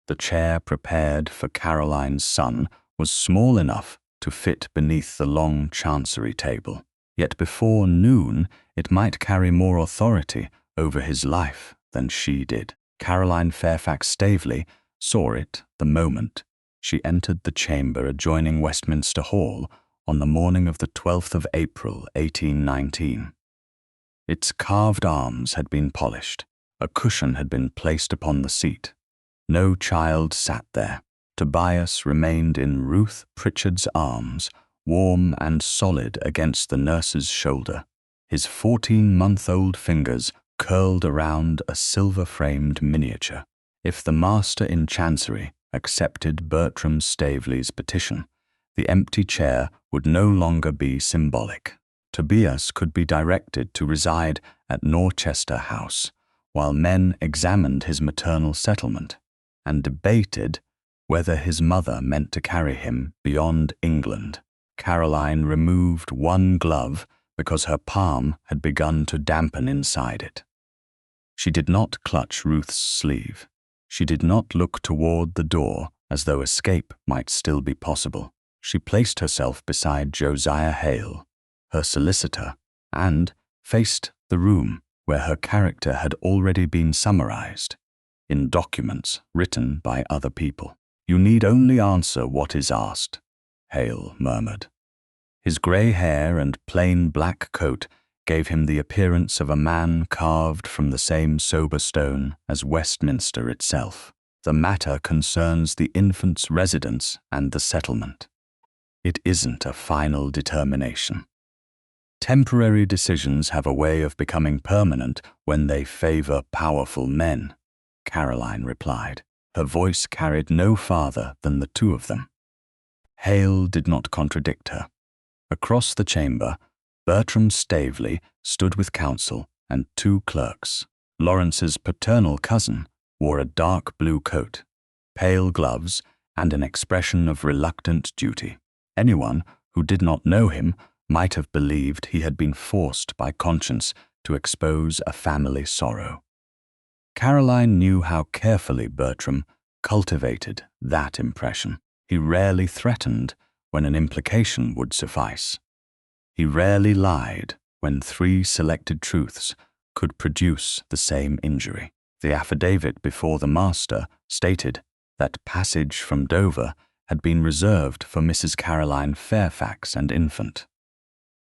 The chair prepared for Caroline's son was small enough to fit beneath the long Chancery table, yet before noon it might carry more authority over his life than she did. Caroline Fairfax Staveley saw it the moment she entered the chamber adjoining Westminster Hall on the morning of the 12th of April, 1819. Its carved arms had been polished. A cushion had been placed upon the seat. No child sat there. Tobias remained in Ruth Pritchard's arms, warm and solid against the nurse's shoulder. His 14-month-old fingers curled around a silver-framed miniature. If the master in Chancery accepted Bertram Staveley's petition, the empty chair would no longer be symbolic. Tobias could be directed to reside at Norchester House, while men examined his maternal settlement and debated whether his mother meant to carry him beyond England. Caroline removed one glove because her palm had begun to dampen inside it. She did not clutch Ruth's sleeve. She did not look toward the door as though escape might still be possible. She placed herself beside Josiah Hale, her solicitor, and faced the room where her character had already been summarized in documents written by other people. "You need only answer what is asked," Hale murmured. His grey hair and plain black coat gave him the appearance of a man carved from the same sober stone as Westminster itself. "The matter concerns the infant's residence and the settlement. It isn't a final determination. Temporary decisions have a way of becoming permanent when they favor powerful men," Caroline replied. Her voice carried no farther than the two of them. Hale did not contradict her. Across the chamber, Bertram Staveley stood with counsel and two clerks. Laurence's paternal cousin wore a dark blue coat, pale gloves, and an expression of reluctant duty. Anyone who did not know him might have believed he had been forced by conscience to expose a family sorrow. Caroline knew how carefully Bertram cultivated that impression. He rarely threatened when an implication would suffice. He rarely lied when 3 selected truths could produce the same injury. The affidavit before the master stated that passage from Dover had been reserved for Mrs. Caroline Fairfax and infant.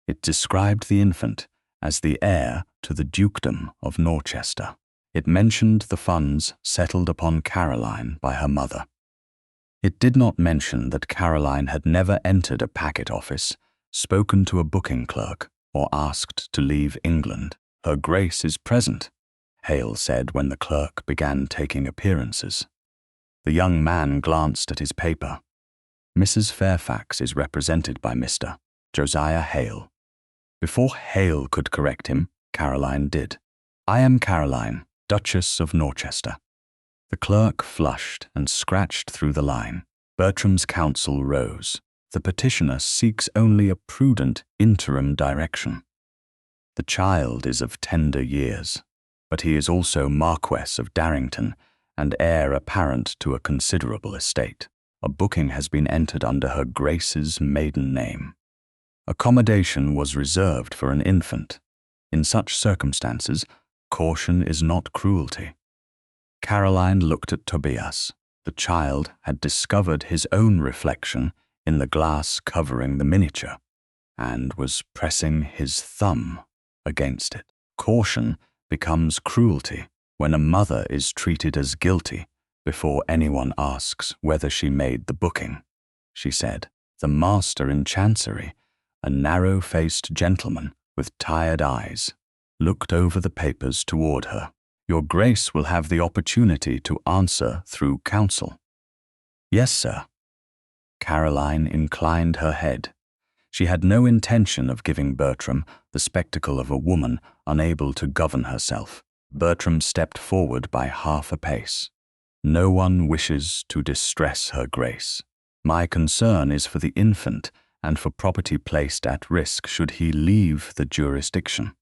It described the infant as the heir to the Dukedom of Norchester. It mentioned the funds settled upon Caroline by her mother. It did not mention that Caroline had never entered a packet office, spoken to a booking clerk, or asked to leave England. "Her Grace is present," Hale said when the clerk began taking appearances. The young man glanced at his paper. "Mrs. Fairfax is represented by Mr. Josiah Hale." Before Hale could correct him, Caroline did. "I am Caroline, Duchess of Norchester." The clerk flushed and scratched through the line. Bertram's counsel rose. "The petitioner seeks only a prudent interim direction. The child is of tender years, but he is also Marquess of Darrington and heir apparent to a considerable estate. A booking has been entered under her Grace's maiden name. Accommodation was reserved for an infant. In such circumstances, caution is not cruelty." Caroline looked at Tobias. The child had discovered his own reflection in the glass covering the miniature and was pressing his thumb against it. Caution becomes cruelty when a mother is treated as guilty before anyone asks whether she made the booking, she said. The master in Chancery, a narrow-faced gentleman with tired eyes, looked over the papers toward her. "Your Grace will have the opportunity to answer through counsel." "Yes, sir." Caroline inclined her head. She had no intention of giving Bertram the spectacle of a woman unable to govern herself. Bertram stepped forward by half a pace. "No one wishes to distress her Grace. My concern is for the infant and for property placed at risk should he leave the jurisdiction."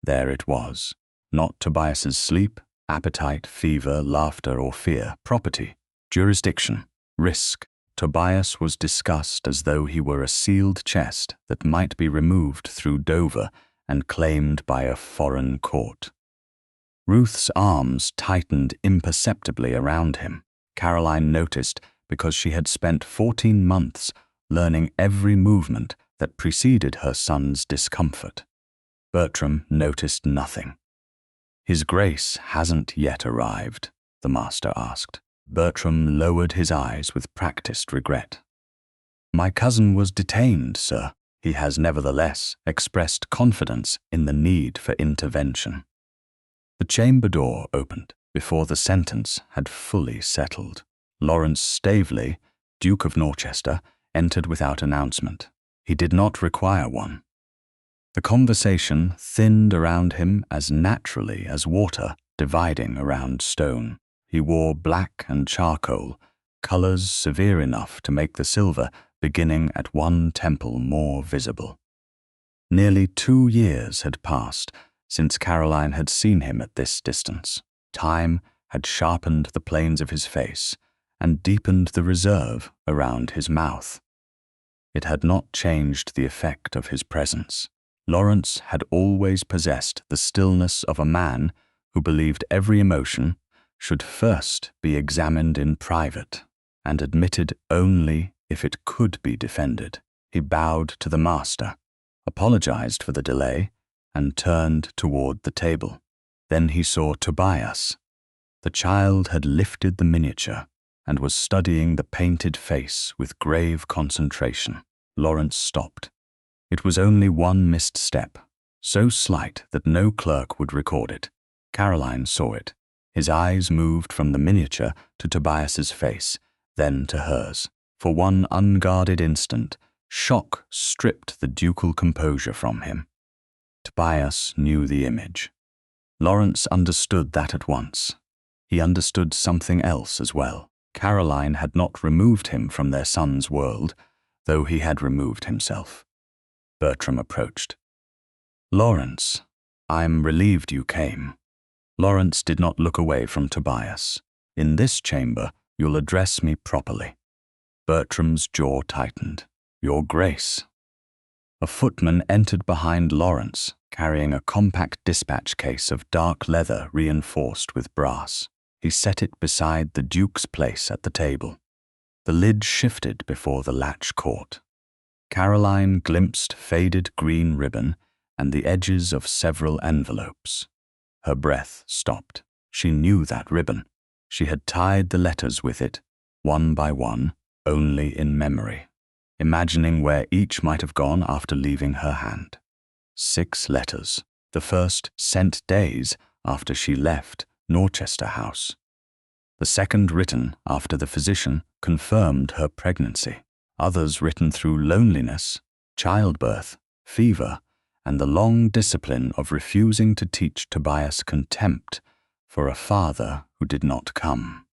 There it was. Not Tobias's sleep, appetite, fever, laughter, or fear. Property. Jurisdiction. Risk. Tobias was discussed as though he were a sealed chest that might be removed through Dover and claimed by a foreign court. Ruth's arms tightened imperceptibly around him. Caroline noticed because she had spent 14 months learning every movement that preceded her son's discomfort. Bertram noticed nothing. "His Grace hasn't yet arrived?" the master asked. Bertram lowered his eyes with practiced regret. "My cousin was detained, sir." He has nevertheless expressed confidence in the need for intervention. The chamber door opened before the sentence had fully settled. Laurence Staveley, Duke of Norchester, entered without announcement. He did not require one. The conversation thinned around him as naturally as water dividing around stone. He wore black and charcoal, colors severe enough to make the silver beginning at one temple more visible. Nearly 2 years had passed since Caroline had seen him at this distance. Time had sharpened the planes of his face and deepened the reserve around his mouth. It had not changed the effect of his presence. Laurence had always possessed the stillness of a man who believed every emotion should first be examined in private and admitted only if it could be defended. He bowed to the master, apologized for the delay, and turned toward the table. Then he saw Tobias. The child had lifted the miniature and was studying the painted face with grave concentration. Laurence stopped. It was only one missed step, so slight that no clerk would record it. Caroline saw it. His eyes moved from the miniature to Tobias's face, then to hers. For one unguarded instant, shock stripped the ducal composure from him. Tobias knew the image. Laurence understood that at once. He understood something else as well. Caroline had not removed him from their son's world, though he had removed himself. Bertram approached. "Laurence, I'm relieved you came." Laurence did not look away from Tobias. "In this chamber, you'll address me properly." Bertram's jaw tightened. "Your Grace." A footman entered behind Laurence, carrying a compact dispatch case of dark leather reinforced with brass. He set it beside the Duke's place at the table. The lid shifted before the latch caught. Caroline glimpsed faded green ribbon and the edges of several envelopes. Her breath stopped. She knew that ribbon. She had tied the letters with it, one by one, only in memory, imagining where each might have gone after leaving her hand. 6 letters, the first sent days after she left Norchester House. The second written after the physician confirmed her pregnancy. Others written through loneliness, childbirth, fever, and the long discipline of refusing to teach Tobias contempt for a father who did not come.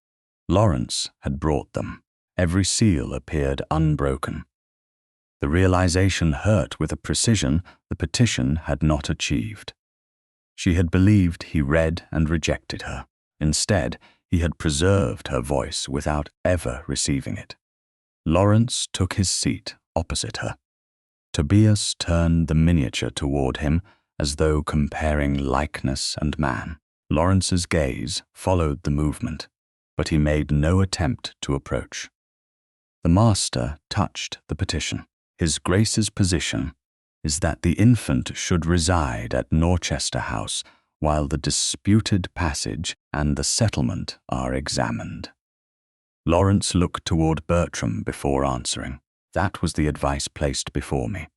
Laurence had brought them. Every seal appeared unbroken. The realization hurt with a precision the petition had not achieved. She had believed he read and rejected her. Instead, he had preserved her voice without ever receiving it. Laurence took his seat opposite her. Tobias turned the miniature toward him as though comparing likeness and man. Lawrence's gaze followed the movement, but he made no attempt to approach. The master touched the petition. His Grace's position is that the infant should reside at Norchester House while the disputed passage and the settlement are examined. Laurence looked toward Bertram before answering. That was the advice placed before me.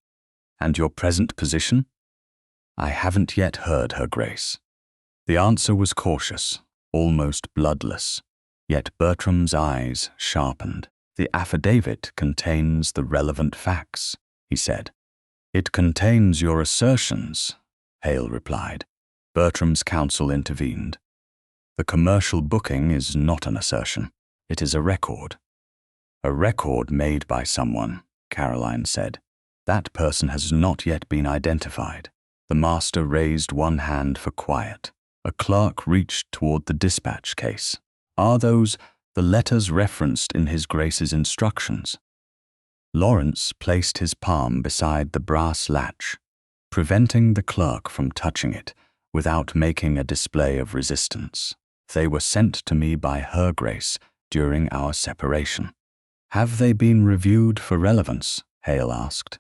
And your present position? I haven't yet heard her Grace. The answer was cautious, almost bloodless, yet Bertram's eyes sharpened. The affidavit contains the relevant facts, he said. It contains your assertions, Hale replied. Bertram's counsel intervened. The commercial booking is not an assertion. It is a record. A record made by someone, Caroline said. That person has not yet been identified. The master raised one hand for quiet. A clerk reached toward the dispatch case. Are those the letters referenced in his Grace's instructions. Laurence placed his palm beside the brass latch, preventing the clerk from touching it without making a display of resistance. They were sent to me by Her Grace during our separation. Have they been reviewed for relevance? Hale asked.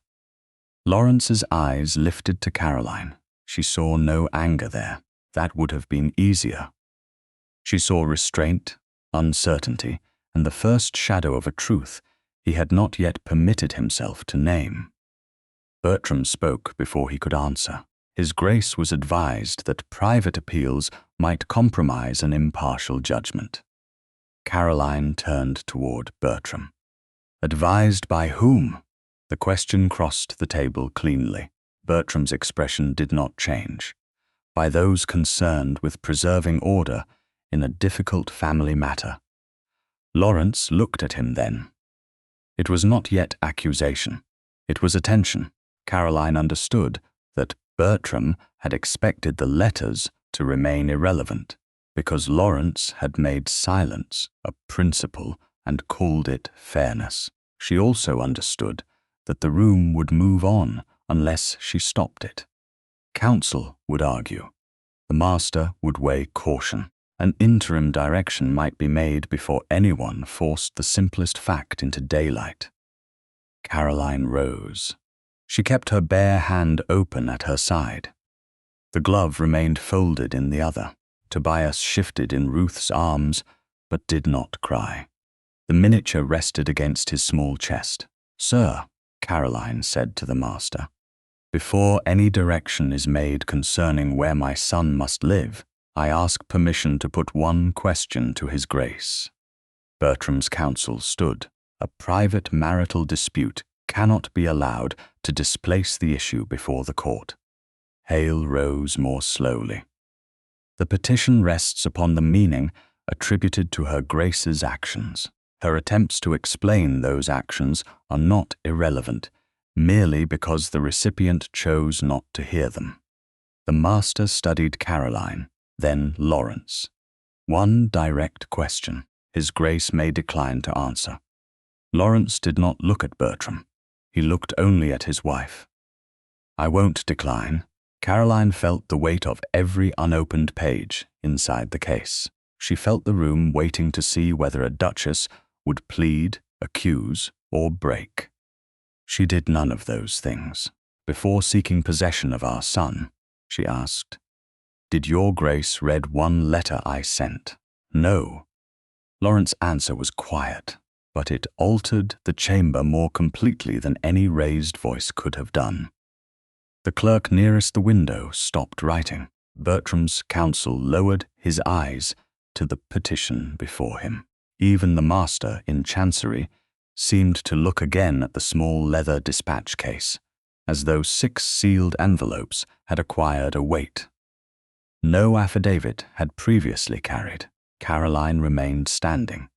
Laurence's eyes lifted to Caroline. She saw no anger there. That would have been easier. She saw restraint, uncertainty, and the first shadow of a truth he had not yet permitted himself to name. Bertram spoke before he could answer. His Grace was advised that private appeals might compromise an impartial judgment. Caroline turned toward Bertram. Advised by whom? The question crossed the table cleanly. Bertram's expression did not change. By those concerned with preserving order in a difficult family matter. Laurence looked at him then. It was not yet accusation. It was attention. Caroline understood that Bertram had expected the letters to remain irrelevant because Laurence had made silence a principle and called it fairness. She also understood that the room would move on unless she stopped it. Counsel would argue. The master would weigh caution. An interim direction might be made before anyone forced the simplest fact into daylight. Caroline rose. She kept her bare hand open at her side. The glove remained folded in the other. Tobias shifted in Ruth's arms, but did not cry. The miniature rested against his small chest. "Sir," Caroline said to the master, "before any direction is made concerning where my son must live, I ask permission to put one question to His Grace." Bertram's counsel stood. A private marital dispute cannot be allowed to displace the issue before the court. Hale rose more slowly. The petition rests upon the meaning attributed to Her Grace's actions. Her attempts to explain those actions are not irrelevant, merely because the recipient chose not to hear them. The master studied Caroline, then Laurence. One direct question His Grace may decline to answer. Laurence did not look at Bertram. He looked only at his wife. "I won't decline." Caroline felt the weight of every unopened page inside the case. She felt the room waiting to see whether a duchess would plead, accuse, or break. She did none of those things. "Before seeking possession of our son," she asked, "did your Grace read one letter I sent?" "No." Laurence's answer was quiet, but it altered the chamber more completely than any raised voice could have done. The clerk nearest the window stopped writing. Bertram's counsel lowered his eyes to the petition before him. Even the master in Chancery seemed to look again at the small leather dispatch case, as though 6 sealed envelopes had acquired a weight. No affidavit had previously carried. Caroline remained standing.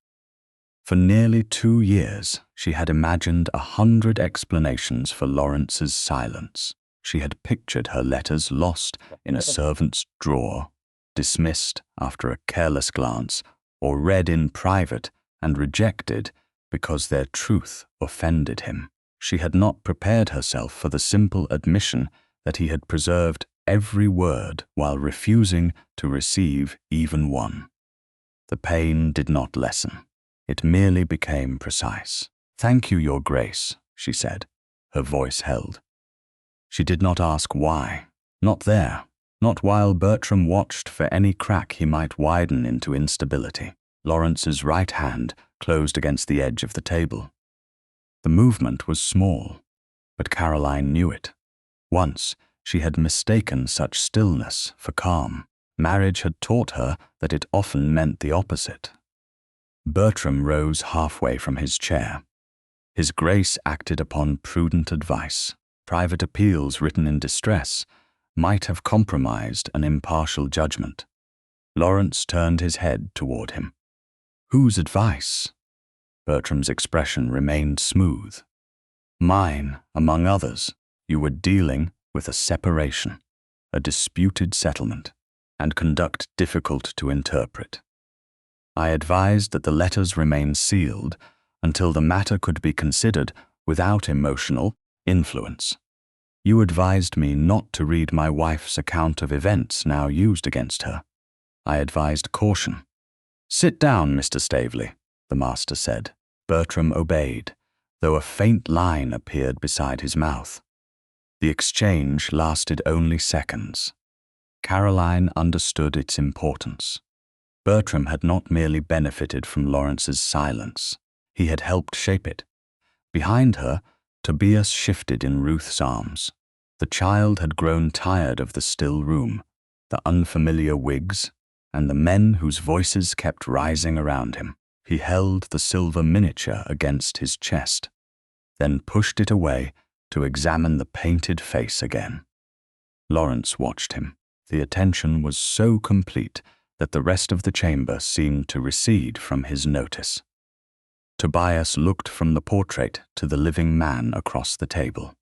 For nearly 2 years, she had imagined 100 explanations for Laurence's silence. She had pictured her letters lost in a servant's drawer, dismissed after a careless glance, or read in private and rejected because their truth offended him. She had not prepared herself for the simple admission that he had preserved every word while refusing to receive even one. The pain did not lessen. It merely became precise. "Thank you, Your Grace," she said. Her voice held. She did not ask why. Not there. Not while Bertram watched for any crack he might widen into instability. Laurence's right hand closed against the edge of the table. The movement was small, but Caroline knew it. Once, she had mistaken such stillness for calm. Marriage had taught her that it often meant the opposite. Bertram rose halfway from his chair. His Grace acted upon prudent advice. Private appeals written in distress might have compromised an impartial judgment. Laurence turned his head toward him. "Whose advice?" Bertram's expression remained smooth. "Mine, among others. You were dealing with a separation, a disputed settlement, and conduct difficult to interpret. I advised that the letters remain sealed until the matter could be considered without emotional influence. You advised me not to read my wife's account of events now used against her. I advised caution. Sit down, Mr. Staveley, the master said. Bertram obeyed, though a faint line appeared beside his mouth. The exchange lasted only seconds. Caroline understood its importance. Bertram had not merely benefited from Laurence's silence. He had helped shape it. Behind her, Tobias shifted in Ruth's arms. The child had grown tired of the still room, the unfamiliar wigs, and the men whose voices kept rising around him. He held the silver miniature against his chest, then pushed it away to examine the painted face again. Laurence watched him. The attention was so complete that the rest of the chamber seemed to recede from his notice. Tobias looked from the portrait to the living man across the table.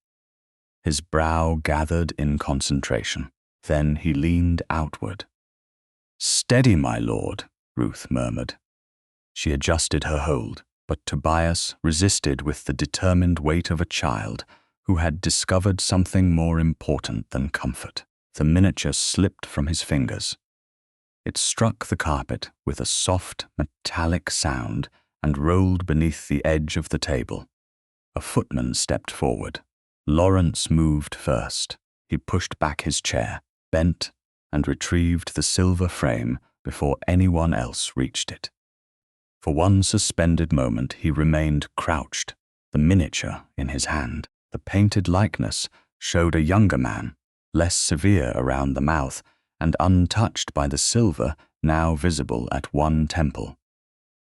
His brow gathered in concentration. Then he leaned outward. "Steady, my lord," Ruth murmured. She adjusted her hold, but Tobias resisted with the determined weight of a child who had discovered something more important than comfort. The miniature slipped from his fingers. It struck the carpet with a soft, metallic sound and rolled beneath the edge of the table. A footman stepped forward. Laurence moved first. He pushed back his chair, bent, and retrieved the silver frame before anyone else reached it. For one suspended moment he remained crouched, the miniature in his hand. The painted likeness showed a younger man, less severe around the mouth and untouched by the silver now visible at one temple.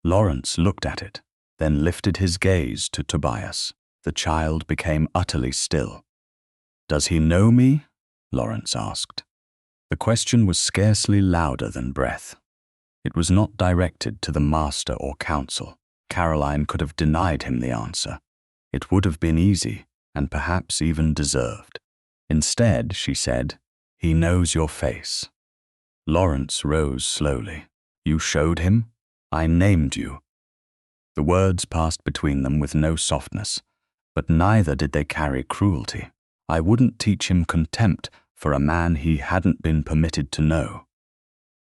Laurence looked at it, then lifted his gaze to Tobias. The child became utterly still. "Does he know me?" Laurence asked. The question was scarcely louder than breath. It was not directed to the master or council. Caroline could have denied him the answer. It would have been easy, and perhaps even deserved. Instead, she said, "He knows your face." Laurence rose slowly. "You showed him? I named you." The words passed between them with no softness, but neither did they carry cruelty. I wouldn't teach him contempt for a man he hadn't been permitted to know.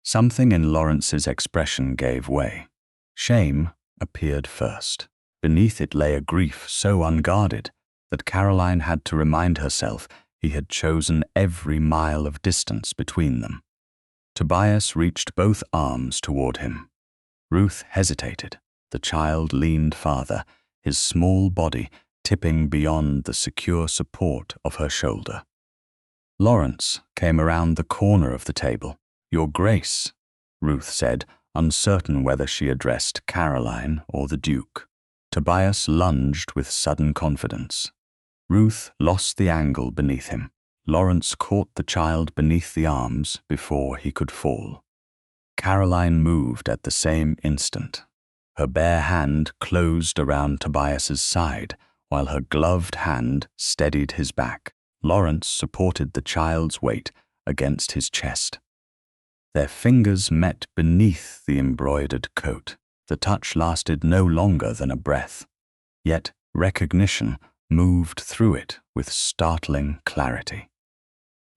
Something in Laurence's expression gave way. Shame appeared first. Beneath it lay a grief so unguarded that Caroline had to remind herself he had chosen every mile of distance between them. Tobias reached both arms toward him. Ruth hesitated. The child leaned farther, his small body tipping beyond the secure support of her shoulder. Laurence came around the corner of the table. "Your Grace," Ruth said, uncertain whether she addressed Caroline or the Duke. Tobias lunged with sudden confidence. Ruth lost the angle beneath him. Laurence caught the child beneath the arms before he could fall. Caroline moved at the same instant. Her bare hand closed around Tobias's side, while her gloved hand steadied his back. Laurence supported the child's weight against his chest. Their fingers met beneath the embroidered coat. The touch lasted no longer than a breath, yet recognition moved through it with startling clarity.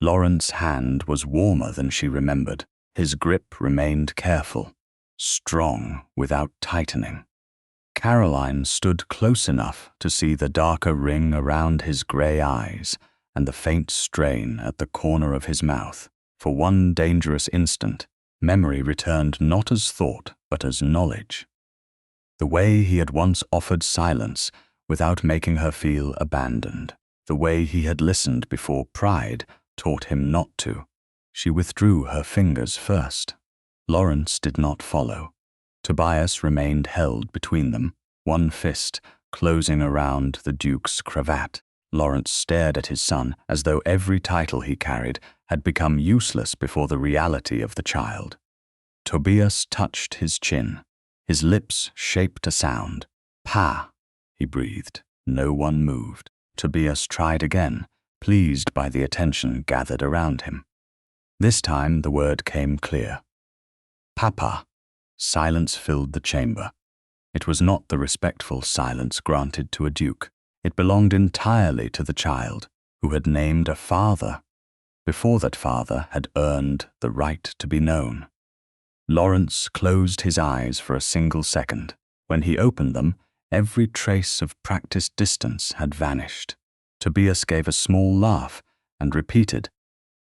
Laurence's hand was warmer than she remembered. His grip remained careful, strong without tightening. Caroline stood close enough to see the darker ring around his grey eyes and the faint strain at the corner of his mouth. For one dangerous instant, memory returned not as thought but as knowledge. The way he had once offered silence without making her feel abandoned. The way he had listened before pride taught him not to. She withdrew her fingers first. Laurence did not follow. Tobias remained held between them, one fist closing around the Duke's cravat. Laurence stared at his son as though every title he carried had become useless before the reality of the child. Tobias touched his chin. His lips shaped a sound. "Pa," he breathed. No one moved. Tobias tried again, pleased by the attention gathered around him. This time the word came clear. "Papa." Silence filled the chamber. It was not the respectful silence granted to a duke. It belonged entirely to the child, who had named a father, before that father had earned the right to be known. Laurence closed his eyes for a single second. When he opened them, every trace of practiced distance had vanished. Tobias gave a small laugh and repeated,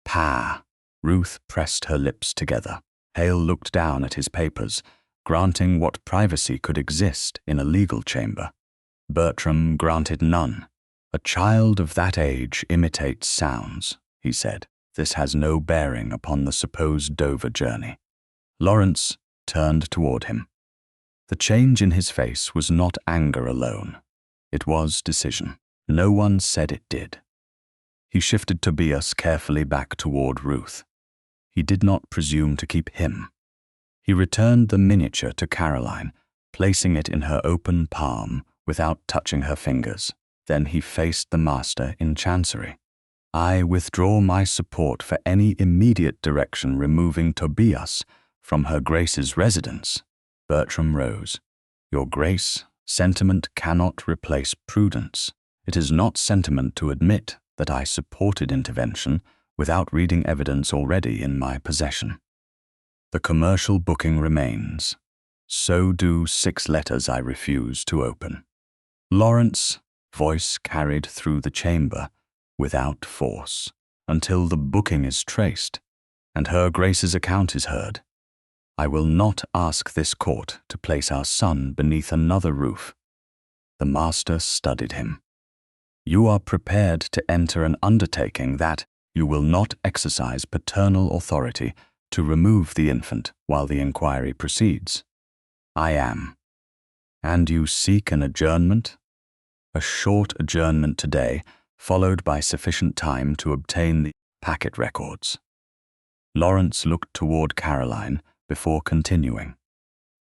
"Pa." Ruth pressed her lips together. Hale looked down at his papers, granting what privacy could exist in a legal chamber. Bertram granted none. "A child of that age imitates sounds," he said. "This has no bearing upon the supposed Dover journey." Laurence turned toward him. The change in his face was not anger alone. It was decision. No one said it did. He shifted Tobias carefully back toward Ruth. He did not presume to keep him. He returned the miniature to Caroline, placing it in her open palm without touching her fingers. Then he faced the master in Chancery. "I withdraw my support for any immediate direction removing Tobias from Her Grace's residence." Bertram rose. "Your Grace, sentiment cannot replace prudence. It is not sentiment to admit that I supported intervention without reading evidence already in my possession. The commercial booking remains. So do 6 letters I refuse to open." Laurence, voice carried through the chamber, without force, "until the booking is traced, and Her Grace's account is heard. I will not ask this court to place our son beneath another roof." The master studied him. "You are prepared to enter an undertaking that you will not exercise paternal authority to remove the infant while the inquiry proceeds." "I am." "And you seek an adjournment?" "A short adjournment today, followed by sufficient time to obtain the packet records." Laurence looked toward Caroline before continuing.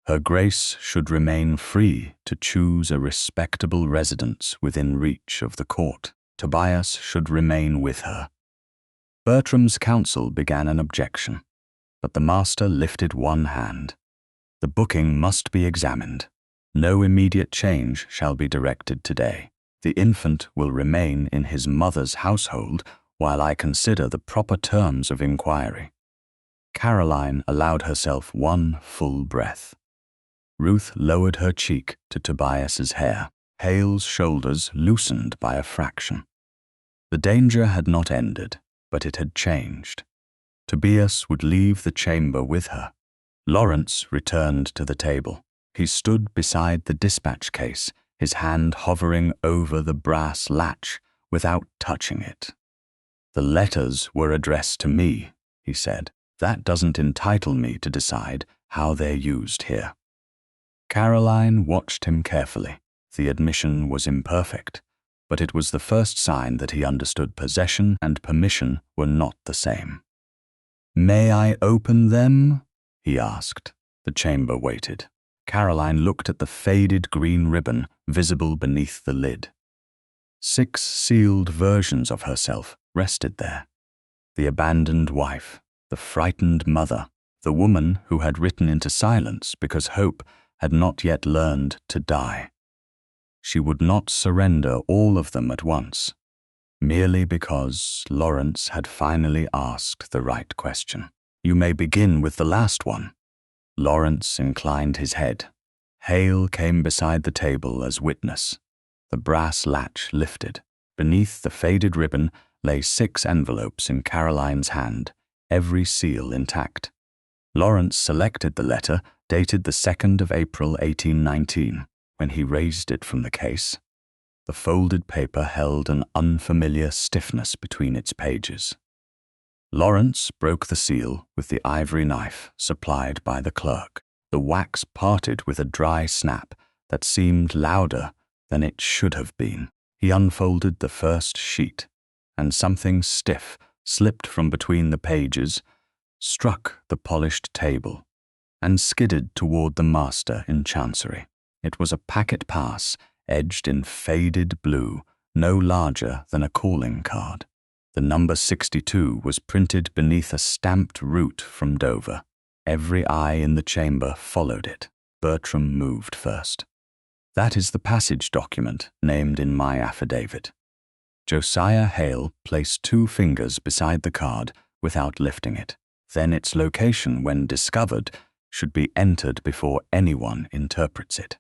"Her Grace should remain free to choose a respectable residence within reach of the court. Tobias should remain with her." Bertram's counsel began an objection, but the master lifted one hand. "The booking must be examined. No immediate change shall be directed today. The infant will remain in his mother's household while I consider the proper terms of inquiry." Caroline allowed herself one full breath. Ruth lowered her cheek to Tobias's hair. Hale's shoulders loosened by a fraction. The danger had not ended, but it had changed. Tobias would leave the chamber with her. Laurence returned to the table. He stood beside the dispatch case, his hand hovering over the brass latch without touching it. "The letters were addressed to me," he said. "That doesn't entitle me to decide how they're used here." Caroline watched him carefully. The admission was imperfect, but it was the first sign that he understood possession and permission were not the same. "May I open them?" he asked. The chamber waited. Caroline looked at the faded green ribbon visible beneath the lid. 6 sealed versions of herself rested there. The abandoned wife, the frightened mother, the woman who had written into silence because hope had not yet learned to die. She would not surrender all of them at once, merely because Laurence had finally asked the right question. "You may begin with the last one." Laurence inclined his head. Hale came beside the table as witness. The brass latch lifted. Beneath the faded ribbon lay 6 envelopes in Caroline's hand, every seal intact. Laurence selected the letter dated the 2nd of April 1819. When he raised it from the case, the folded paper held an unfamiliar stiffness between its pages. Laurence broke the seal with the ivory knife supplied by the clerk. The wax parted with a dry snap that seemed louder than it should have been. He unfolded the first sheet, and something stiff slipped from between the pages, struck the polished table, and skidded toward the master in Chancery. It was a packet pass, edged in faded blue, no larger than a calling card. The number 62 was printed beneath a stamped route from Dover. Every eye in the chamber followed it. Bertram moved first. "That is the passage document named in my affidavit." Josiah Hale placed 2 fingers beside the card without lifting it. Then its location, when discovered, should be entered before anyone interprets it.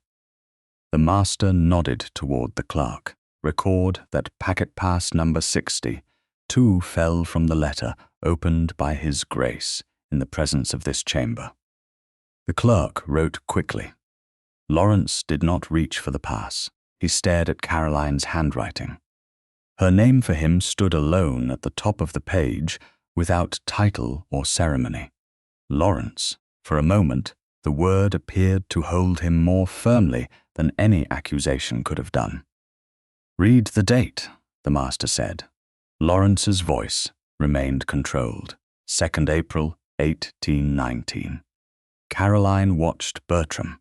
The master nodded toward the clerk. "Record that packet pass number 60, 2 fell from the letter opened by His Grace in the presence of this chamber." The clerk wrote quickly. Laurence did not reach for the pass. He stared at Caroline's handwriting. Her name for him stood alone at the top of the page, without title or ceremony. Laurence. For a moment, the word appeared to hold him more firmly than any accusation could have done. "Read the date," the master said. Lawrence's voice remained controlled. 2nd April, 1819. Caroline watched Bertram.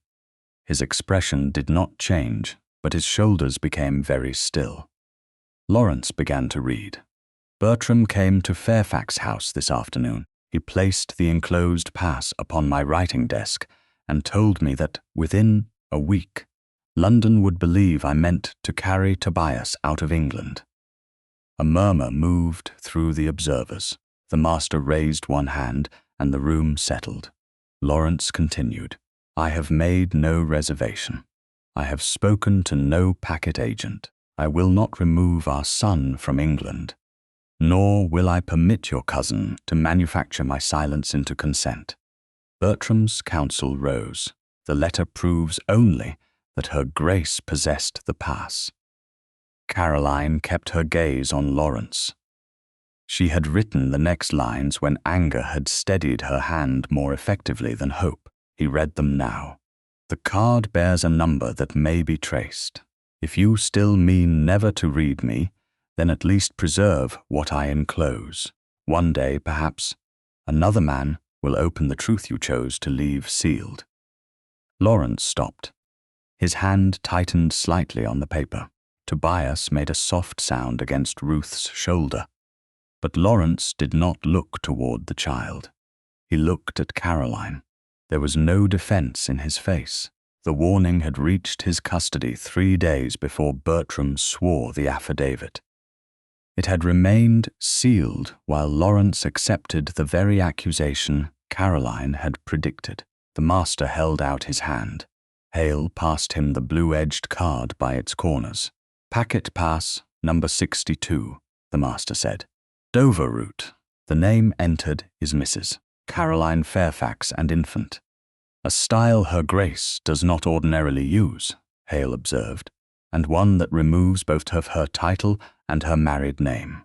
His expression did not change, but his shoulders became very still. Laurence began to read. "Bertram came to Fairfax House this afternoon. He placed the enclosed pass upon my writing desk and told me that within a week, London would believe I meant to carry Tobias out of England." A murmur moved through the observers. The master raised one hand and the room settled. Laurence continued, "I have made no reservation. I have spoken to no packet agent. I will not remove our son from England, nor will I permit your cousin to manufacture my silence into consent." Bertram's counsel rose. "The letter proves only that Her Grace possessed the pass." Caroline kept her gaze on Laurence. She had written the next lines when anger had steadied her hand more effectively than hope. He read them now. "The card bears a number that may be traced. If you still mean never to read me, then at least preserve what I enclose. One day, perhaps, another man will open the truth you chose to leave sealed." Laurence stopped. His hand tightened slightly on the paper. Tobias made a soft sound against Ruth's shoulder. But Laurence did not look toward the child. He looked at Caroline. There was no defense in his face. The warning had reached his custody 3 days before Bertram swore the affidavit. It had remained sealed while Laurence accepted the very accusation Caroline had predicted. The master held out his hand. Hale passed him the blue-edged card by its corners. "Packet pass number 62, the master said. "Dover route. The name entered is Mrs. Caroline Fairfax and infant. A style Her Grace does not ordinarily use," Hale observed, "and one that removes both of her title and her married name."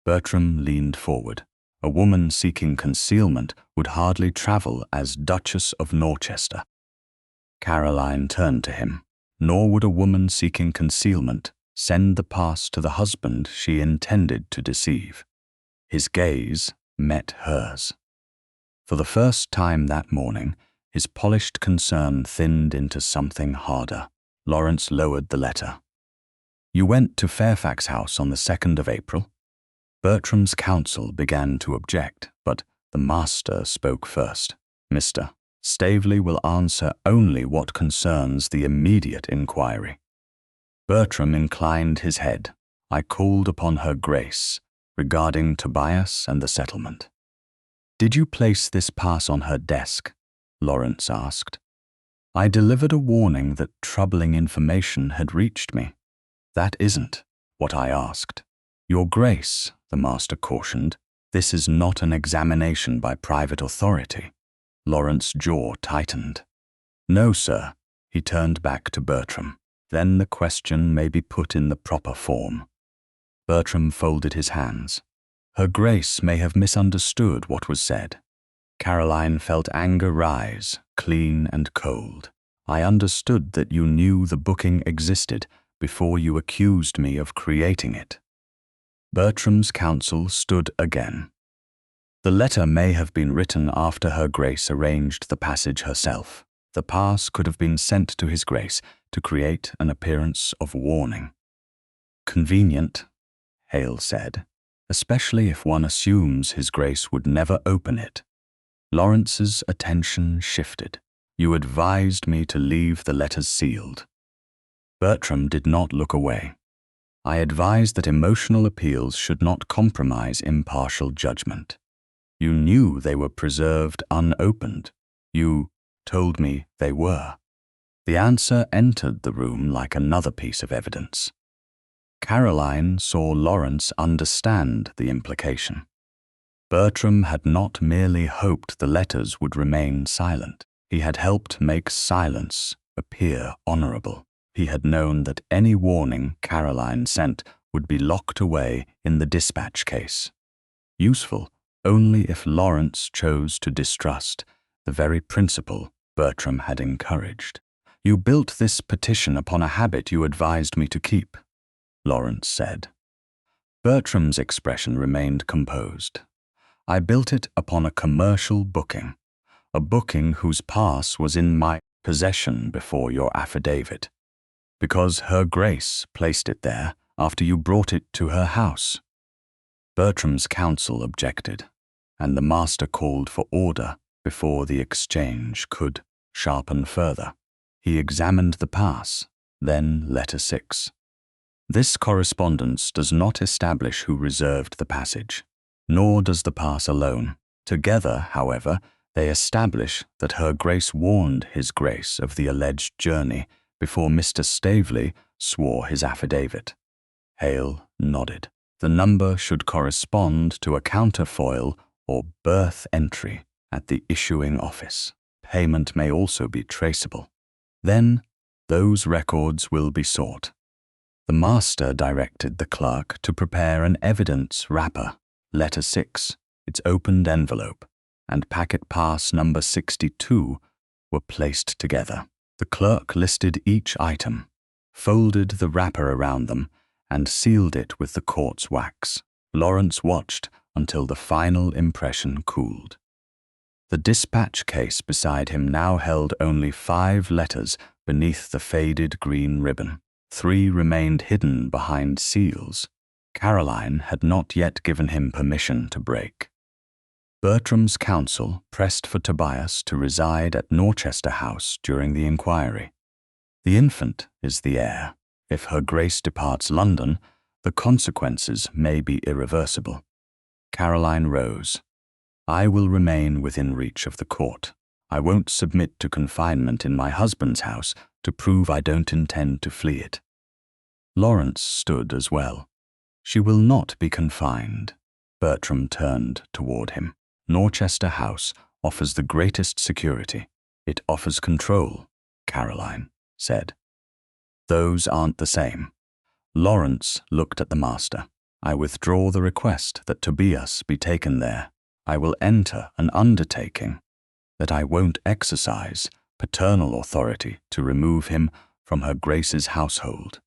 Bertram leaned forward. A woman seeking concealment would hardly travel as Duchess of Norchester. Caroline turned to him. Nor would a woman seeking concealment send the pass to the husband she intended to deceive. His gaze met hers. For the first time that morning, his polished concern thinned into something harder. Laurence lowered the letter. "You went to Fairfax House on the 2nd of April?" Bertram's counsel began to object, but the master spoke first. "Mr. Staveley will answer only what concerns the immediate inquiry." Bertram inclined his head. "I called upon Her Grace regarding Tobias and the settlement." "Did you place this pass on her desk?" Laurence asked. "I delivered a warning that troubling information had reached me. That isn't what I asked." "Your Grace," the master cautioned, "this is not an examination by private authority." Laurence's jaw tightened. "No, sir." He turned back to Bertram. "Then the question may be put in the proper form." Bertram folded his hands. "Her Grace may have misunderstood what was said." Caroline felt anger rise, clean and cold. "I understood that you knew the booking existed before you accused me of creating it." Bertram's counsel stood again. "The letter may have been written after Her Grace arranged the passage herself. The pass could have been sent to His Grace to create an appearance of warning." "Convenient," Hale said, "especially if one assumes His Grace would never open it." Laurence's attention shifted. You advised me to leave the letters sealed. Bertram did not look away. I advised that emotional appeals should not compromise impartial judgment. You knew they were preserved unopened. You told me they were. The answer entered the room like another piece of evidence. Caroline saw Laurence understand the implication. Bertram had not merely hoped the letters would remain silent. He had helped make silence appear honorable. He had known that any warning Caroline sent would be locked away in the dispatch case. Useful only if Laurence chose to distrust the very principle Bertram had encouraged. You built this petition upon a habit you advised me to keep, Laurence said. Bertram's expression remained composed. I built it upon a commercial booking, a booking whose pass was in my possession before your affidavit, because Her Grace placed it there after you brought it to her house. Bertram's counsel objected, and the master called for order before the exchange could sharpen further. He examined the pass, then letter 6. This correspondence does not establish who reserved the passage, nor does the pass alone. Together, however, they establish that Her Grace warned His Grace of the alleged journey before Mr. Staveley swore his affidavit. Hale nodded. The number should correspond to a counterfoil or birth entry at the issuing office. Payment may also be traceable. Then, those records will be sought. The master directed the clerk to prepare an evidence wrapper, letter 6, its opened envelope, and packet pass number 62 were placed together. The clerk listed each item, folded the wrapper around them, and sealed it with the quartz wax. Laurence watched until the final impression cooled. The dispatch case beside him now held only 5 letters beneath the faded green ribbon. 3 remained hidden behind seals. Caroline had not yet given him permission to break. Bertram's counsel pressed for Tobias to reside at Norchester House during the inquiry. The infant is the heir. If Her Grace departs London, the consequences may be irreversible. Caroline rose. I will remain within reach of the court. I won't submit to confinement in my husband's house to prove I don't intend to flee it. Laurence stood as well. She will not be confined. Bertram turned toward him. Norchester House offers the greatest security. It offers control, Caroline said. Those aren't the same. Laurence looked at the master. I withdraw the request that Tobias be taken there. I will enter an undertaking that I won't exercise paternal authority to remove him from Her Grace's household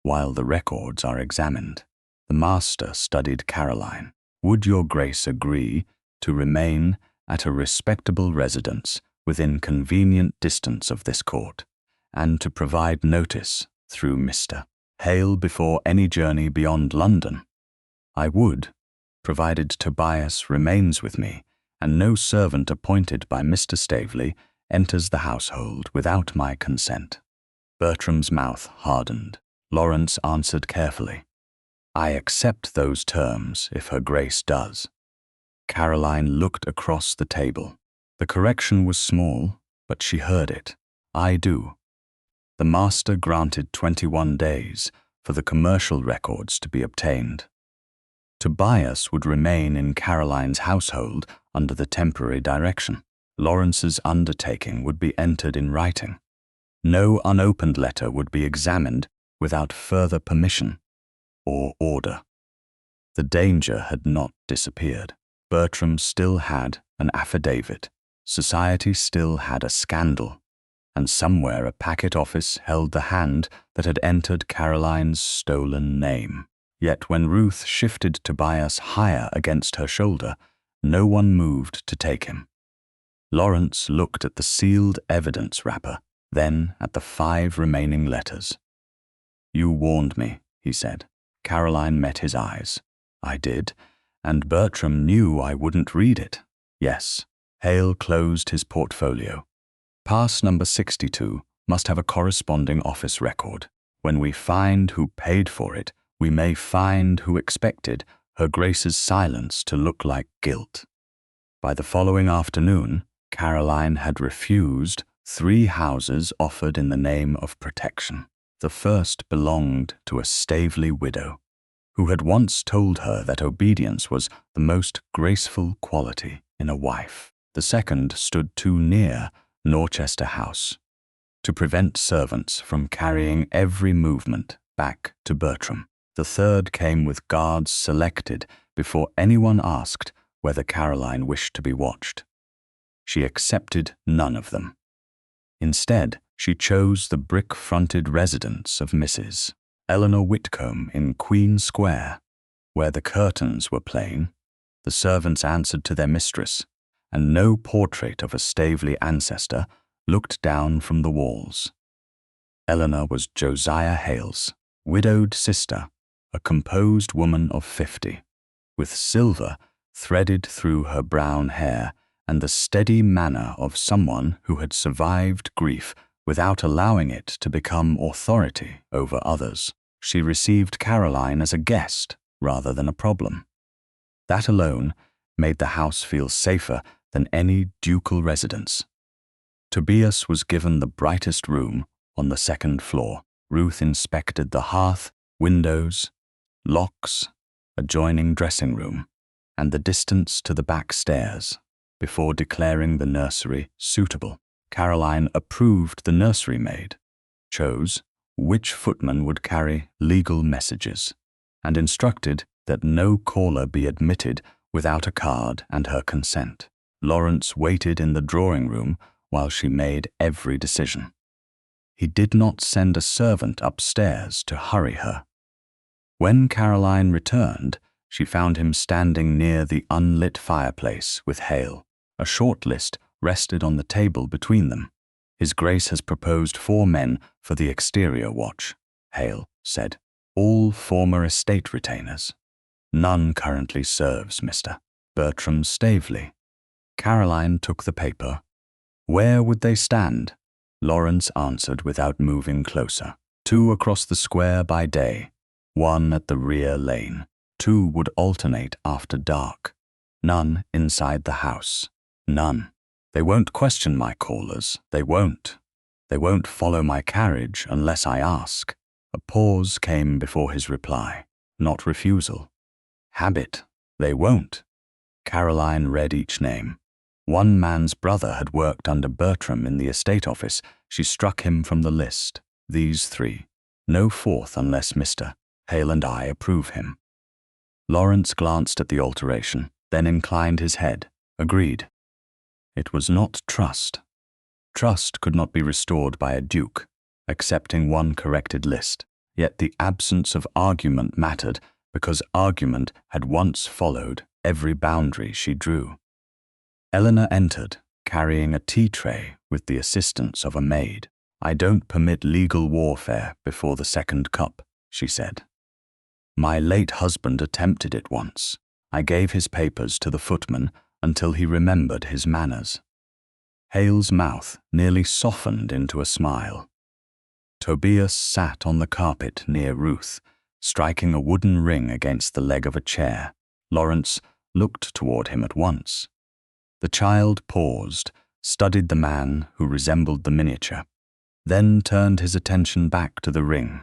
while the records are examined. The master studied Caroline. Would your Grace agree to remain at a respectable residence within convenient distance of this court, and to provide notice through Mr. Hale before any journey beyond London? I would, provided Tobias remains with me, and no servant appointed by Mr. Staveley enters the household without my consent. Bertram's mouth hardened. Laurence answered carefully. I accept those terms if Her Grace does. Caroline looked across the table. The correction was small, but she heard it. I do. The master granted 21 days for the commercial records to be obtained. Tobias would remain in Caroline's household under the temporary direction. Laurence's undertaking would be entered in writing. No unopened letter would be examined without further permission or order. The danger had not disappeared. Bertram still had an affidavit. Society still had a scandal. And somewhere a packet office held the hand that had entered Caroline's stolen name. Yet when Ruth shifted Tobias higher against her shoulder, no one moved to take him. Laurence looked at the sealed evidence wrapper, then at the 5 remaining letters. You warned me, he said. Caroline met his eyes. I did, and Bertram knew I wouldn't read it. Yes, Hale closed his portfolio. Pass number 62 must have a corresponding office record. When we find who paid for it, we may find who expected Her Grace's silence to look like guilt. By the following afternoon, Caroline had refused 3 houses offered in the name of protection. The first belonged to a Staveley widow, who had once told her that obedience was the most graceful quality in a wife. The second stood too near Norchester House to prevent servants from carrying every movement back to Bertram. The third came with guards selected before anyone asked whether Caroline wished to be watched. She accepted none of them. Instead, she chose the brick-fronted residence of Mrs. Eleanor Whitcomb in Queen Square, where the curtains were plain, the servants answered to their mistress, and no portrait of a Staveley ancestor looked down from the walls. Eleanor was Josiah Hale's widowed sister, a composed woman of 50, with silver threaded through her brown hair and the steady manner of someone who had survived grief without allowing it to become authority over others. She received Caroline as a guest rather than a problem. That alone made the house feel safer than any ducal residence. Tobias was given the brightest room on the second floor. Ruth inspected the hearth, windows, locks, adjoining dressing room, and the distance to the back stairs before declaring the nursery suitable. Caroline approved the nursery maid, chose which footman would carry legal messages, and instructed that no caller be admitted without a card and her consent. Laurence waited in the drawing room while she made every decision. He did not send a servant upstairs to hurry her. When Caroline returned, she found him standing near the unlit fireplace with Hale. A short list rested on the table between them. His Grace has proposed 4 men for the exterior watch, Hale said. All former estate retainers. None currently serves, Mr. Bertram Staveley. Caroline took the paper. Where would they stand? Laurence answered without moving closer. 2 across the square by day, 1 at the rear lane. 2 would alternate after dark. None inside the house. None. They won't question my callers. They won't. They won't follow my carriage unless I ask. A pause came before his reply, not refusal. Habit. They won't. Caroline read each name. One man's brother had worked under Bertram in the estate office. She struck him from the list. These 3. No 4th unless Mr. Hale and I approve him. Laurence glanced at the alteration, then inclined his head. Agreed. It was not trust. Trust could not be restored by a duke, accepting one corrected list. Yet the absence of argument mattered because argument had once followed every boundary she drew. Eleanor entered, carrying a tea tray with the assistance of a maid. I don't permit legal warfare before the second cup, she said. My late husband attempted it once. I gave his papers to the footman until he remembered his manners. Hale's mouth nearly softened into a smile. Tobias sat on the carpet near Ruth, striking a wooden ring against the leg of a chair. Laurence looked toward him at once. The child paused, studied the man who resembled the miniature, then turned his attention back to the ring.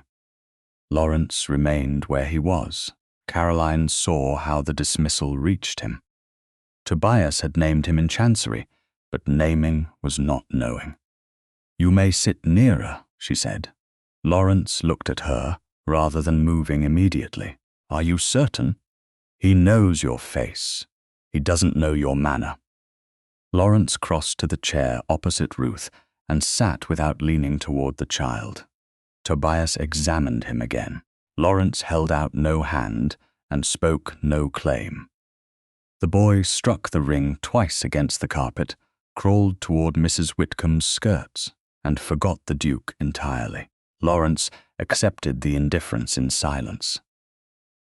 Laurence remained where he was. Caroline saw how the dismissal reached him. Tobias had named him in Chancery, but naming was not knowing. You may sit nearer, she said. Laurence looked at her rather than moving immediately. Are you certain? He knows your face. He doesn't know your manner. Laurence crossed to the chair opposite Ruth and sat without leaning toward the child. Tobias examined him again. Laurence held out no hand and spoke no claim. The boy struck the ring twice against the carpet, crawled toward Mrs. Whitcomb's skirts, and forgot the Duke entirely. Laurence accepted the indifference in silence.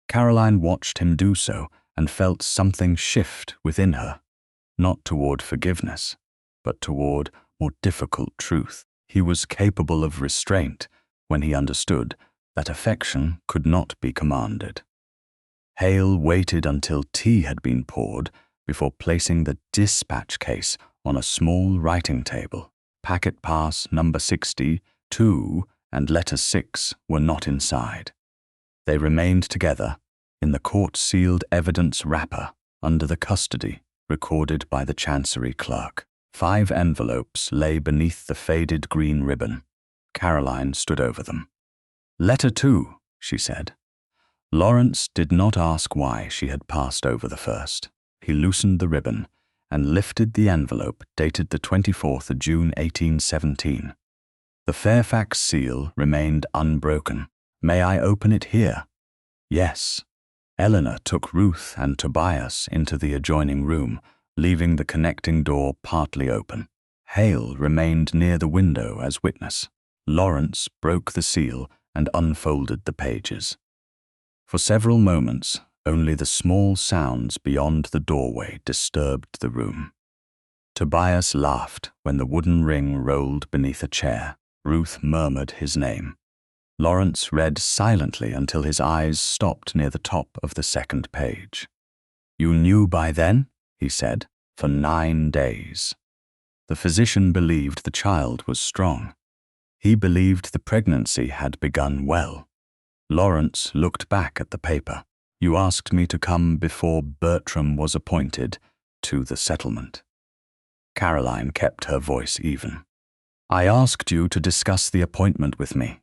Caroline watched him do so and felt something shift within her. not toward forgiveness, but toward more difficult truth. He was capable of restraint when he understood that affection could not be commanded. Hale waited until tea had been poured before placing the dispatch case on a small writing table. Packet pass number 62 and letter 6 were not inside. They remained together in the court-sealed evidence wrapper under the custody recorded by the Chancery clerk. 5 envelopes lay beneath the faded green ribbon. Caroline stood over them. "Letter 2, she said. Laurence did not ask why she had passed over the first. He loosened the ribbon and lifted the envelope dated the 24th of June 1817. The Fairfax seal remained unbroken. "May I open it here?" "Yes." Eleanor took Ruth and Tobias into the adjoining room, leaving the connecting door partly open. Hale remained near the window as witness. Laurence broke the seal and unfolded the pages. For several moments, only the small sounds beyond the doorway disturbed the room. Tobias laughed when the wooden ring rolled beneath a chair. Ruth murmured his name. Laurence read silently until his eyes stopped near the top of the second page. "You knew by then?" he said, "for 9 days. The physician believed the child was strong. He believed the pregnancy had begun well." Laurence looked back at the paper. "You asked me to come before Bertram was appointed to the settlement." Caroline kept her voice even. "I asked you to discuss the appointment with me.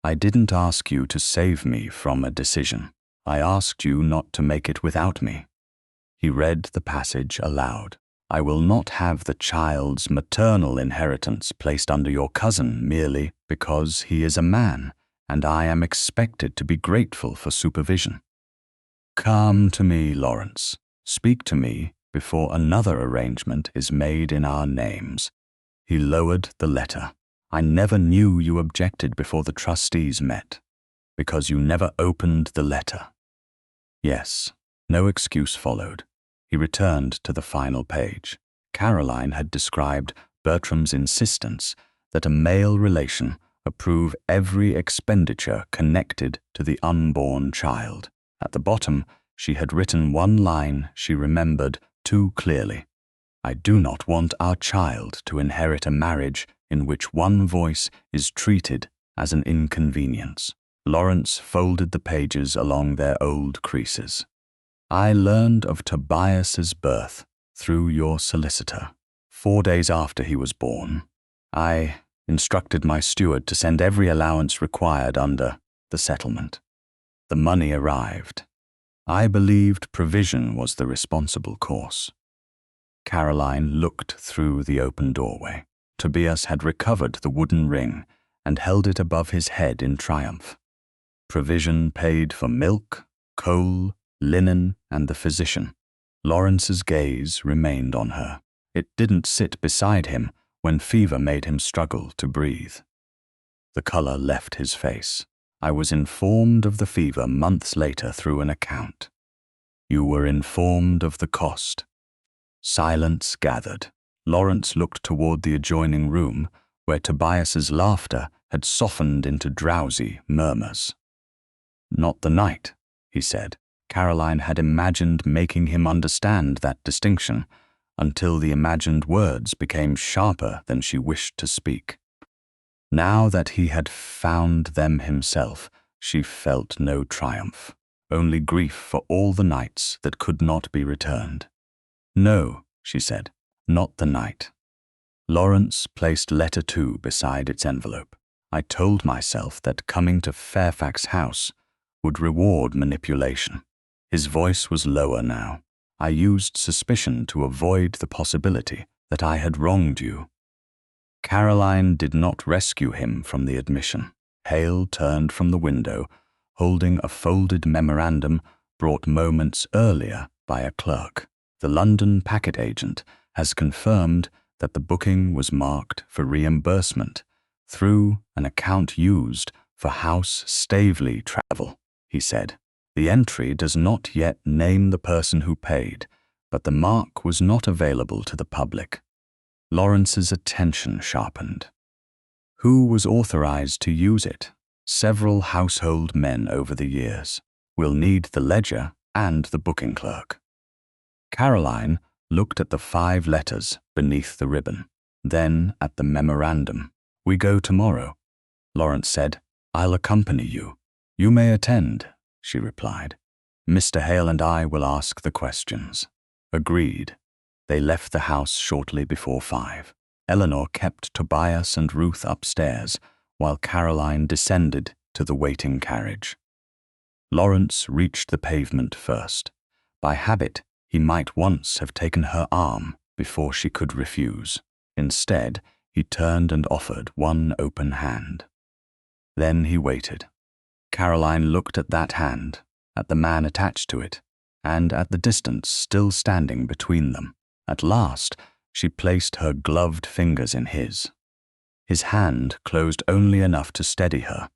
I didn't ask you to save me from a decision. I asked you not to make it without me." He read the passage aloud. "I will not have the child's maternal inheritance placed under your cousin merely because he is a man, and I am expected to be grateful for supervision. Come to me, Laurence. Speak to me before another arrangement is made in our names." He lowered the letter. "I never knew you objected before the trustees met, because you never opened the letter." Yes, no excuse followed. He returned to the final page. Caroline had described Bertram's insistence that a male relation approve every expenditure connected to the unborn child. At the bottom, she had written one line she remembered too clearly. "I do not want our child to inherit a marriage in which one voice is treated as an inconvenience." Laurence folded the pages along their old creases. "I learned of Tobias's birth through your solicitor. 4 days after he was born, I instructed my steward to send every allowance required under the settlement. The money arrived. I believed provision was the responsible course." Caroline looked through the open doorway. Tobias had recovered the wooden ring and held it above his head in triumph. Provision paid for milk, coal, linen, and the physician. Laurence's gaze remained on her. It didn't sit beside him when fever made him struggle to breathe. The color left his face. "I was informed of the fever months later through an account." "You were informed of the cost." Silence gathered. Laurence looked toward the adjoining room, where Tobias's laughter had softened into drowsy murmurs. "Not the night," he said. Caroline had imagined making him understand that distinction, until the imagined words became sharper than she wished to speak. Now that he had found them himself, she felt no triumph, only grief for all the nights that could not be returned. "No," she said, "not the night." Laurence placed letter 2 beside its envelope. "I told myself that coming to Fairfax House would reward manipulation." His voice was lower now. "I used suspicion to avoid the possibility that I had wronged you." Caroline did not rescue him from the admission. Hale turned from the window, holding a folded memorandum brought moments earlier by a clerk. "The London packet agent has confirmed that the booking was marked for reimbursement through an account used for House Staveley travel," he said. "The entry does not yet name the person who paid, but the mark was not available to the public. Laurence's attention sharpened. Who was authorized to use it? Several household men over the years. We'll need the ledger and the booking clerk. Caroline looked at the 5 letters beneath the ribbon, then at the memorandum. We go tomorrow. Laurence said, I'll accompany you. You may attend, she replied. Mr. Hale and I will ask the questions. Agreed. They left the house shortly before 5. Eleanor kept Tobias and Ruth upstairs, while Caroline descended to the waiting carriage. Laurence reached the pavement first. By habit, he might once have taken her arm before she could refuse. Instead, he turned and offered one open hand. Then he waited. Caroline looked at that hand, at the man attached to it, and at the distance still standing between them. At last, she placed her gloved fingers in his. His hand closed only enough to steady her.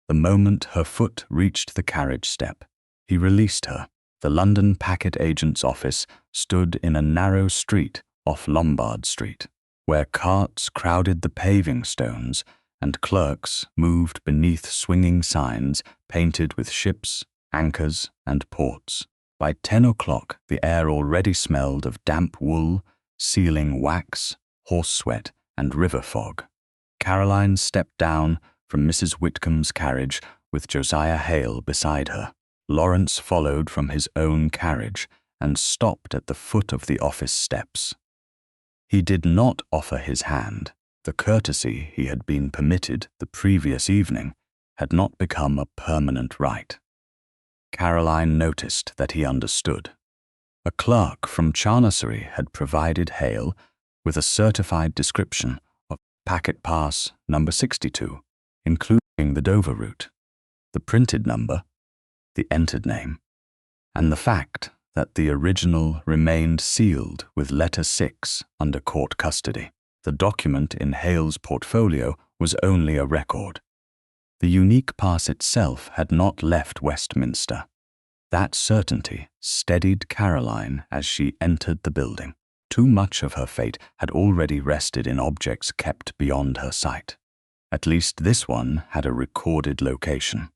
The moment her foot reached the carriage step, he released her. The London packet agent's office stood in a narrow street off Lombard Street, where carts crowded the paving stones and clerks moved beneath swinging signs painted with ships, anchors, and ports. By 10 o'clock, the air already smelled of damp wool, sealing wax, horse sweat, and river fog. Caroline stepped down from Mrs. Whitcomb's carriage with Josiah Hale beside her. Laurence followed from his own carriage and stopped at the foot of the office steps. He did not offer his hand. The courtesy he had been permitted the previous evening had not become a permanent right. Caroline noticed that he understood. A clerk from Chancery had provided Hale with a certified description of packet pass number 62, including the Dover route, the printed number, the entered name, and the fact that the original remained sealed with letter 6 under court custody. The document in Hale's portfolio was only a record. The unique pass itself had not left Westminster. That certainty steadied Caroline as she entered the building. Too much of her fate had already rested in objects kept beyond her sight. At least this one had a recorded location.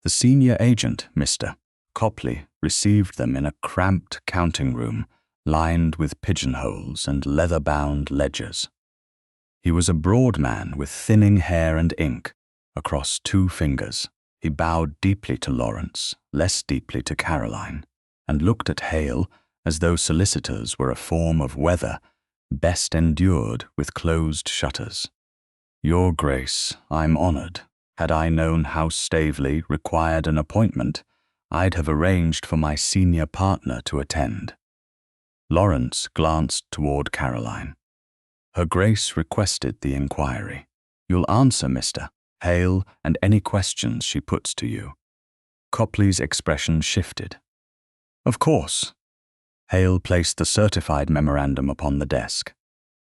The senior agent, Mr. Copley, received them in a cramped counting room lined with pigeonholes and leather-bound ledgers. He was a broad man with thinning hair and ink across 2 fingers. He bowed deeply to Laurence, less deeply to Caroline, and looked at Hale as though solicitors were a form of weather best endured with closed shutters. Your Grace, I'm honored. Had I known House Staveley required an appointment, I'd have arranged for my senior partner to attend. Laurence glanced toward Caroline. Her Grace requested the inquiry. You'll answer, Mr. Hale, and any questions she puts to you. Copley's expression shifted. Of course. Hale placed the certified memorandum upon the desk.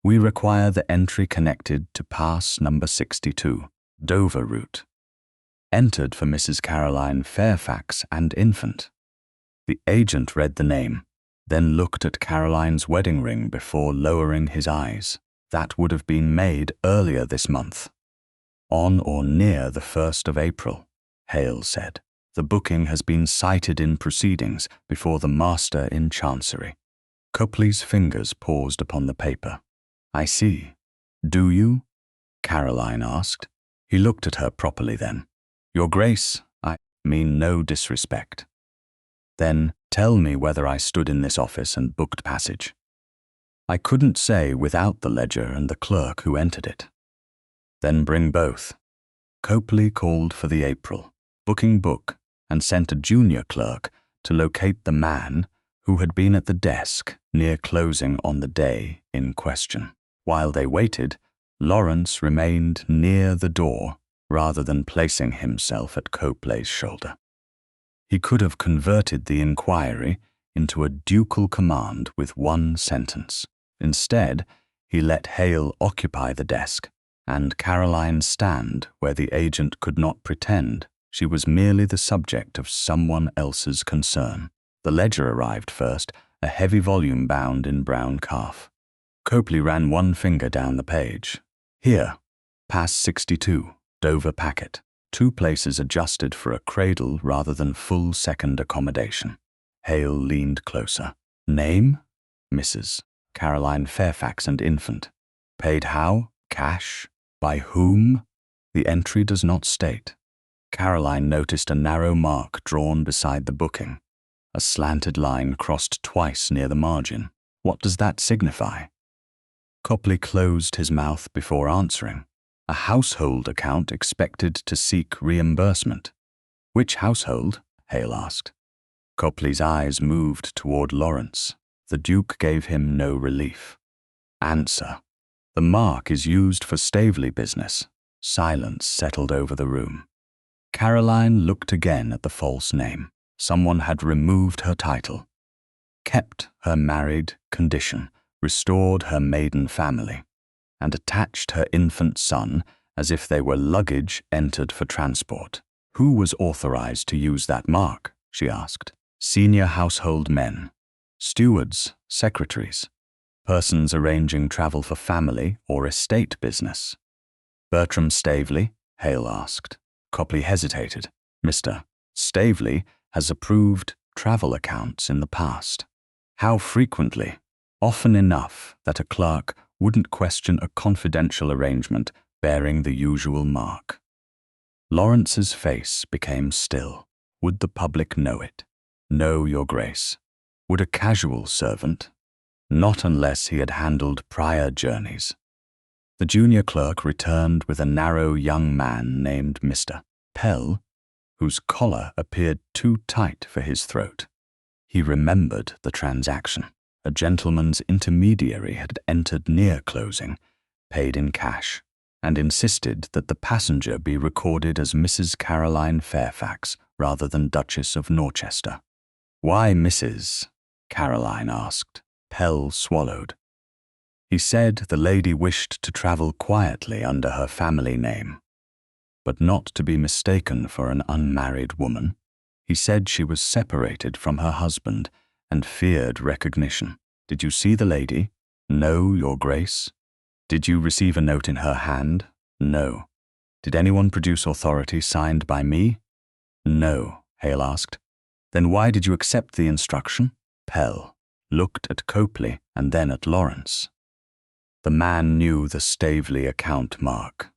We require the entry connected to pass number 62, Dover route. Entered for Mrs. Caroline Fairfax and infant. The agent read the name, then looked at Caroline's wedding ring before lowering his eyes. That would have been made earlier this month. On or near the 1st of April, Hale said. The booking has been cited in proceedings before the Master in Chancery. Copley's fingers paused upon the paper. I see. Do you? Caroline asked. He looked at her properly then. Your Grace, I mean no disrespect. Then tell me whether I stood in this office and booked passage. I couldn't say without the ledger and the clerk who entered it. Then bring both. Copley called for the April booking book and sent a junior clerk to locate the man who had been at the desk near closing on the day in question. While they waited, Laurence remained near the door rather than placing himself at Copley's shoulder. He could have converted the inquiry into a ducal command with one sentence. Instead, he let Hale occupy the desk and Caroline stand where the agent could not pretend she was merely the subject of someone else's concern. The ledger arrived first, a heavy volume bound in brown calf. Copley ran one finger down the page. Here, pass 62, Dover packet. 2 places adjusted for a cradle rather than full second accommodation. Hale leaned closer. Name? Mrs. Caroline Fairfax and infant. Paid how? Cash. By whom? The entry does not state. Caroline noticed a narrow mark drawn beside the booking. A slanted line crossed twice near the margin. What does that signify? Copley closed his mouth before answering. A household account expected to seek reimbursement. Which household? Hale asked. Copley's eyes moved toward Laurence. The Duke gave him no relief. Answer. The mark is used for Staveley business. Silence settled over the room. Caroline looked again at the false name. Someone had removed her title, kept her married condition, restored her maiden family, and attached her infant son as if they were luggage entered for transport. Who was authorized to use that mark? She asked. Senior household men, stewards, secretaries, persons arranging travel for family or estate business. Bertram Staveley? Hale asked. Copley hesitated. Mr. Staveley has approved travel accounts in the past. How frequently? Often enough that a clerk wouldn't question a confidential arrangement bearing the usual mark. Laurence's face became still. Would the public know it? No, Your Grace. Would a casual servant? Not unless he had handled prior journeys. The junior clerk returned with a narrow young man named Mr. Pell, whose collar appeared too tight for his throat. He remembered the transaction. A gentleman's intermediary had entered near closing, paid in cash, and insisted that the passenger be recorded as Mrs. Caroline Fairfax rather than Duchess of Norchester. Why Mrs.? Caroline asked. Pell swallowed. He said the lady wished to travel quietly under her family name, but not to be mistaken for an unmarried woman. He said she was separated from her husband and feared recognition. Did you see the lady? No, Your Grace. Did you receive a note in her hand? No. Did anyone produce authority signed by me? No, Hale asked. Then why did you accept the instruction? Pell looked at Copley and then at Laurence. The man knew the Staveley account mark.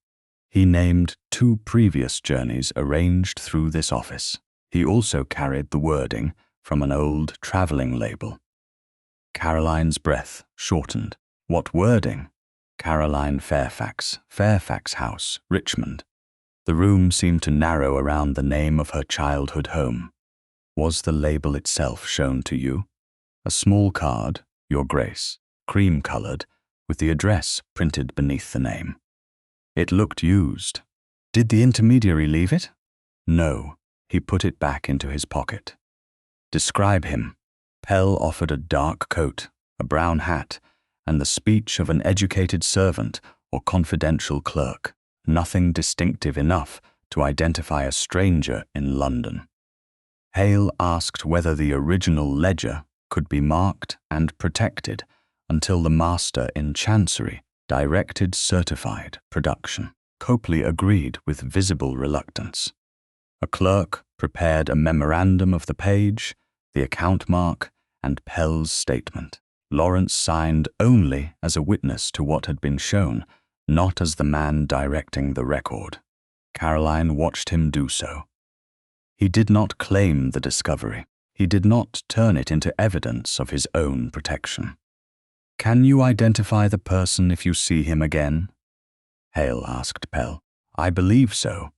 He named 2 previous journeys arranged through this office. He also carried the wording from an old traveling label. Caroline's breath shortened. What wording? Caroline Fairfax, Fairfax House, Richmond. The room seemed to narrow around the name of her childhood home. Was the label itself shown to you? A small card, Your Grace, cream-colored, with the address printed beneath the name. It looked used. Did the intermediary leave it? No, he put it back into his pocket. Describe him. Pell offered a dark coat, a brown hat, and the speech of an educated servant or confidential clerk. Nothing distinctive enough to identify a stranger in London. Hale asked whether the original ledger could be marked and protected until the master in Chancery directed certified production. Copley agreed with visible reluctance. A clerk prepared a memorandum of the page, the account mark, and Pell's statement. Laurence signed only as a witness to what had been shown, not as the man directing the record. Caroline watched him do so. He did not claim the discovery. He did not turn it into evidence of his own protection. Can you identify the person if you see him again? Hale asked Pell. I believe so.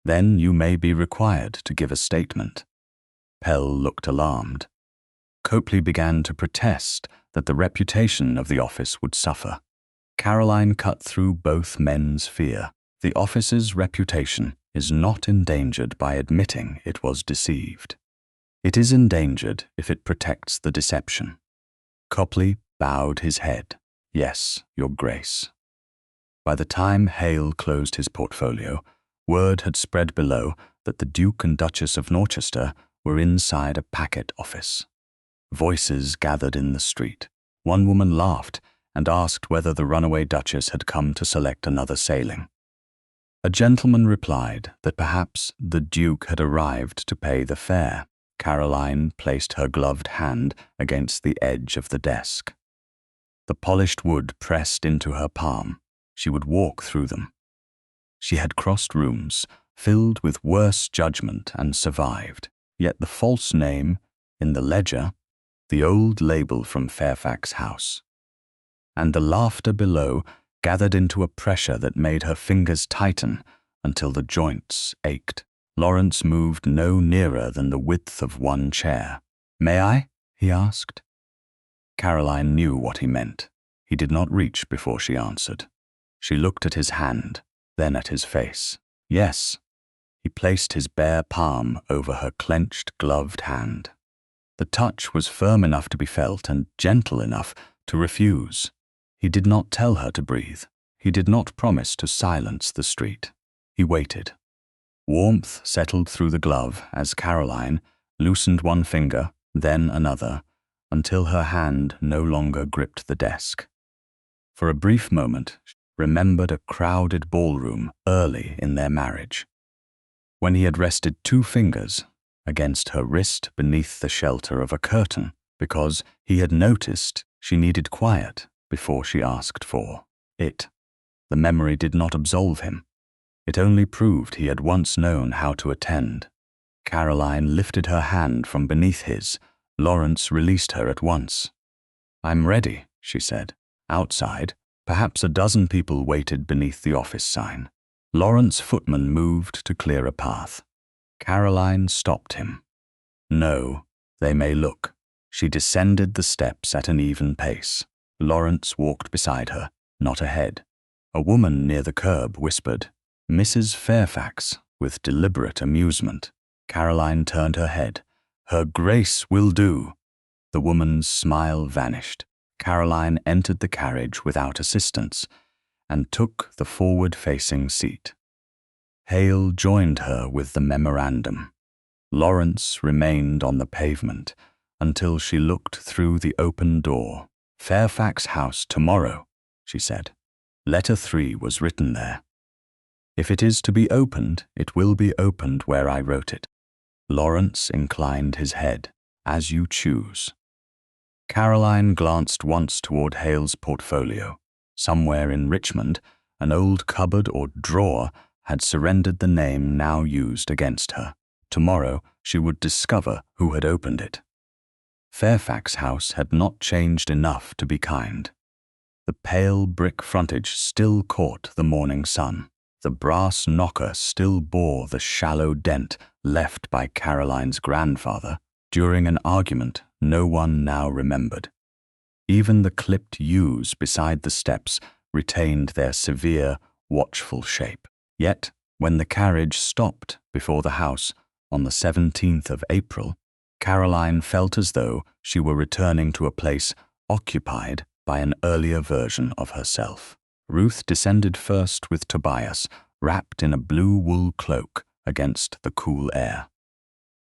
Then you may be required to give a statement. Pell looked alarmed. Copley began to protest that the reputation of the office would suffer. Caroline cut through both men's fear. The office's reputation is not endangered by admitting it was deceived. It is endangered if it protects the deception. Copley bowed his head. Yes, Your Grace. By the time Hale closed his portfolio, word had spread below that the Duke and Duchess of Norchester were inside a packet office. Voices gathered in the street. One woman laughed and asked whether the runaway Duchess had come to select another sailing. A gentleman replied that perhaps the Duke had arrived to pay the fare. Caroline placed her gloved hand against the edge of the desk. The polished wood pressed into her palm. She would walk through them. She had crossed rooms filled with worse judgment and survived. Yet the false name in the ledger, the old label from Fairfax House, and the laughter below gathered into a pressure that made her fingers tighten until the joints ached. Laurence moved no nearer than the width of one chair. "May I?" he asked. Caroline knew what he meant. He did not reach before she answered. She looked at his hand, then at his face. Yes. He placed his bare palm over her clenched, gloved hand. The touch was firm enough to be felt and gentle enough to refuse. He did not tell her to breathe. He did not promise to silence the street. He waited. Warmth settled through the glove as Caroline loosened one finger, then another, until her hand no longer gripped the desk. For a brief moment, she remembered a crowded ballroom early in their marriage, when he had rested two fingers against her wrist beneath the shelter of a curtain because he had noticed she needed quiet before she asked for it. The memory did not absolve him. It only proved he had once known how to attend. Caroline lifted her hand from beneath his. Laurence released her at once. "I'm ready," she said. Outside, perhaps a dozen people waited beneath the office sign. Laurence's footman moved to clear a path. Caroline stopped him. "No, they may look." She descended the steps at an even pace. Laurence walked beside her, not ahead. A woman near the curb whispered, "Mrs. Fairfax," with deliberate amusement. Caroline turned her head. "Her Grace will do." The woman's smile vanished. Caroline entered the carriage without assistance and took the forward-facing seat. Hale joined her with the memorandum. Laurence remained on the pavement until she looked through the open door. "Fairfax House tomorrow," she said. Letter 3 was written there. "If it is to be opened, it will be opened where I wrote it." Laurence inclined his head. "As you choose." Caroline glanced once toward Hale's portfolio. Somewhere in Richmond, an old cupboard or drawer had surrendered the name now used against her. Tomorrow she would discover who had opened it. Fairfax House had not changed enough to be kind. The pale brick frontage still caught the morning sun. The brass knocker still bore the shallow dent left by Caroline's grandfather during an argument no one now remembered. Even the clipped yews beside the steps retained their severe, watchful shape. Yet, when the carriage stopped before the house on the 17th of April, Caroline felt as though she were returning to a place occupied by an earlier version of herself. Ruth descended first with Tobias, wrapped in a blue wool cloak against the cool air.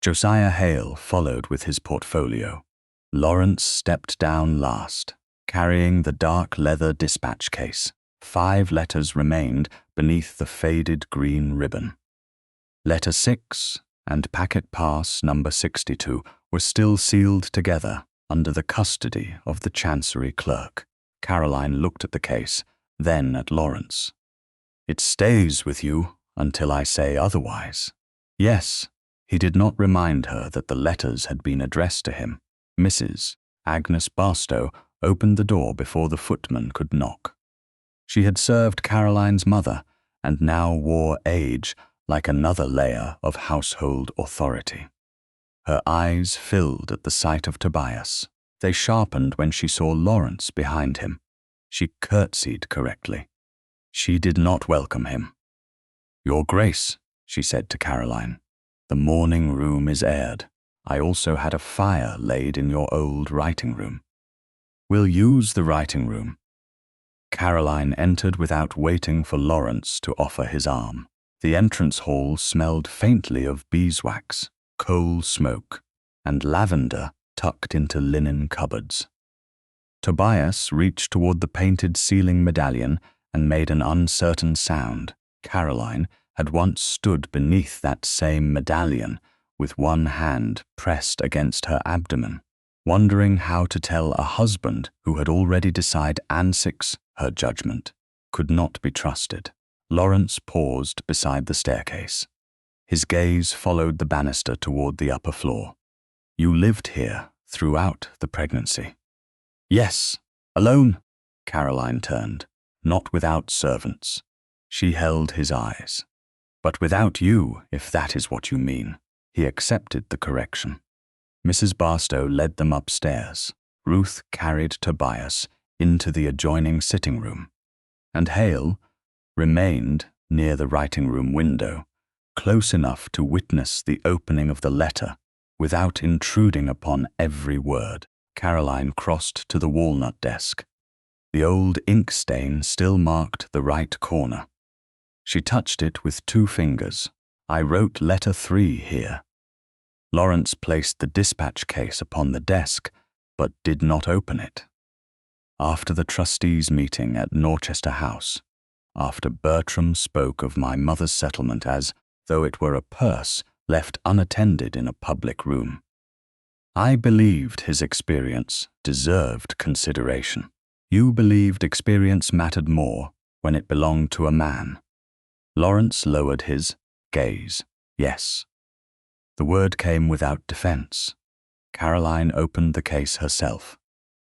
Josiah Hale followed with his portfolio. Laurence stepped down last, carrying the dark leather dispatch case. 5 letters remained beneath the faded green ribbon. Letter 6 and packet pass number 62 were still sealed together under the custody of the Chancery clerk. Caroline looked at the case, then at Laurence. "It stays with you until I say otherwise." Yes, he did not remind her that the letters had been addressed to him. Mrs. Agnes Barstow opened the door before the footman could knock. She had served Caroline's mother and now wore age like another layer of household authority. Her eyes filled at the sight of Tobias. They sharpened when she saw Laurence behind him. She curtsied correctly. She did not welcome him. "Your Grace," she said to Caroline, "the morning room is aired. I also had a fire laid in your old writing room. We'll use the writing room." Caroline entered without waiting for Laurence to offer his arm. The entrance hall smelled faintly of beeswax, coal smoke, and lavender tucked into linen cupboards. Tobias reached toward the painted ceiling medallion and made an uncertain sound. Caroline had once stood beneath that same medallion with one hand pressed against her abdomen, wondering how to tell a husband who had already decided Ansix, her judgment, could not be trusted. Laurence paused beside the staircase. His gaze followed the banister toward the upper floor. You lived here throughout the pregnancy. Yes, alone. Caroline turned, not without servants. She held his eyes. But without you, if that is what you mean. He accepted the correction. Mrs. Barstow led them upstairs. Ruth carried Tobias into the adjoining sitting room, and Hale remained near the writing room window, close enough to witness the opening of the letter without intruding upon every word. Caroline crossed to the walnut desk. The old ink stain still marked the right corner. She touched it with 2 fingers. I wrote letter 3 here. Laurence placed the dispatch case upon the desk, but did not open it. After the trustees' meeting at Norchester House, after Bertram spoke of my mother's settlement as though it were a purse left unattended in a public room, I believed his experience deserved consideration. You believed experience mattered more when it belonged to a man. Laurence lowered his gaze. Yes. The word came without defense. Caroline opened the case herself.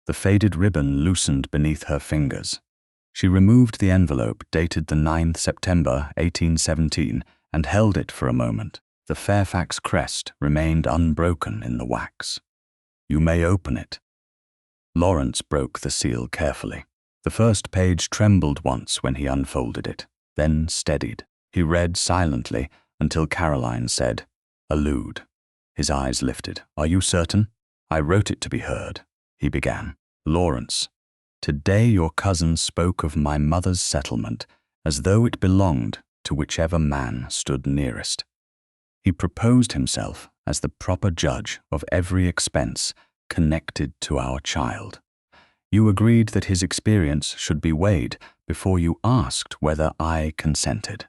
The faded ribbon loosened beneath her fingers. She removed the envelope dated the 9th September 1817 and held it for a moment. The Fairfax crest remained unbroken in the wax. You may open it. Laurence broke the seal carefully. The first page trembled once when he unfolded it, then steadied. He read silently until Caroline said, "Allude." His eyes lifted. "Are you certain?" "I wrote it to be heard," he began. "Laurence, today your cousin spoke of my mother's settlement as though it belonged to whichever man stood nearest. He proposed himself as the proper judge of every expense connected to our child. You agreed that his experience should be weighed before you asked whether I consented."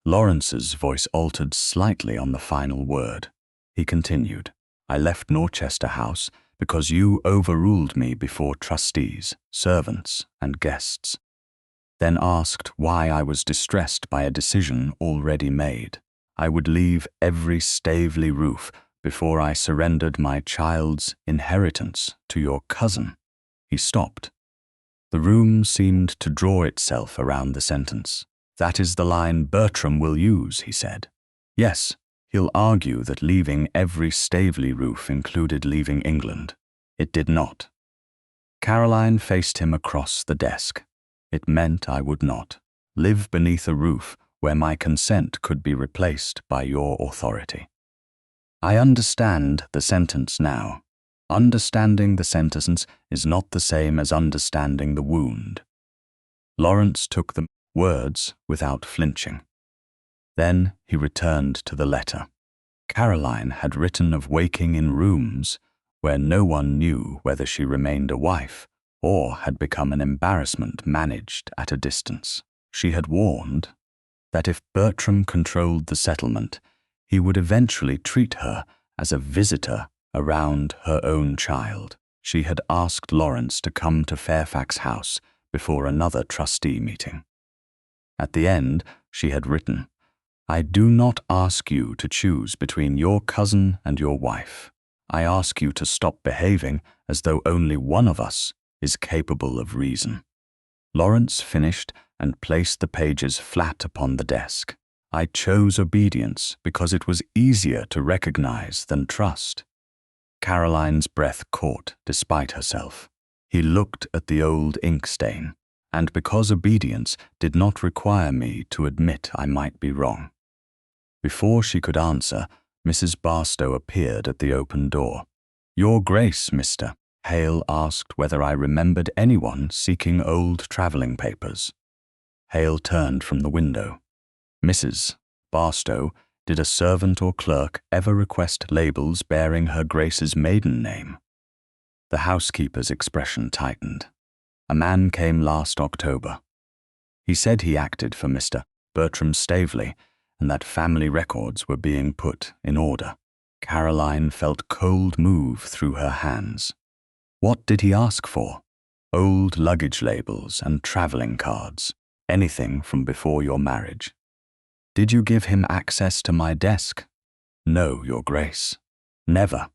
Lawrence's voice altered slightly on the final word. He continued, "I left Norchester House because you overruled me before trustees, servants, and guests, then asked why I was distressed by a decision already made. I would leave every Staveley roof before I surrendered my child's inheritance to your cousin." He stopped. The room seemed to draw itself around the sentence. "That is the line Bertram will use," he said. "Yes, he'll argue that leaving every Staveley roof included leaving England. It did not." Caroline faced him across the desk. "It meant I would not live beneath a roof where my consent could be replaced by your authority. I understand the sentence now. Understanding the sentence is not the same as understanding the wound." Laurence took the words without flinching. Then he returned to the letter. Caroline had written of waking in rooms where no one knew whether she remained a wife or had become an embarrassment managed at a distance. She had warned that if Bertram controlled the settlement, he would eventually treat her as a visitor around her own child. She had asked Laurence to come to Fairfax House before another trustee meeting. At the end, she had written, "I do not ask you to choose between your cousin and your wife. I ask you to stop behaving as though only one of us is capable of reason." Laurence finished and placed the pages flat upon the desk. "I chose obedience because it was easier to recognize than trust." Caroline's breath caught despite herself. He looked at the old ink stain, and because obedience did not require me to admit I might be wrong. Before she could answer, Mrs. Barstow appeared at the open door. "Your Grace, Mr." Hale asked whether I remembered anyone seeking old travelling papers. Hale turned from the window. Mrs. Barstow Did a servant or clerk ever request labels bearing her Grace's maiden name? The housekeeper's expression tightened. A man came last October. He said he acted for Mr. Bertram Staveley and that family records were being put in order. Caroline felt cold move through her hands. What did he ask for? Old luggage labels and travelling cards, anything from before your marriage. Did you give him access to my desk? No, Your Grace. Never.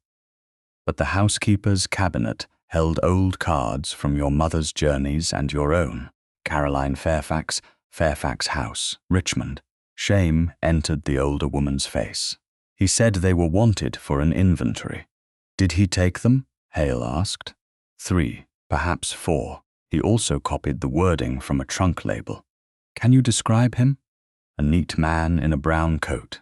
But the housekeeper's cabinet held old cards from your mother's journeys and your own. Caroline Fairfax, Fairfax House, Richmond. Shame entered the older woman's face. He said they were wanted for an inventory. Did he take them? Hale asked. 3, perhaps 4. He also copied the wording from a trunk label. Can you describe him? A neat man in a brown coat.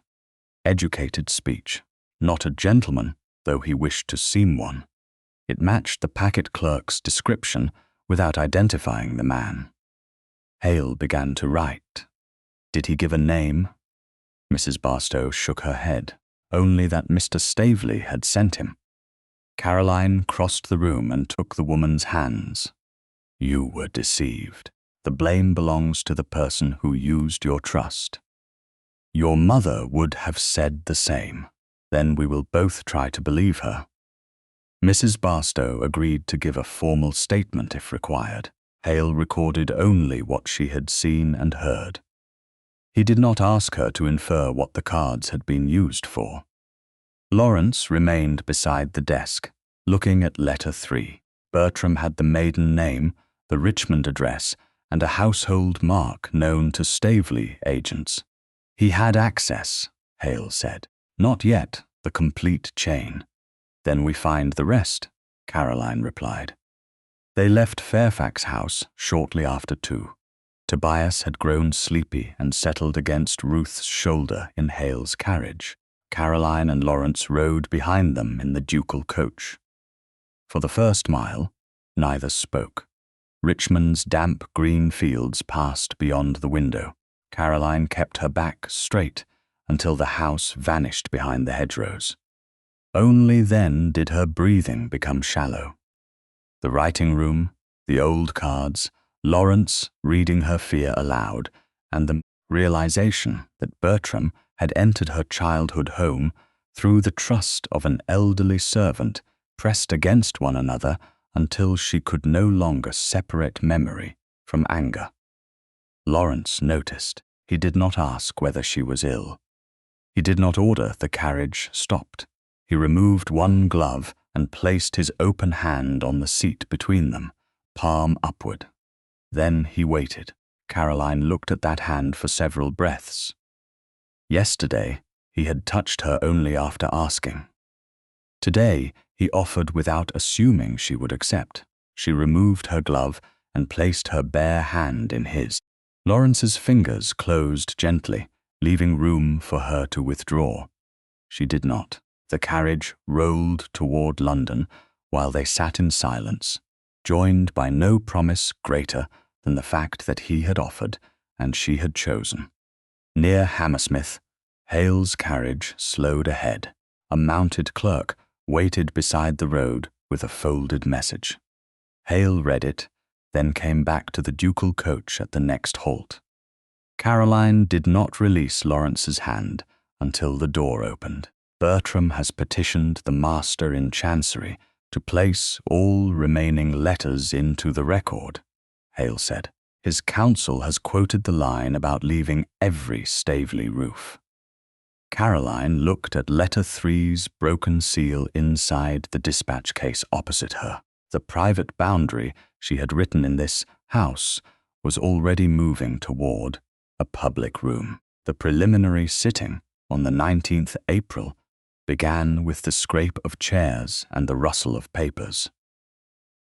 Educated speech. Not a gentleman, though he wished to seem one. It matched the packet clerk's description without identifying the man. Hale began to write. Did he give a name? Mrs. Barstow shook her head. Only that Mr. Staveley had sent him. Caroline crossed the room and took the woman's hands. You were deceived. The blame belongs to the person who used your trust. Your mother would have said the same. Then we will both try to believe her. Mrs. Barstow agreed to give a formal statement if required. Hale recorded only what she had seen and heard. He did not ask her to infer what the cards had been used for. Laurence remained beside the desk, looking at letter 3. Bertram had the maiden name, the Richmond address, and a household mark known to Staveley agents. He had access, Hale said. Not yet, the complete chain. Then we find the rest, Caroline replied. They left Fairfax House shortly after 2. Tobias had grown sleepy and settled against Ruth's shoulder in Hale's carriage. Caroline and Laurence rode behind them in the ducal coach. For the first mile, neither spoke. Richmond's damp green fields passed beyond the window. Caroline kept her back straight until the house vanished behind the hedgerows. Only then did her breathing become shallow. The writing room, the old cards, Laurence reading her fear aloud, and the realization that Bertram had entered her childhood home through the trust of an elderly servant pressed against one another until she could no longer separate memory from anger. Laurence noticed. He did not ask whether she was ill. He did not order the carriage stopped. He removed one glove and placed his open hand on the seat between them, palm upward. Then he waited. Caroline looked at that hand for several breaths. Yesterday, he had touched her only after asking. Today, he offered without assuming she would accept. She removed her glove and placed her bare hand in his. Laurence's fingers closed gently, leaving room for her to withdraw. She did not. The carriage rolled toward London while they sat in silence, joined by no promise greater than the fact that he had offered and she had chosen. Near Hammersmith, Hale's carriage slowed ahead. A mounted clerk waited beside the road with a folded message. Hale read it, then came back to the ducal coach at the next halt. Caroline did not release Laurence's hand until the door opened. Bertram has petitioned the master in Chancery to place all remaining letters into the record, Hale said. His counsel has quoted the line about leaving every Staveley roof. Caroline looked at letter 3's broken seal inside the dispatch case opposite her. The private boundary she had written in this house was already moving toward a public room. The preliminary sitting on the 19th April began with the scrape of chairs and the rustle of papers.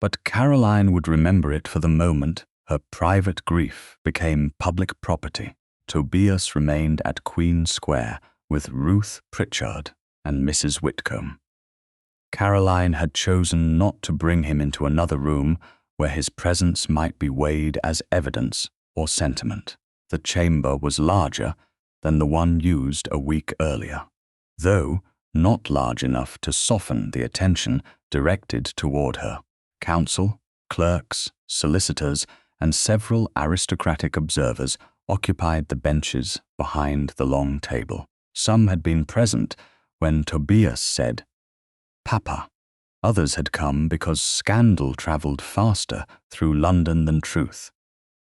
But Caroline would remember it for the moment her private grief became public property. Tobias remained at Queen Square with Ruth Pritchard and Mrs. Whitcomb. Caroline had chosen not to bring him into another room where his presence might be weighed as evidence or sentiment. The chamber was larger, than the one used a week earlier, though not large enough to soften the attention directed toward her. Counsel, clerks, solicitors, and several aristocratic observers occupied the benches behind the long table. Some had been present when Tobias said, "Papa." Others had come because scandal travelled faster through London than truth.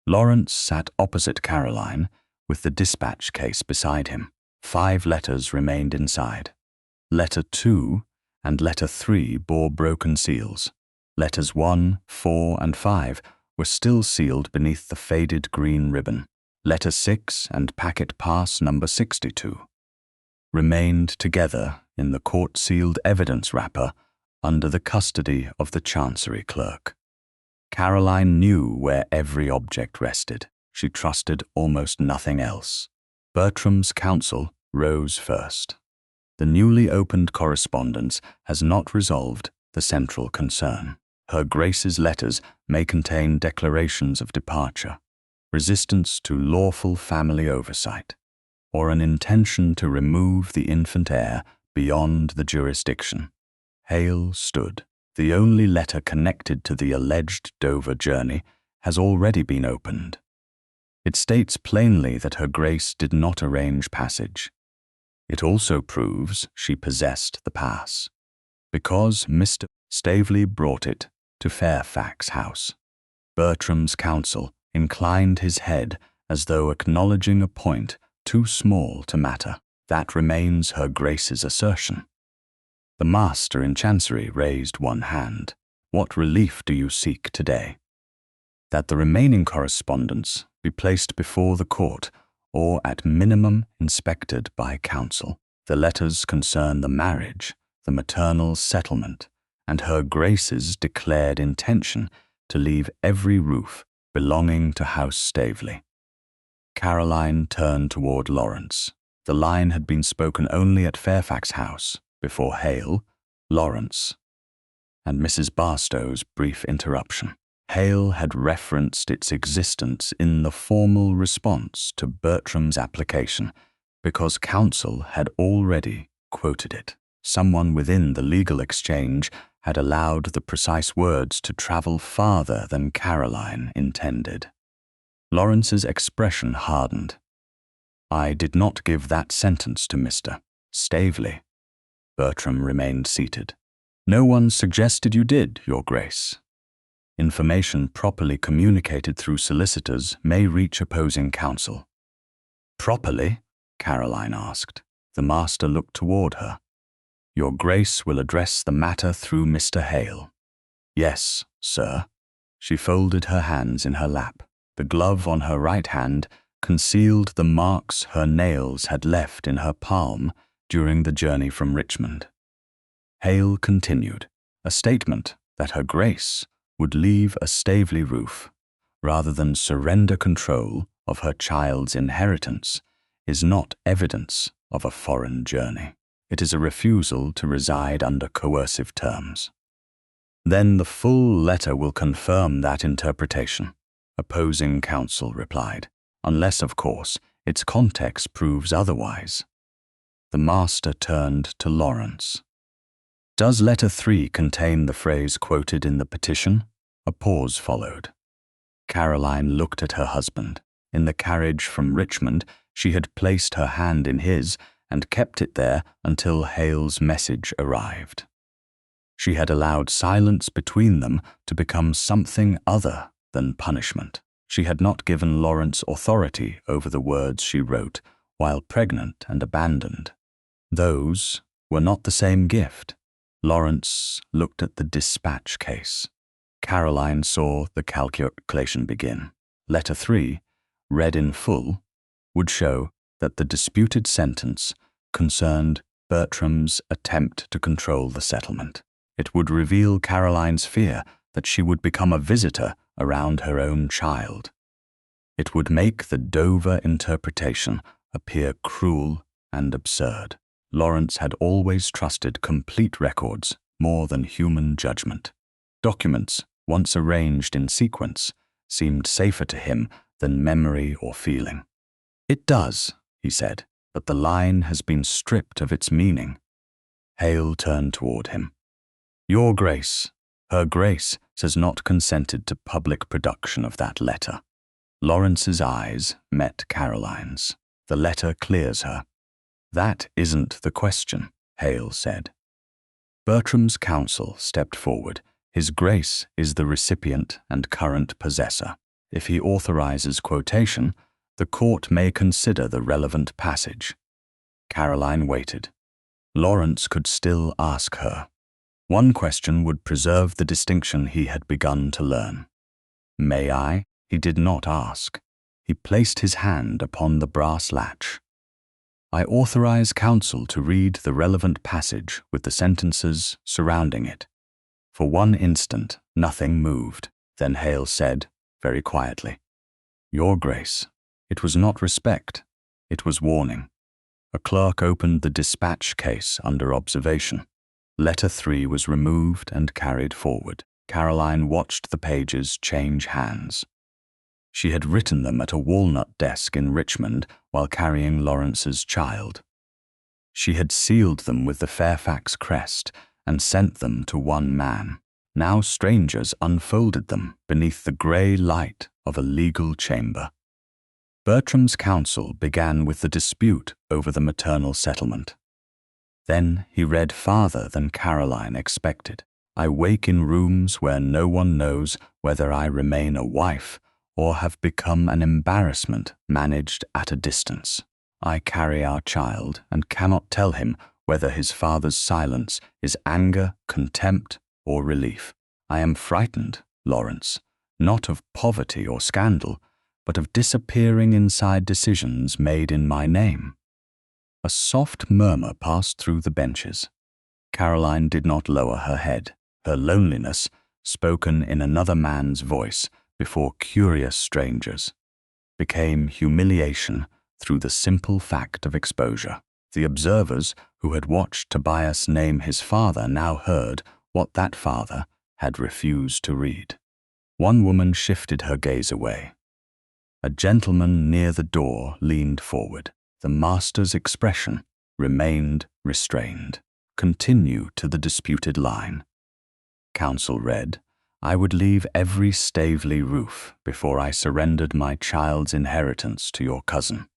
Laurence sat opposite Caroline, with the dispatch case beside him. 5 letters remained inside. Letter 2 and Letter 3 bore broken seals. Letters 1, 4, and 5 were still sealed beneath the faded green ribbon. Letter 6 and packet pass number 62 remained together in the court-sealed evidence wrapper under the custody of the Chancery clerk. Caroline knew where every object rested. She trusted almost nothing else. Bertram's counsel rose first. The newly opened correspondence has not resolved the central concern. Her Grace's letters may contain declarations of departure, resistance to lawful family oversight, or an intention to remove the infant heir beyond the jurisdiction. Hale stood. The only letter connected to the alleged Dover journey has already been opened. It states plainly that Her Grace did not arrange passage. It also proves she possessed the pass, because Mr. Staveley brought it to Fairfax House. Bertram's counsel inclined his head as though acknowledging a point too small to matter. That remains Her Grace's assertion. The master in Chancery raised one hand. What relief do you seek today? That the remaining correspondence be placed before the court, or at minimum inspected by counsel. The letters concern the marriage, the maternal settlement, and Her Grace's declared intention to leave every roof belonging to House Staveley. Caroline turned toward Laurence. The line had been spoken only at Fairfax House, before Hale, Laurence, and Mrs. Barstow's brief interruption. Hale had referenced its existence in the formal response to Bertram's application because counsel had already quoted it. Someone within the legal exchange had allowed the precise words to travel farther than Caroline intended. Laurence's expression hardened. I did not give that sentence to Mr. Staveley. Bertram remained seated. No one suggested you did, Your Grace. Information properly communicated through solicitors may reach opposing counsel. Properly? Caroline asked. The master looked toward her. Your Grace will address the matter through Mr. Hale. Yes, sir. She folded her hands in her lap. The glove on her right hand concealed the marks her nails had left in her palm during the journey from Richmond. Hale continued, a statement that Her Grace would leave a Staveley roof rather than surrender control of her child's inheritance is not evidence of a foreign journey. It is a refusal to reside under coercive terms. Then the full letter will confirm that interpretation, opposing counsel replied, unless, of course, its context proves otherwise. The master turned to Laurence. Does letter 3 contain the phrase quoted in the petition? A pause followed. Caroline looked at her husband. In the carriage from Richmond, she had placed her hand in his and kept it there until Hale's message arrived. She had allowed silence between them to become something other than punishment. She had not given Laurence authority over the words she wrote while pregnant and abandoned. Those were not the same gift. Laurence looked at the dispatch case. Caroline saw the calculation begin. Letter 3, read in full, would show that the disputed sentence concerned Bertram's attempt to control the settlement. It would reveal Caroline's fear that she would become a visitor around her own child. It would make the Dover interpretation appear cruel and absurd. Laurence had always trusted complete records more than human judgment. Documents, once arranged in sequence, seemed safer to him than memory or feeling. It does, he said, but the line has been stripped of its meaning. Hale turned toward him. Your Grace, Her Grace, has not consented to public production of that letter. Laurence's eyes met Caroline's. The letter clears her. That isn't the question, Hale said. Bertram's counsel stepped forward. His Grace is the recipient and current possessor. If he authorizes quotation, the court may consider the relevant passage. Caroline waited. Laurence could still ask her. One question would preserve the distinction he had begun to learn. May I? He did not ask. He placed his hand upon the brass latch. I authorize counsel to read the relevant passage with the sentences surrounding it. For one instant, nothing moved. Then Hale said, very quietly, Your Grace, it was not respect, it was warning. A clerk opened the dispatch case under observation. Letter 3 was removed and carried forward. Caroline watched the pages change hands. She had written them at a walnut desk in Richmond while carrying Laurence's child. She had sealed them with the Fairfax crest and sent them to one man. Now strangers unfolded them beneath the grey light of a legal chamber. Bertram's counsel began with the dispute over the maternal settlement. Then he read farther than Caroline expected. I wake in rooms where no one knows whether I remain a wife or have become an embarrassment managed at a distance. I carry our child and cannot tell him whether his father's silence is anger, contempt, or relief. I am frightened, Laurence, not of poverty or scandal, but of disappearing inside decisions made in my name. A soft murmur passed through the benches. Caroline did not lower her head. Her loneliness, spoken in another man's voice before curious strangers, became humiliation through the simple fact of exposure. The observers who had watched Tobias name his father now heard what that father had refused to read. One woman shifted her gaze away. A gentleman near the door leaned forward. The master's expression remained restrained. Continue to the disputed line. Counsel read, I would leave every Staveley roof before I surrendered my child's inheritance to your cousin.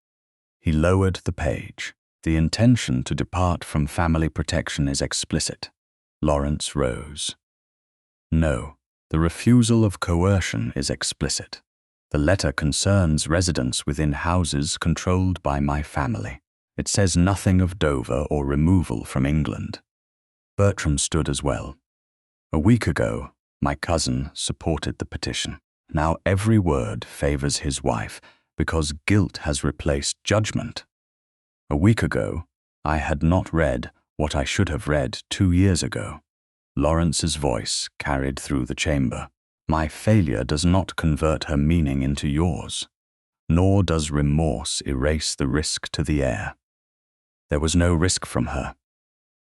He lowered the page. The intention to depart from family protection is explicit. Laurence rose. No, the refusal of coercion is explicit. The letter concerns residence within houses controlled by my family. It says nothing of Dover or removal from England. Bertram stood as well. A week ago, my cousin supported the petition. Now every word favors his wife because guilt has replaced judgment. A week ago, I had not read what I should have read 2 years ago. Laurence's voice carried through the chamber. My failure does not convert her meaning into yours, nor does remorse erase the risk to the heir. There was no risk from her.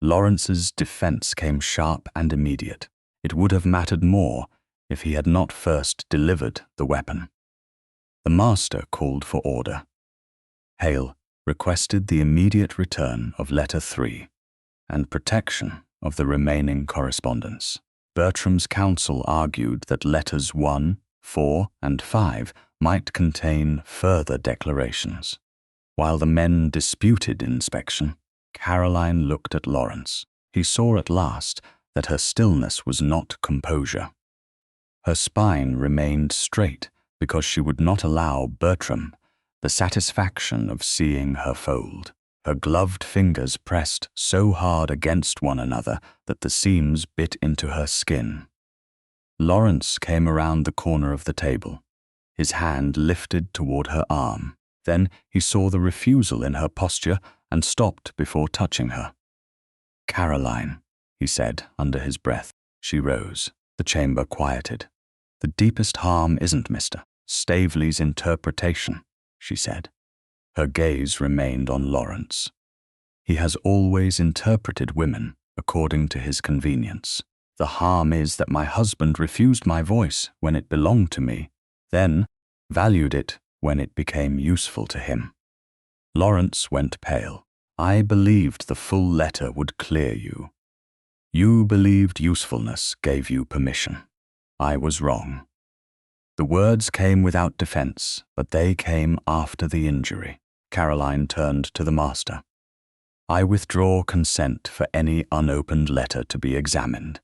Laurence's defense came sharp and immediate. It would have mattered more if he had not first delivered the weapon. The master called for order. Hale requested the immediate return of letter 3 and protection of the remaining correspondence. Bertram's counsel argued that letters 1, 4, and 5 might contain further declarations. While the men disputed inspection, Caroline looked at Laurence. He saw at last that her stillness was not composure. Her spine remained straight because she would not allow Bertram the satisfaction of seeing her fold. Her gloved fingers pressed so hard against one another that the seams bit into her skin. Laurence came around the corner of the table, his hand lifted toward her arm. Then he saw the refusal in her posture and stopped before touching her. Caroline, he said under his breath. She rose. The chamber quieted. The deepest harm isn't Mr. Staveley's interpretation, she said. Her gaze remained on Laurence. He has always interpreted women according to his convenience. The harm is that my husband refused my voice when it belonged to me, then valued it when it became useful to him. Laurence went pale. I believed the full letter would clear you. You believed usefulness gave you permission. I was wrong. The words came without defense, but they came after the injury. Caroline turned to the master. I withdraw consent for any unopened letter to be examined.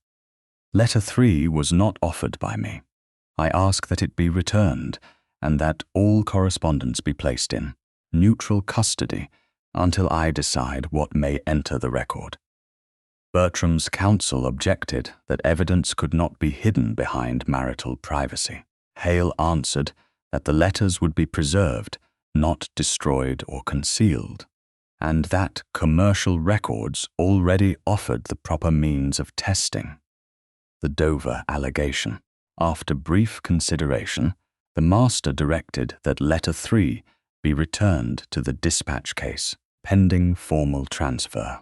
Letter 3 was not offered by me. I ask that it be returned, and that all correspondence be placed in neutral custody until I decide what may enter the record. Bertram's counsel objected that evidence could not be hidden behind marital privacy. Hale answered that the letters would be preserved, not destroyed or concealed, and that commercial records already offered the proper means of testing the Dover allegation. After brief consideration, the master directed that letter 3 be returned to the dispatch case, pending formal transfer.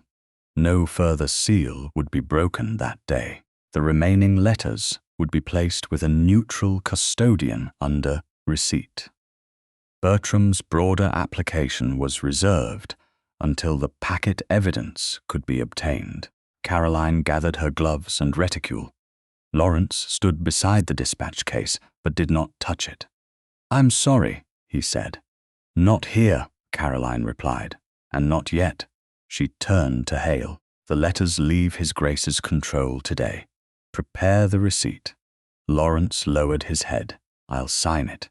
No further seal would be broken that day. The remaining letters would be placed with a neutral custodian under receipt. Bertram's broader application was reserved until the packet evidence could be obtained. Caroline gathered her gloves and reticule. Laurence stood beside the dispatch case, but did not touch it. "I'm sorry," he said. "Not here," Caroline replied, "and not yet." She turned to Hale. "The letters leave His Grace's control today. Prepare the receipt." Laurence lowered his head. "I'll sign it."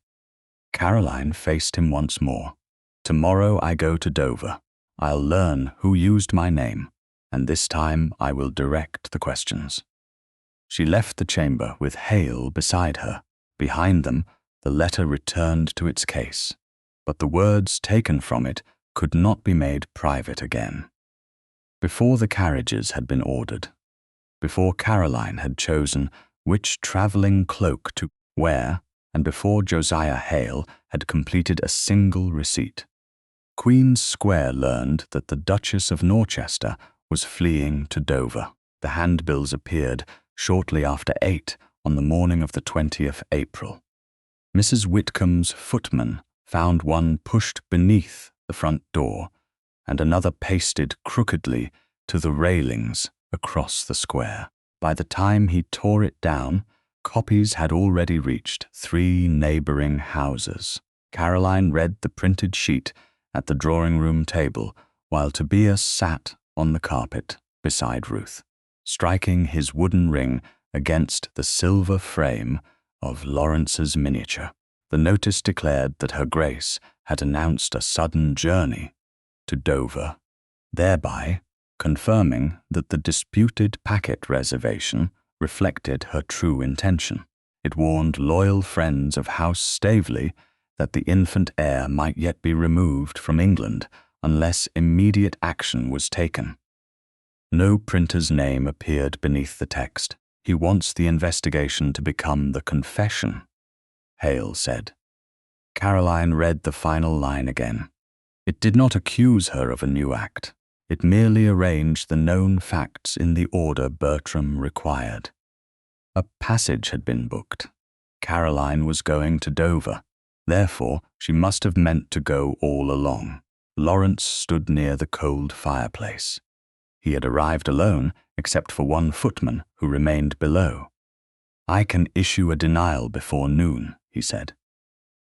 Caroline faced him once more. "Tomorrow I go to Dover. I'll learn who used my name, and this time I will direct the questions." She left the chamber with Hale beside her. Behind them, the letter returned to its case, but the words taken from it could not be made private again. Before the carriages had been ordered, before Caroline had chosen which travelling cloak to wear, and before Josiah Hale had completed a single receipt, Queen's Square learned that the Duchess of Norchester was fleeing to Dover. The handbills appeared shortly after 8 on the morning of the 20th April. Mrs. Whitcomb's footman found one pushed beneath the front door and another pasted crookedly to the railings across the square. By the time he tore it down, copies had already reached 3 neighboring houses. Caroline read the printed sheet at the drawing-room table while Tobias sat on the carpet beside Ruth, striking his wooden ring against the silver frame of Laurence's miniature. The notice declared that Her Grace had announced a sudden journey to Dover, thereby confirming that the disputed packet reservation reflected her true intention. It warned loyal friends of House Staveley that the infant heir might yet be removed from England unless immediate action was taken. No printer's name appeared beneath the text. "He wants the investigation to become the confession," Hale said. Caroline read the final line again. It did not accuse her of a new act. It merely arranged the known facts in the order Bertram required. A passage had been booked. Caroline was going to Dover. Therefore, she must have meant to go all along. Laurence stood near the cold fireplace. He had arrived alone, except for one footman who remained below. "I can issue a denial before noon," he said.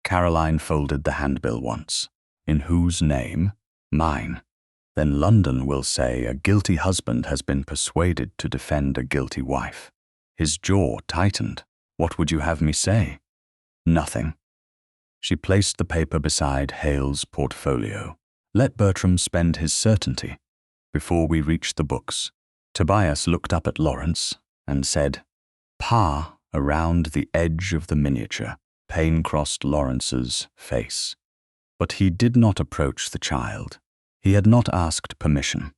Caroline folded the handbill once. "In whose name?" "Mine." "Then London will say a guilty husband has been persuaded to defend a guilty wife." His jaw tightened. "What would you have me say?" "Nothing." She placed the paper beside Hale's portfolio. "Let Bertram spend his certainty before we reach the books." Tobias looked up at Laurence and said, "Pa," around the edge of the miniature. Pain crossed Laurence's face. But he did not approach the child. He had not asked permission.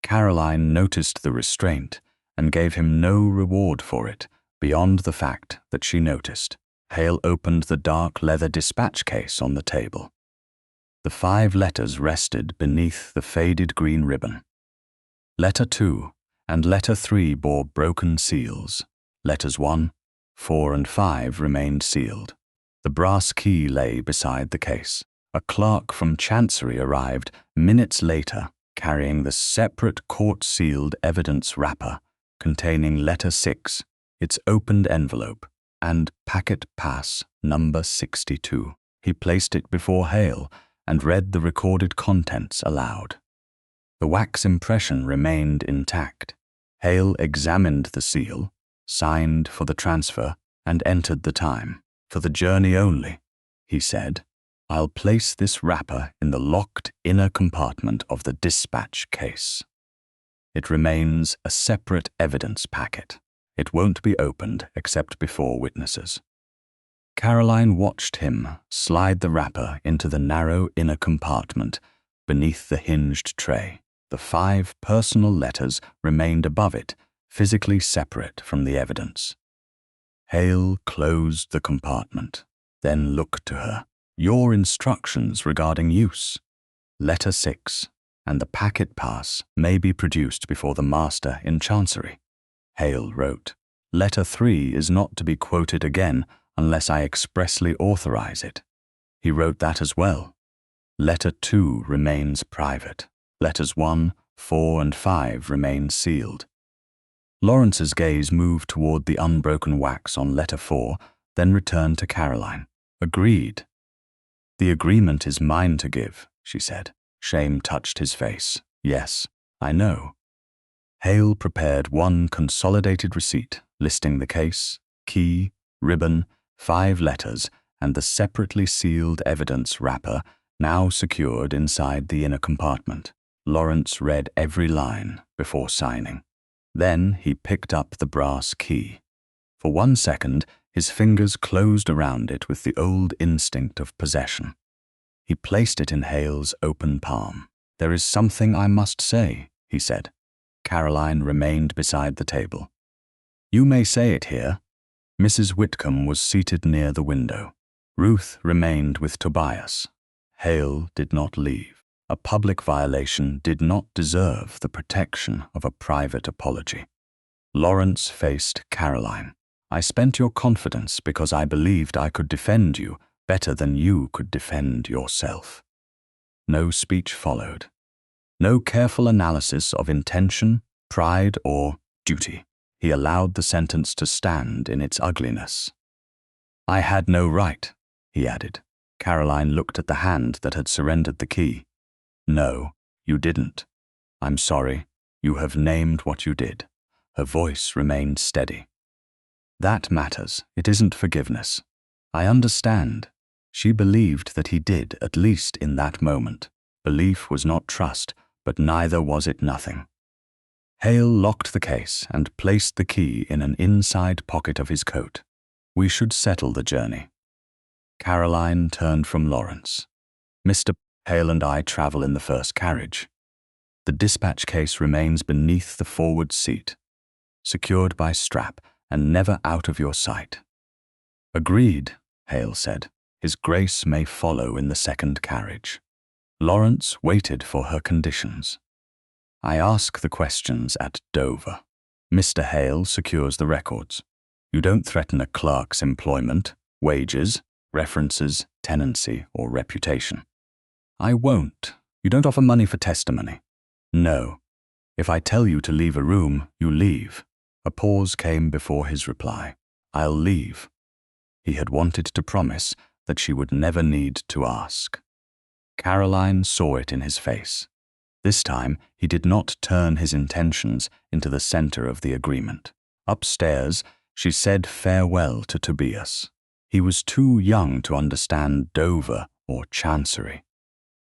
Caroline noticed the restraint and gave him no reward for it beyond the fact that she noticed. Hale opened the dark leather dispatch case on the table. The 5 letters rested beneath the faded green ribbon. Letter 2 and Letter 3 bore broken seals. Letters 1, 4, and 5 remained sealed. The brass key lay beside the case. A clerk from Chancery arrived minutes later, carrying the separate court-sealed evidence wrapper containing letter 6, its opened envelope, and packet pass number 62. He placed it before Hale and read the recorded contents aloud. The wax impression remained intact. Hale examined the seal, signed for the transfer, and entered the time. "For the journey only," he said. "I'll place this wrapper in the locked inner compartment of the dispatch case. It remains a separate evidence packet. It won't be opened except before witnesses." Caroline watched him slide the wrapper into the narrow inner compartment beneath the hinged tray. The 5 personal letters remained above it, physically separate from the evidence. Hale closed the compartment, then looked to her. "Your instructions regarding use. Letter 6 and the packet pass may be produced before the master in Chancery." Hale wrote, "Letter 3 is not to be quoted again unless I expressly authorize it." He wrote that as well. "Letter 2 remains private. Letters 1, 4, and 5 remain sealed." Laurence's gaze moved toward the unbroken wax on letter 4, then returned to Caroline. "Agreed." "The agreement is mine to give," she said. Shame touched his face. "Yes, I know." Hale prepared one consolidated receipt listing the case, key, ribbon, 5 letters, and the separately sealed evidence wrapper now secured inside the inner compartment. Laurence read every line before signing. Then he picked up the brass key. For 1 second, his fingers closed around it with the old instinct of possession. He placed it in Hale's open palm. "There is something I must say," he said. Caroline remained beside the table. "You may say it here." Mrs. Whitcomb was seated near the window. Ruth remained with Tobias. Hale did not leave. A public violation did not deserve the protection of a private apology. Laurence faced Caroline. "I spent your confidence because I believed I could defend you better than you could defend yourself." No speech followed. No careful analysis of intention, pride, or duty. He allowed the sentence to stand in its ugliness. "I had no right," he added. Caroline looked at the hand that had surrendered the key. "No, you didn't. I'm sorry. You have named what you did." Her voice remained steady. "That matters. It isn't forgiveness. I understand." She believed that he did, at least in that moment. Belief was not trust, but neither was it nothing. Hale locked the case and placed the key in an inside pocket of his coat. "We should settle the journey." Caroline turned from Laurence. "Mr. Hale and I travel in the first carriage. The dispatch case remains beneath the forward seat, secured by strap and never out of your sight." "Agreed," Hale said. "His Grace may follow in the second carriage." Laurence waited for her conditions. "I ask the questions at Dover. Mr. Hale secures the records. You don't threaten a clerk's employment, wages, references, tenancy, or reputation." "I won't. You don't offer money for testimony." "No. If I tell you to leave a room, you leave." A pause came before his reply. "I'll leave." He had wanted to promise that she would never need to ask. Caroline saw it in his face. This time, he did not turn his intentions into the center of the agreement. Upstairs, she said farewell to Tobias. He was too young to understand Dover or Chancery.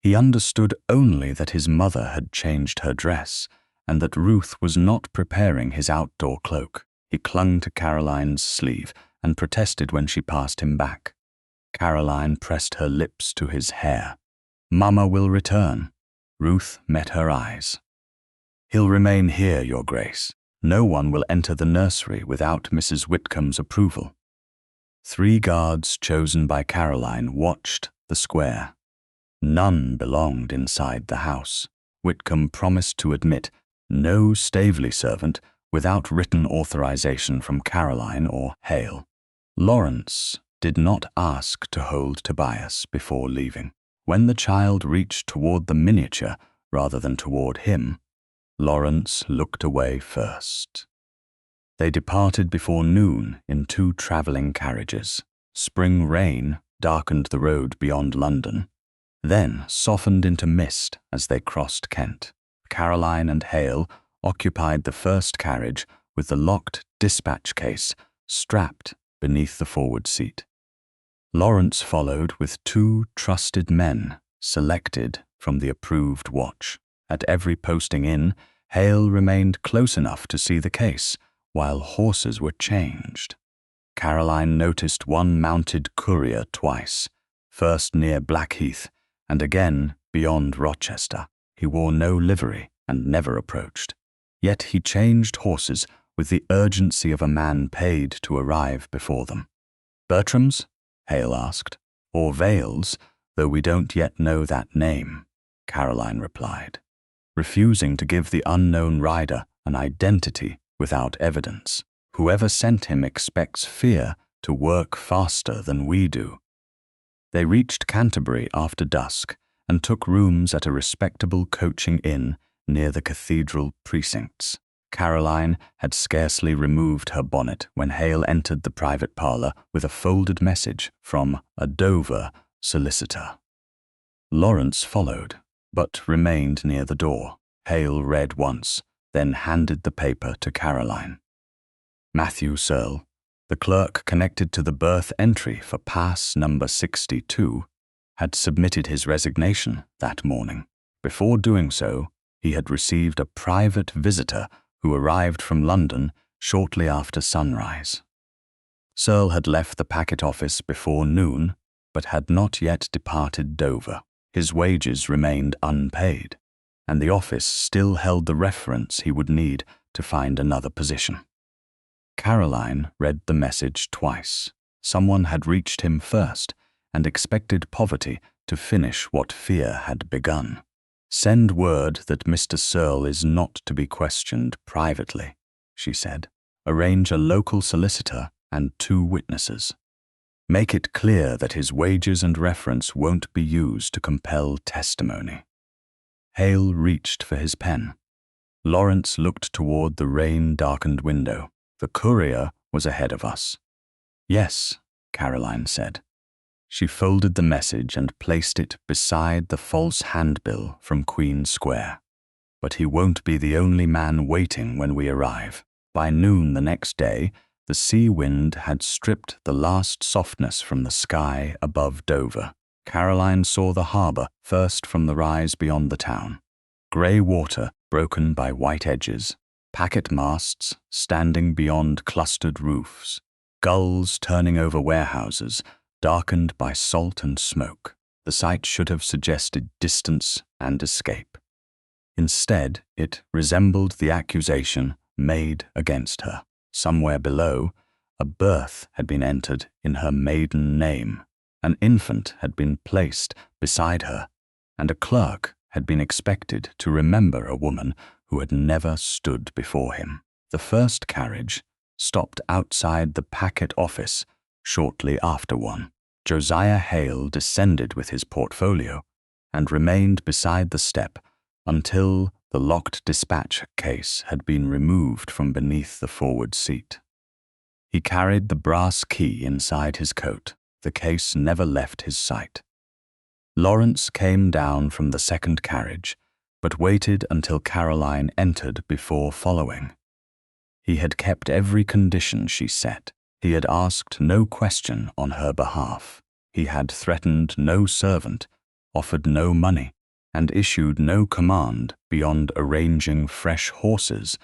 He understood only that his mother had changed her dress and that Ruth was not preparing his outdoor cloak. He clung to Caroline's sleeve and protested when she passed him back. Caroline pressed her lips to his hair. "Mama will return." Ruth met her eyes. "He'll remain here, Your Grace. No one will enter the nursery without Mrs. Whitcomb's approval." 3 guards chosen by Caroline watched the square. None belonged inside the house. Whitcomb promised to admit no Staveley servant without written authorization from Caroline or Hale. Laurence did not ask to hold Tobias before leaving. When the child reached toward the miniature rather than toward him, Laurence looked away first. They departed before noon in 2 travelling carriages. Spring rain darkened the road beyond London, then softened into mist as they crossed Kent. Caroline and Hale occupied the first carriage with the locked dispatch case strapped beneath the forward seat. Laurence followed with 2 trusted men selected from the approved watch. At every posting in, Hale remained close enough to see the case while horses were changed. Caroline noticed one mounted courier twice, first near Blackheath and again beyond Rochester. He wore no livery and never approached. Yet he changed horses with the urgency of a man paid to arrive before them. "Bertram's?" Hale asked. "Or Vale's, though we don't yet know that name," Caroline replied, refusing to give the unknown rider an identity without evidence. "Whoever sent him expects fear to work faster than we do." They reached Canterbury after dusk and took rooms at a respectable coaching inn near the cathedral precincts. Caroline had scarcely removed her bonnet when Hale entered the private parlour with a folded message from a Dover solicitor. Laurence followed, but remained near the door. Hale read once, then handed the paper to Caroline. Matthew Searle, the clerk connected to the birth entry for pass number 62, had submitted his resignation that morning. Before doing so, he had received a private visitor who arrived from London shortly after sunrise. Searle had left the packet office before noon, but had not yet departed Dover. His wages remained unpaid, and the office still held the reference he would need to find another position. Caroline read the message twice. Someone had reached him first and expected poverty to finish what fear had begun. "Send word that Mr. Searle is not to be questioned privately," she said. "Arrange a local solicitor and 2 witnesses. Make it clear that his wages and reference won't be used to compel testimony." Hale reached for his pen. Laurence looked toward the rain-darkened window. "The courier was ahead of us." "Yes," Caroline said. She folded the message and placed it beside the false handbill from Queen Square. "But he won't be the only man waiting when we arrive." By noon the next day, the sea wind had stripped the last softness from the sky above Dover. Caroline saw the harbour first from the rise beyond the town. Grey water broken by white edges, packet masts standing beyond clustered roofs, gulls turning over warehouses, darkened by salt and smoke. The sight should have suggested distance and escape. Instead, it resembled the accusation made against her. Somewhere below, a birth had been entered in her maiden name. An infant had been placed beside her, and a clerk had been expected to remember a woman who had never stood before him. The first carriage stopped outside the packet office shortly after one. Josiah Hale descended with his portfolio and remained beside the step until the locked dispatch case had been removed from beneath the forward seat. He carried the brass key inside his coat. The case never left his sight. Laurence came down from the second carriage, but waited until Caroline entered before following. He had kept every condition she set. He had asked no question on her behalf. He had threatened no servant, offered no money, and issued no command beyond arranging fresh horses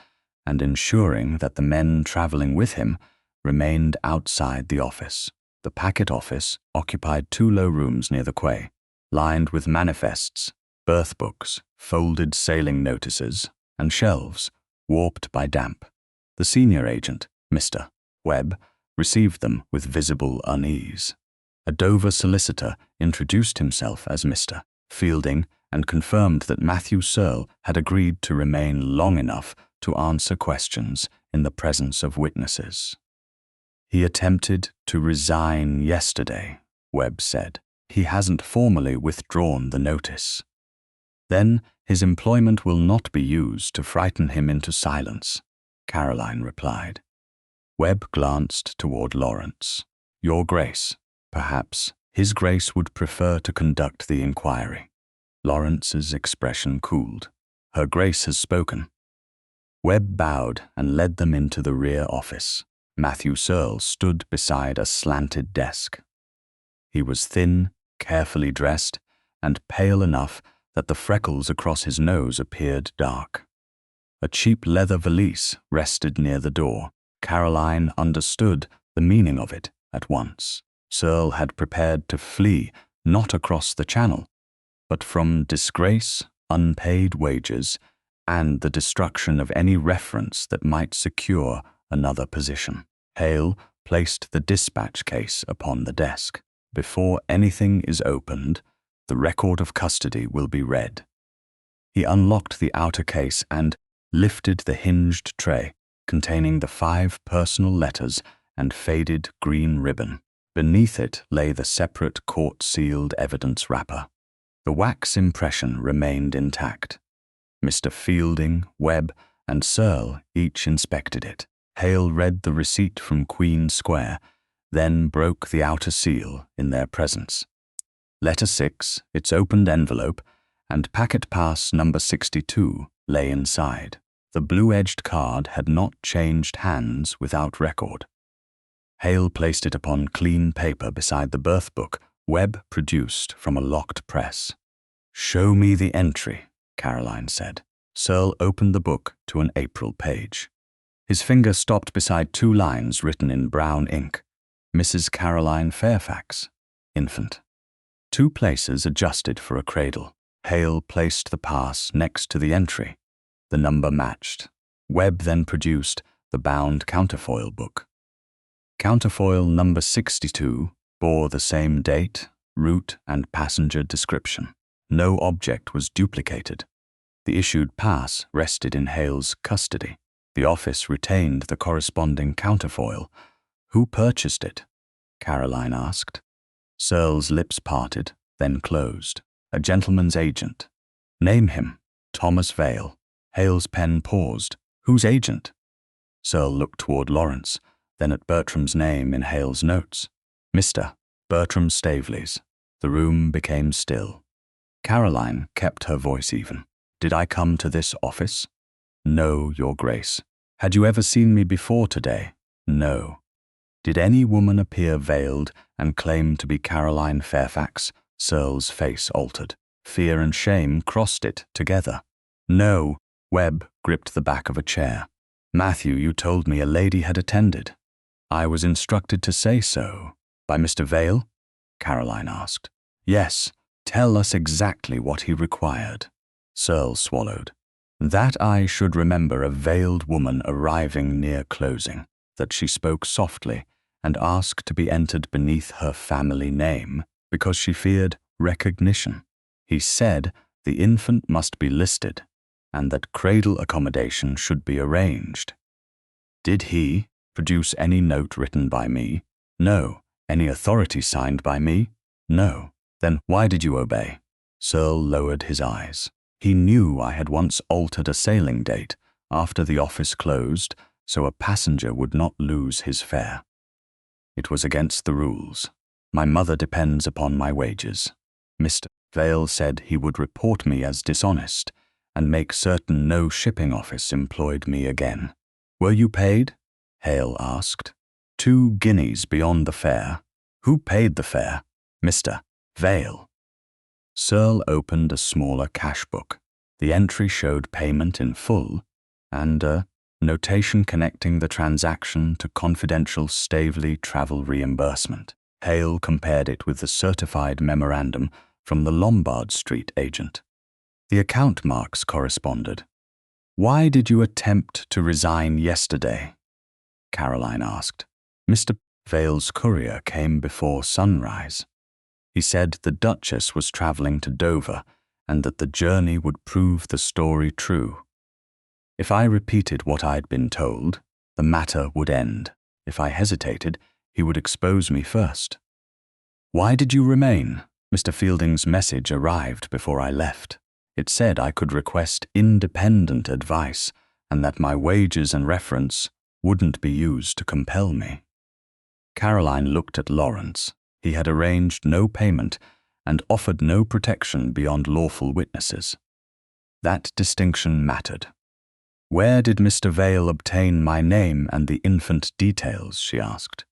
and ensuring that the men travelling with him remained outside the office. The packet office occupied 2 low rooms near the quay, lined with manifests, birth books, folded sailing notices, and shelves warped by damp. The senior agent, Mr. Webb, received them with visible unease. A Dover solicitor introduced himself as Mr. Fielding and confirmed that Matthew Searle had agreed to remain long enough to answer questions in the presence of witnesses. "He attempted to resign yesterday," Webb said. He hasn't formally withdrawn the notice. Then his employment will not be used to frighten him into silence, Caroline replied. Webb glanced toward Laurence. Your Grace, perhaps His Grace would prefer to conduct the inquiry. Laurence's expression cooled. Her Grace has spoken. Webb bowed and led them into the rear office. Matthew Searle stood beside a slanted desk. He was thin, carefully dressed, and pale enough that the freckles across his nose appeared dark. A cheap leather valise rested near the door. Caroline understood the meaning of it at once. Searle had prepared to flee not across the Channel, but from disgrace, unpaid wages, and the destruction of any reference that might secure another position. Hale placed the dispatch case upon the desk. Before anything is opened, the record of custody will be read. He unlocked the outer case and lifted the hinged tray containing the 5 personal letters and faded green ribbon. Beneath it lay the separate court-sealed evidence wrapper. The wax impression remained intact. Mr. Fielding, Webb, and Searle each inspected it. Hale read the receipt from Queen Square, then broke the outer seal in their presence. Letter 6, its opened envelope, and packet pass number 62 lay inside. The blue-edged card had not changed hands without record. Hale placed it upon clean paper beside the birth book Webb produced from a locked press. "Show me the entry," Caroline said. Searle opened the book to an April page. His finger stopped beside 2 lines written in brown ink. Mrs. Caroline Fairfax, infant. 2 places adjusted for a cradle. Hale placed the pass next to the entry. The number matched. Webb then produced the bound counterfoil book. Counterfoil number 62 bore the same date, route, and passenger description. No object was duplicated. The issued pass rested in Hale's custody. The office retained the corresponding counterfoil. Who purchased it? Caroline asked. Searle's lips parted, then closed. A gentleman's agent. Name him. Thomas Vale. Hale's pen paused. Whose agent? Searle looked toward Laurence, then at Bertram's name in Hale's notes. Mr. Bertram Staveley's. The room became still. Caroline kept her voice even. Did I come to this office? No, Your Grace. Had you ever seen me before today? No. Did any woman appear veiled and claim to be Caroline Fairfax? Searle's face altered. Fear and shame crossed it together. No. Webb gripped the back of a chair. Matthew, you told me a lady had attended. I was instructed to say so. By Mr. Vale? Caroline asked. Yes. Tell us exactly what he required. Searle swallowed. That I should remember a veiled woman arriving near closing, that she spoke softly and asked to be entered beneath her family name because she feared recognition. He said the infant must be listed and that cradle accommodation should be arranged. Did he produce any note written by me? No. Any authority signed by me? No. Then why did you obey? Searle lowered his eyes. He knew I had once altered a sailing date after the office closed so a passenger would not lose his fare. It was against the rules. My mother depends upon my wages. Mr. Vale said he would report me as dishonest and make certain no shipping office employed me again. Were you paid? Hale asked. 2 guineas beyond the fare. Who paid the fare? Mr. Vale. Searle opened a smaller cash book. The entry showed payment in full and a notation connecting the transaction to confidential Staveley travel reimbursement. Hale compared it with the certified memorandum from the Lombard Street agent. The account marks corresponded. Why did you attempt to resign yesterday? Caroline asked. Mr. Vale's courier came before sunrise. He said the Duchess was travelling to Dover and that the journey would prove the story true. If I repeated what I'd been told, the matter would end. If I hesitated, he would expose me first. Why did you remain? Mr. Fielding's message arrived before I left. It said I could request independent advice and that my wages and reference wouldn't be used to compel me. Caroline looked at Laurence. He had arranged no payment and offered no protection beyond lawful witnesses. That distinction mattered. "Where did Mr. Vale obtain my name and the infant details?" she asked.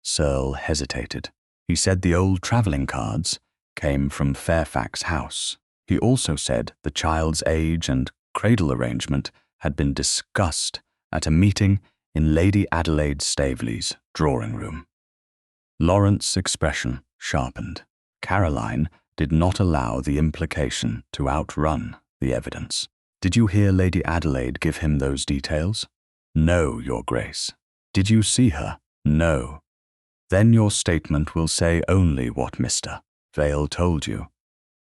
Searle hesitated. He said the old travelling cards came from Fairfax House. He also said the child's age and cradle arrangement had been discussed at a meeting in Lady Adelaide Staveley's drawing room. Laurence's expression sharpened. Caroline did not allow the implication to outrun the evidence. "Did you hear Lady Adelaide give him those details?" "No, Your Grace." "Did you see her?" "No." "Then your statement will say only what Mr. Vale told you."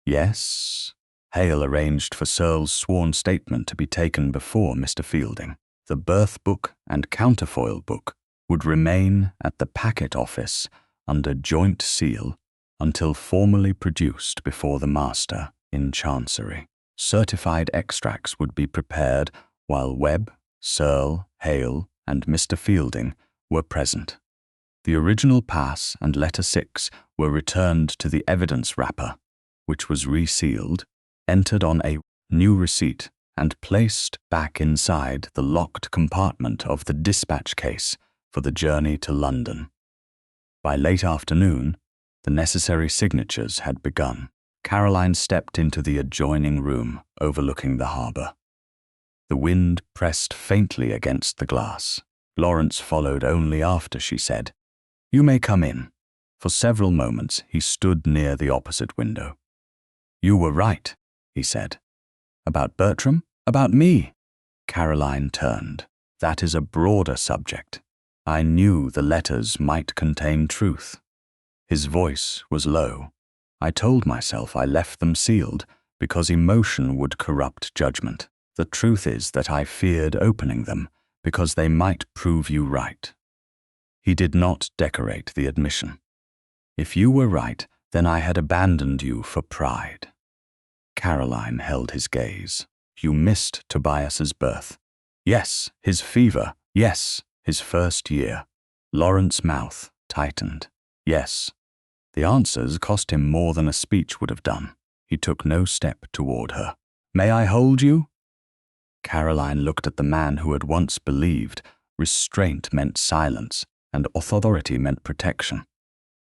"Yes." Hale arranged for Searle's sworn statement to be taken before Mr. Fielding. The birth book and counterfoil book would remain at the packet office under joint seal until formally produced before the master in Chancery. Certified extracts would be prepared while Webb, Searle, Hale, and Mr. Fielding were present. The original pass and letter 6 were returned to the evidence wrapper, which was resealed, entered on a new receipt, and placed back inside the locked compartment of the dispatch case for the journey to London. By late afternoon, the necessary signatures had begun. Caroline stepped into the adjoining room overlooking the harbour. The wind pressed faintly against the glass. Laurence followed only after she said, "You may come in." For several moments he stood near the opposite window. "You were right," he said. "About Bertram? About me?" Caroline turned. "That is a broader subject. I knew the letters might contain truth." His voice was low. "I told myself I left them sealed because emotion would corrupt judgment. The truth is that I feared opening them because they might prove you right." He did not decorate the admission. "If you were right, then I had abandoned you for pride." Caroline held his gaze. "You missed Tobias's birth." "Yes, his fever. Yes, his first year." Laurence's mouth tightened. "Yes." The answers cost him more than a speech would have done. He took no step toward her. "May I hold you?" Caroline looked at the man who had once believed restraint meant silence and authority meant protection.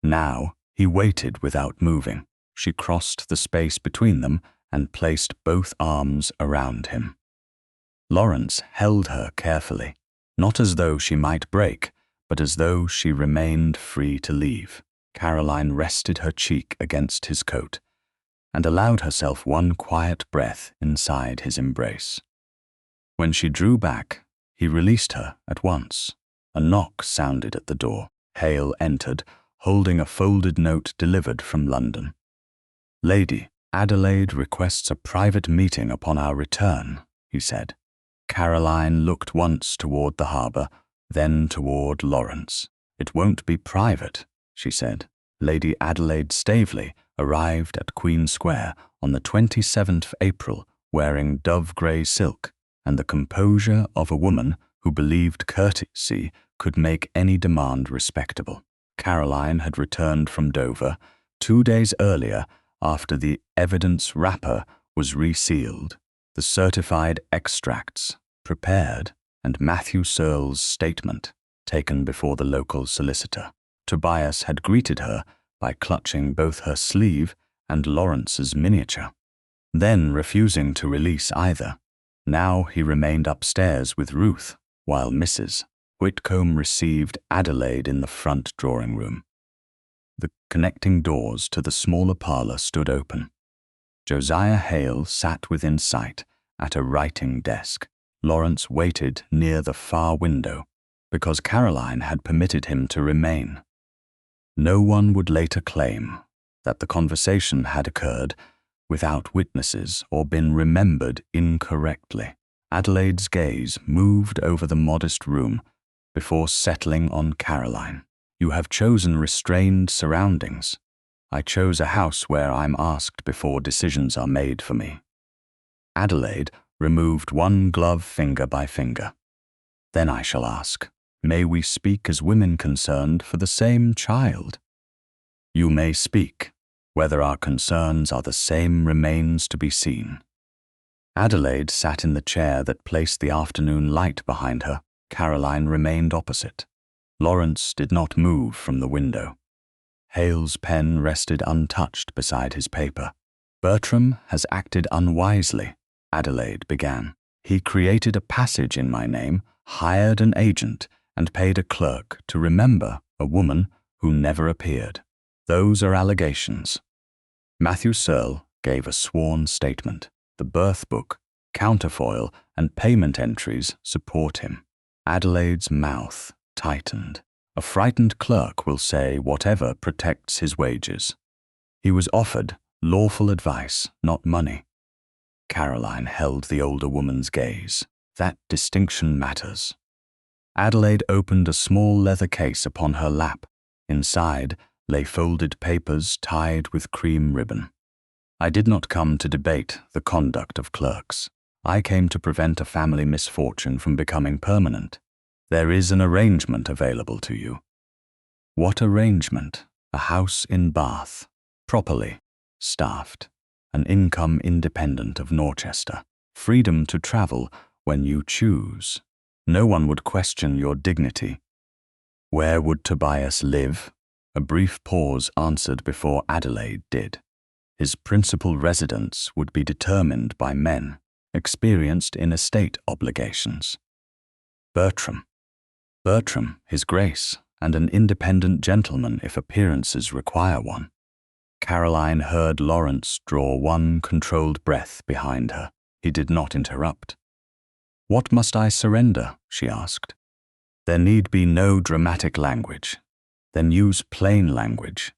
Now he waited without moving. She crossed the space between them and placed both arms around him. Laurence held her carefully, not as though she might break, but as though she remained free to leave. Caroline rested her cheek against his coat and allowed herself one quiet breath inside his embrace. When she drew back, he released her at once. A knock sounded at the door. Hale entered, holding a folded note delivered from London. "Lady Adelaide requests a private meeting upon our return," he said. Caroline looked once toward the harbour, then toward Laurence. "It won't be private," she said. "Lady Adelaide Staveley arrived at Queen Square on the 27th of April wearing dove-grey silk and the composure of a woman who believed courtesy could make any demand respectable. Caroline had returned from Dover 2 days earlier after the evidence wrapper was resealed, the certified extracts prepared, and Matthew Searle's statement taken before the local solicitor. Tobias had greeted her by clutching both her sleeve and Laurence's miniature, then refusing to release either. Now he remained upstairs with Ruth, while Mrs. Whitcomb received Adelaide in the front drawing room. The connecting doors to the smaller parlour stood open. Josiah Hale sat within sight at a writing desk. Laurence waited near the far window because Caroline had permitted him to remain. No one would later claim that the conversation had occurred without witnesses or been remembered incorrectly. Adelaide's gaze moved over the modest room before settling on Caroline. "You have chosen restrained surroundings." I chose a house where I'm asked before decisions are made for me. Adelaide removed one glove finger by finger. Then I shall ask, may we speak as women concerned for the same child? You may speak. Whether our concerns are the same remains to be seen. Adelaide sat in the chair that placed the afternoon light behind her. Caroline remained opposite. Laurence did not move from the window. Hale's pen rested untouched beside his paper. Bertram has acted unwisely, Adelaide began. He created a passage in my name, hired an agent, and paid a clerk to remember a woman who never appeared. Those are allegations. Matthew Searle gave a sworn statement. The birth book, counterfoil, and payment entries support him. Adelaide's mouth tightened. A frightened clerk will say whatever protects his wages. He was offered lawful advice, not money. Caroline held the older woman's gaze. That distinction matters. Adelaide opened a small leather case upon her lap. Inside lay folded papers tied with cream ribbon. I did not come to debate the conduct of clerks. I came to prevent a family misfortune from becoming permanent. There is an arrangement available to you. What arrangement? A house in Bath, properly staffed, an income independent of Norchester, freedom to travel when you choose. No one would question your dignity. Where would Tobias live? A brief pause answered before Adelaide did. His principal residence would be determined by men, experienced in estate obligations. Bertram, His Grace, and an independent gentleman if appearances require one. Caroline heard Laurence draw one controlled breath behind her. He did not interrupt. What must I surrender? She asked. There need be no dramatic language. Then use plain language.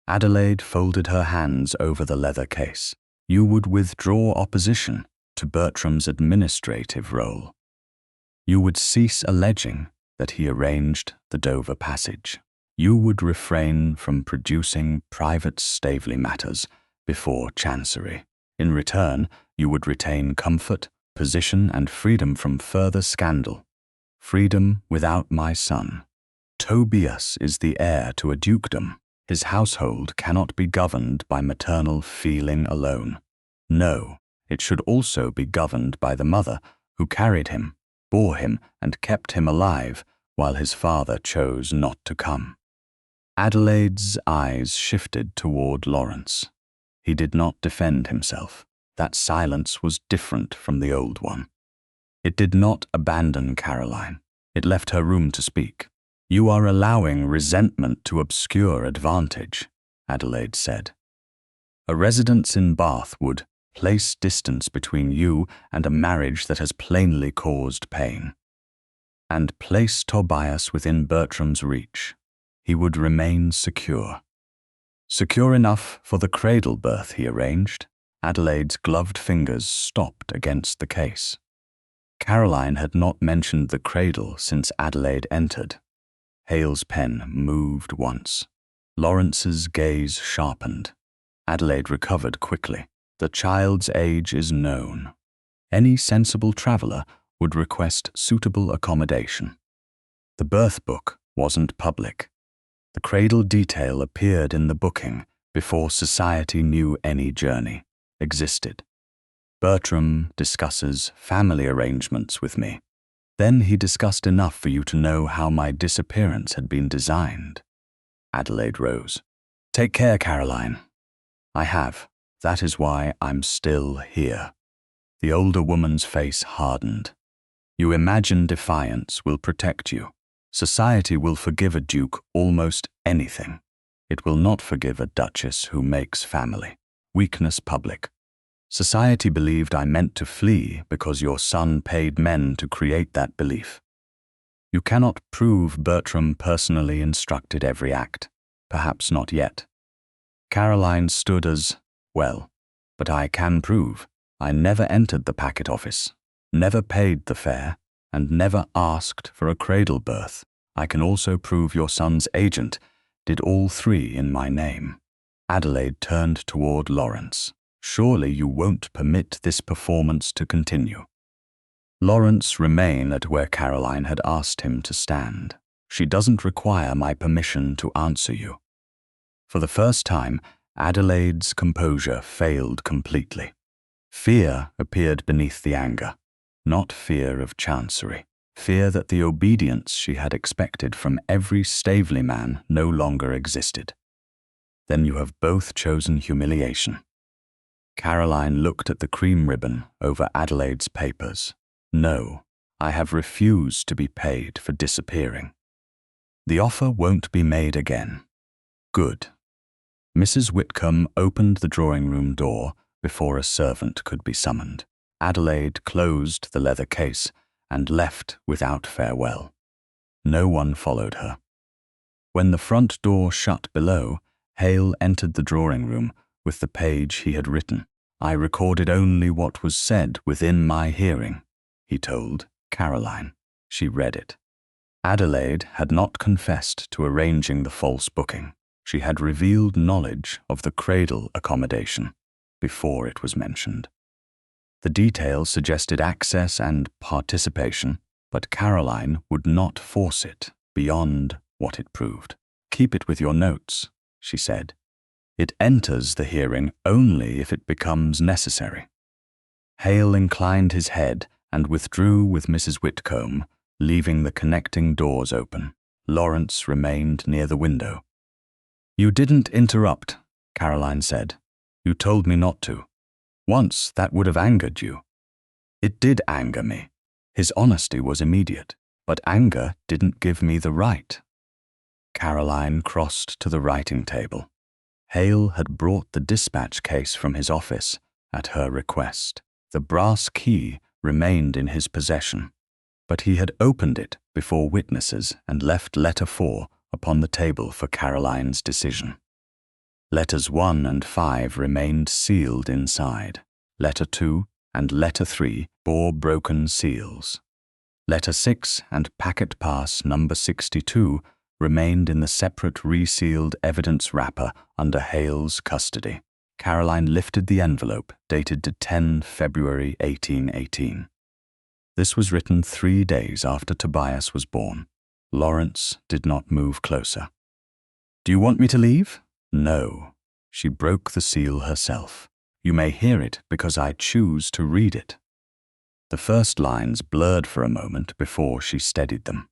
Adelaide folded her hands over the leather case. You would withdraw opposition to Bertram's administrative role. You would cease alleging that he arranged the Dover Passage. You would refrain from producing private Staveley matters before Chancery. In return, you would retain comfort, position, and freedom from further scandal. Freedom without my son. Tobias is the heir to a dukedom. His household cannot be governed by maternal feeling alone. No, it should also be governed by the mother who carried him, bore him, and kept him alive while his father chose not to come. Adelaide's eyes shifted toward Laurence. He did not defend himself. That silence was different from the old one. It did not abandon Caroline. It left her room to speak. You are allowing resentment to obscure advantage, Adelaide said. A residence in Bath would place distance between you and a marriage that has plainly caused pain. And place Tobias within Bertram's reach. He would remain secure. Secure enough for the cradle birth he arranged. Adelaide's gloved fingers stopped against the case. Caroline had not mentioned the cradle since Adelaide entered. Hale's pen moved once. Laurence's gaze sharpened. Adelaide recovered quickly. The child's age is known. Any sensible traveller would request suitable accommodation. The birth book wasn't public. The cradle detail appeared in the booking before society knew any journey existed. Bertram discusses family arrangements with me. Then he discussed enough for you to know how my disappearance had been designed. Adelaide rose. Take care, Caroline. I have. That is why I'm still here. The older woman's face hardened. You imagine defiance will protect you. Society will forgive a duke almost anything. It will not forgive a duchess who makes family. Weakness public. Society believed I meant to flee because your son paid men to create that belief. You cannot prove Bertram personally instructed every act. Perhaps not yet. Caroline stood as, well, but I can prove I never entered the packet office, never paid the fare, and never asked for a cradle birth. I can also prove your son's agent did all three in my name. Adelaide turned toward Laurence. Surely you won't permit this performance to continue. Laurence remained at where Caroline had asked him to stand. She doesn't require my permission to answer you. For the first time, Adelaide's composure failed completely. Fear appeared beneath the anger, not fear of Chancery, fear that the obedience she had expected from every Staveley man no longer existed. Then you have both chosen humiliation. Caroline looked at the cream ribbon over Adelaide's papers. No, I have refused to be paid for disappearing. The offer won't be made again. Good. Mrs. Whitcomb opened the drawing-room door before a servant could be summoned. Adelaide closed the leather case and left without farewell. No one followed her. When the front door shut below, Hale entered the drawing-room with the page he had written. I recorded only what was said within my hearing, he told Caroline. She read it. Adelaide had not confessed to arranging the false booking. She had revealed knowledge of the cradle accommodation before it was mentioned. The details suggested access and participation, but Caroline would not force it beyond what it proved. Keep it with your notes, she said. It enters the hearing only if it becomes necessary. Hale inclined his head and withdrew with Mrs. Whitcomb, leaving the connecting doors open. Laurence remained near the window. You didn't interrupt, Caroline said. You told me not to. Once that would have angered you. It did anger me. His honesty was immediate, but anger didn't give me the right. Caroline crossed to the writing table. Hale had brought the dispatch case from his office at her request. The brass key remained in his possession, but he had opened it before witnesses and left letter 4 upon the table for Caroline's decision. Letters 1 and 5 remained sealed inside. Letter 2 and letter 3 bore broken seals. Letter 6 and packet pass number 62 remained in the separate resealed evidence wrapper under Hale's custody. Caroline lifted the envelope dated to 10 February 1818. This was written 3 days after Tobias was born. Laurence did not move closer. Do you want me to leave? No. She broke the seal herself. You may hear it because I choose to read it. The first lines blurred for a moment before she steadied them.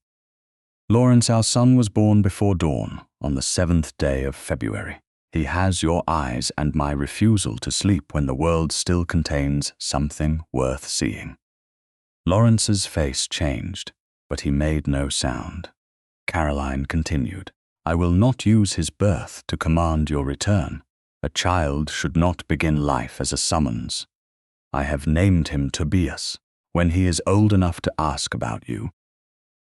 Laurence, our son was born before dawn on the 7th day of February. He has your eyes and my refusal to sleep when the world still contains something worth seeing. Laurence's face changed, but he made no sound. Caroline continued, I will not use his birth to command your return. A child should not begin life as a summons. I have named him Tobias. When he is old enough to ask about you,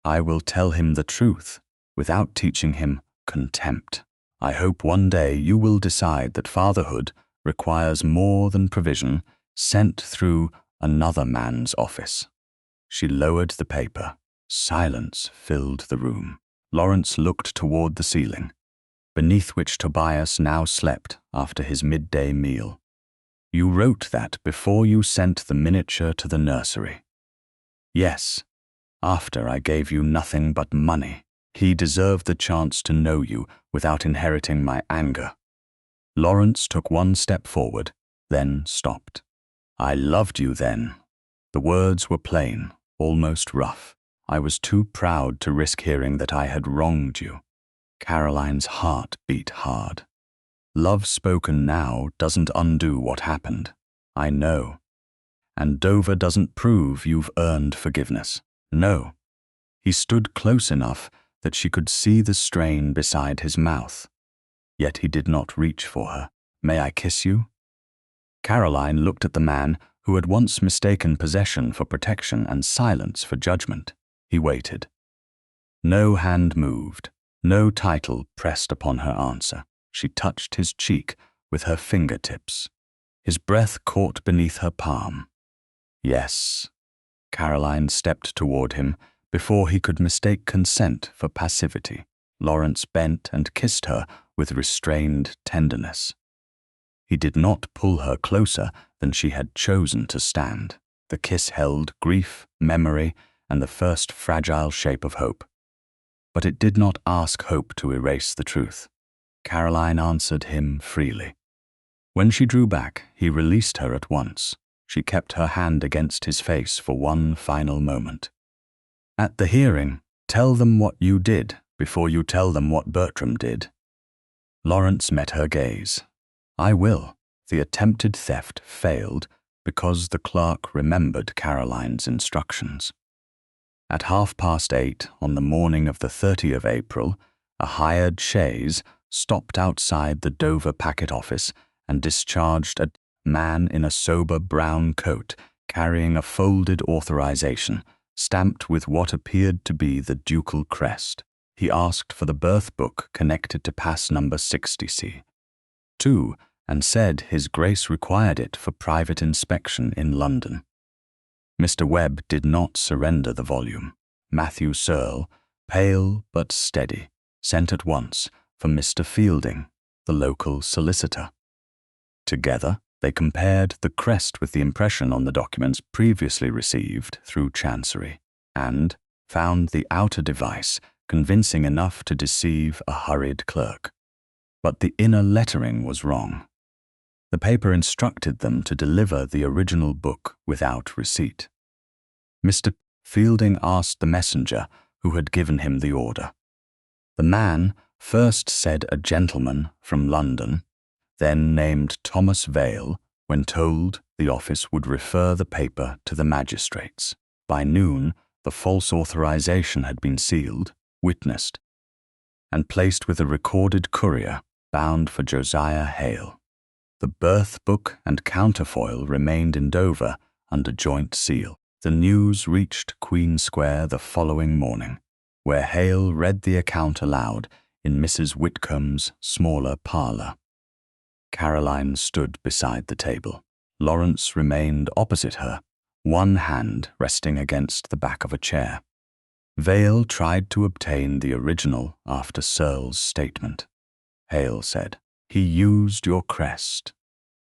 I will tell him the truth without teaching him contempt. I hope one day you will decide that fatherhood requires more than provision sent through another man's office. She lowered the paper. Silence filled the room. Laurence looked toward the ceiling, beneath which Tobias now slept after his midday meal. You wrote that before you sent the miniature to the nursery. Yes, after I gave you nothing but money. He deserved the chance to know you without inheriting my anger. Laurence took one step forward, then stopped. I loved you then. The words were plain, almost rough. I was too proud to risk hearing that I had wronged you. Caroline's heart beat hard. Love spoken now doesn't undo what happened. I know. And Dover doesn't prove you've earned forgiveness. No. He stood close enough that she could see the strain beside his mouth. Yet he did not reach for her. May I kiss you? Caroline looked at the man who had once mistaken possession for protection and silence for judgment. He waited. No hand moved. No title pressed upon her answer. She touched his cheek with her fingertips. His breath caught beneath her palm. Yes. Caroline stepped toward him before he could mistake consent for passivity. Laurence bent and kissed her with restrained tenderness. He did not pull her closer than she had chosen to stand. The kiss held grief, memory, and the first fragile shape of hope. But it did not ask hope to erase the truth. Caroline answered him freely. When she drew back, he released her at once. She kept her hand against his face for one final moment. At the hearing, tell them what you did before you tell them what Bertram did. Laurence met her gaze. I will. The attempted theft failed because the clerk remembered Caroline's instructions. At 8:30 on the morning of the 30th of April, a hired chaise stopped outside the Dover packet office and discharged a man in a sober brown coat carrying a folded authorization stamped with what appeared to be the ducal crest. He asked for the birth book connected to pass number 60C. 2, and said His Grace required it for private inspection in London. Mr. Webb did not surrender the volume. Matthew Searle, pale but steady, sent at once for Mr. Fielding, the local solicitor. Together, they compared the crest with the impression on the documents previously received through Chancery, and found the outer device convincing enough to deceive a hurried clerk. But the inner lettering was wrong. The paper instructed them to deliver the original book without receipt. Mr. Fielding asked the messenger who had given him the order. The man first said a gentleman from London, then named Thomas Vale, when told the office would refer the paper to the magistrates. By noon, the false authorization had been sealed, witnessed, and placed with a recorded courier bound for Josiah Hale. The birth book and counterfoil remained in Dover under joint seal. The news reached Queen Square the following morning, where Hale read the account aloud in Mrs. Whitcomb's smaller parlour. Caroline stood beside the table. Laurence remained opposite her, one hand resting against the back of a chair. Vale tried to obtain the original after Searle's statement. Hale said, "He used your crest."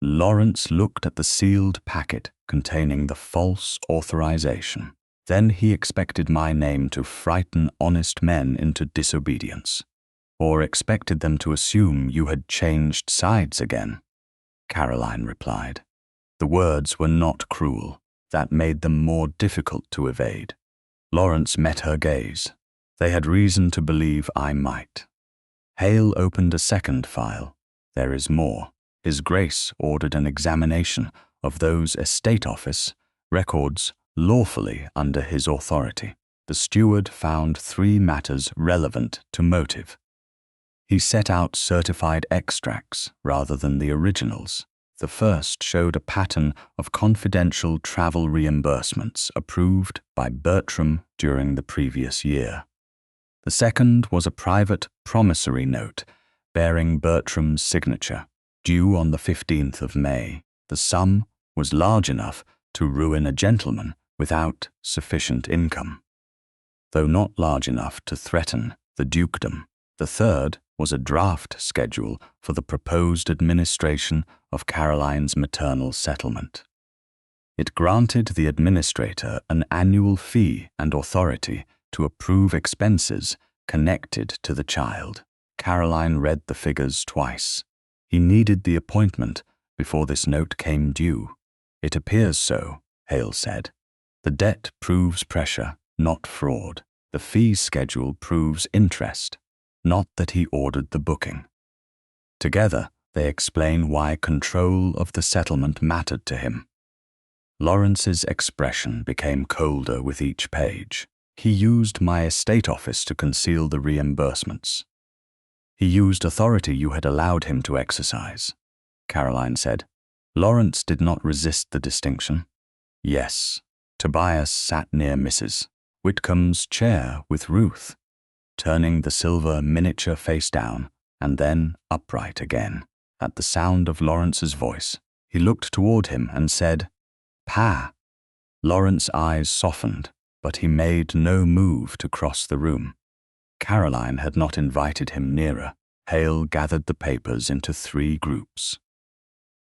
Laurence looked at the sealed packet containing the false authorization. Then he expected my name to frighten honest men into disobedience, or expected them to assume you had changed sides again. Caroline replied. The words were not cruel. That made them more difficult to evade. Laurence met her gaze. They had reason to believe I might. Hale opened a second file. There is more. His Grace ordered an examination of those estate office records lawfully under his authority. The steward found 3 matters relevant to motive. He set out certified extracts rather than the originals. The first showed a pattern of confidential travel reimbursements approved by Bertram during the previous year. The second was a private promissory note bearing Bertram's signature, due on the 15th of May. The sum was large enough to ruin a gentleman without sufficient income, though not large enough to threaten the dukedom. The third was a draft schedule for the proposed administration of Caroline's maternal settlement. It granted the administrator an annual fee and authority to approve expenses connected to the child. Caroline read the figures twice. He needed the appointment before this note came due. It appears so, Hale said. The debt proves pressure, not fraud. The fee schedule proves interest, not that he ordered the booking. Together, they explain why control of the settlement mattered to him. Laurence's expression became colder with each page. He used my estate office to conceal the reimbursements. He used authority you had allowed him to exercise, Caroline said. Laurence did not resist the distinction. Yes, Tobias sat near Mrs. Whitcomb's chair with Ruth, turning the silver miniature face down and then upright again. At the sound of Laurence's voice, he looked toward him and said, "Pa." Laurence's eyes softened, but he made no move to cross the room. Caroline had not invited him nearer. Hale gathered the papers into 3 groups.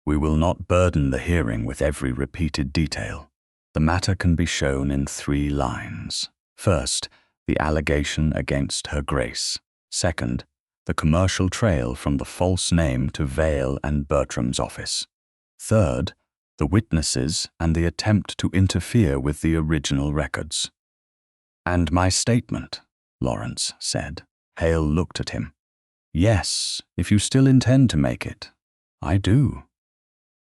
We will not burden the hearing with every repeated detail. The matter can be shown in 3 lines. First, the allegation against Her Grace. Second, the commercial trail from the false name to Vale and Bertram's office. Third, the witnesses and the attempt to interfere with the original records. "And my statement," Laurence said. Hale looked at him. "Yes, if you still intend to make it." "I do."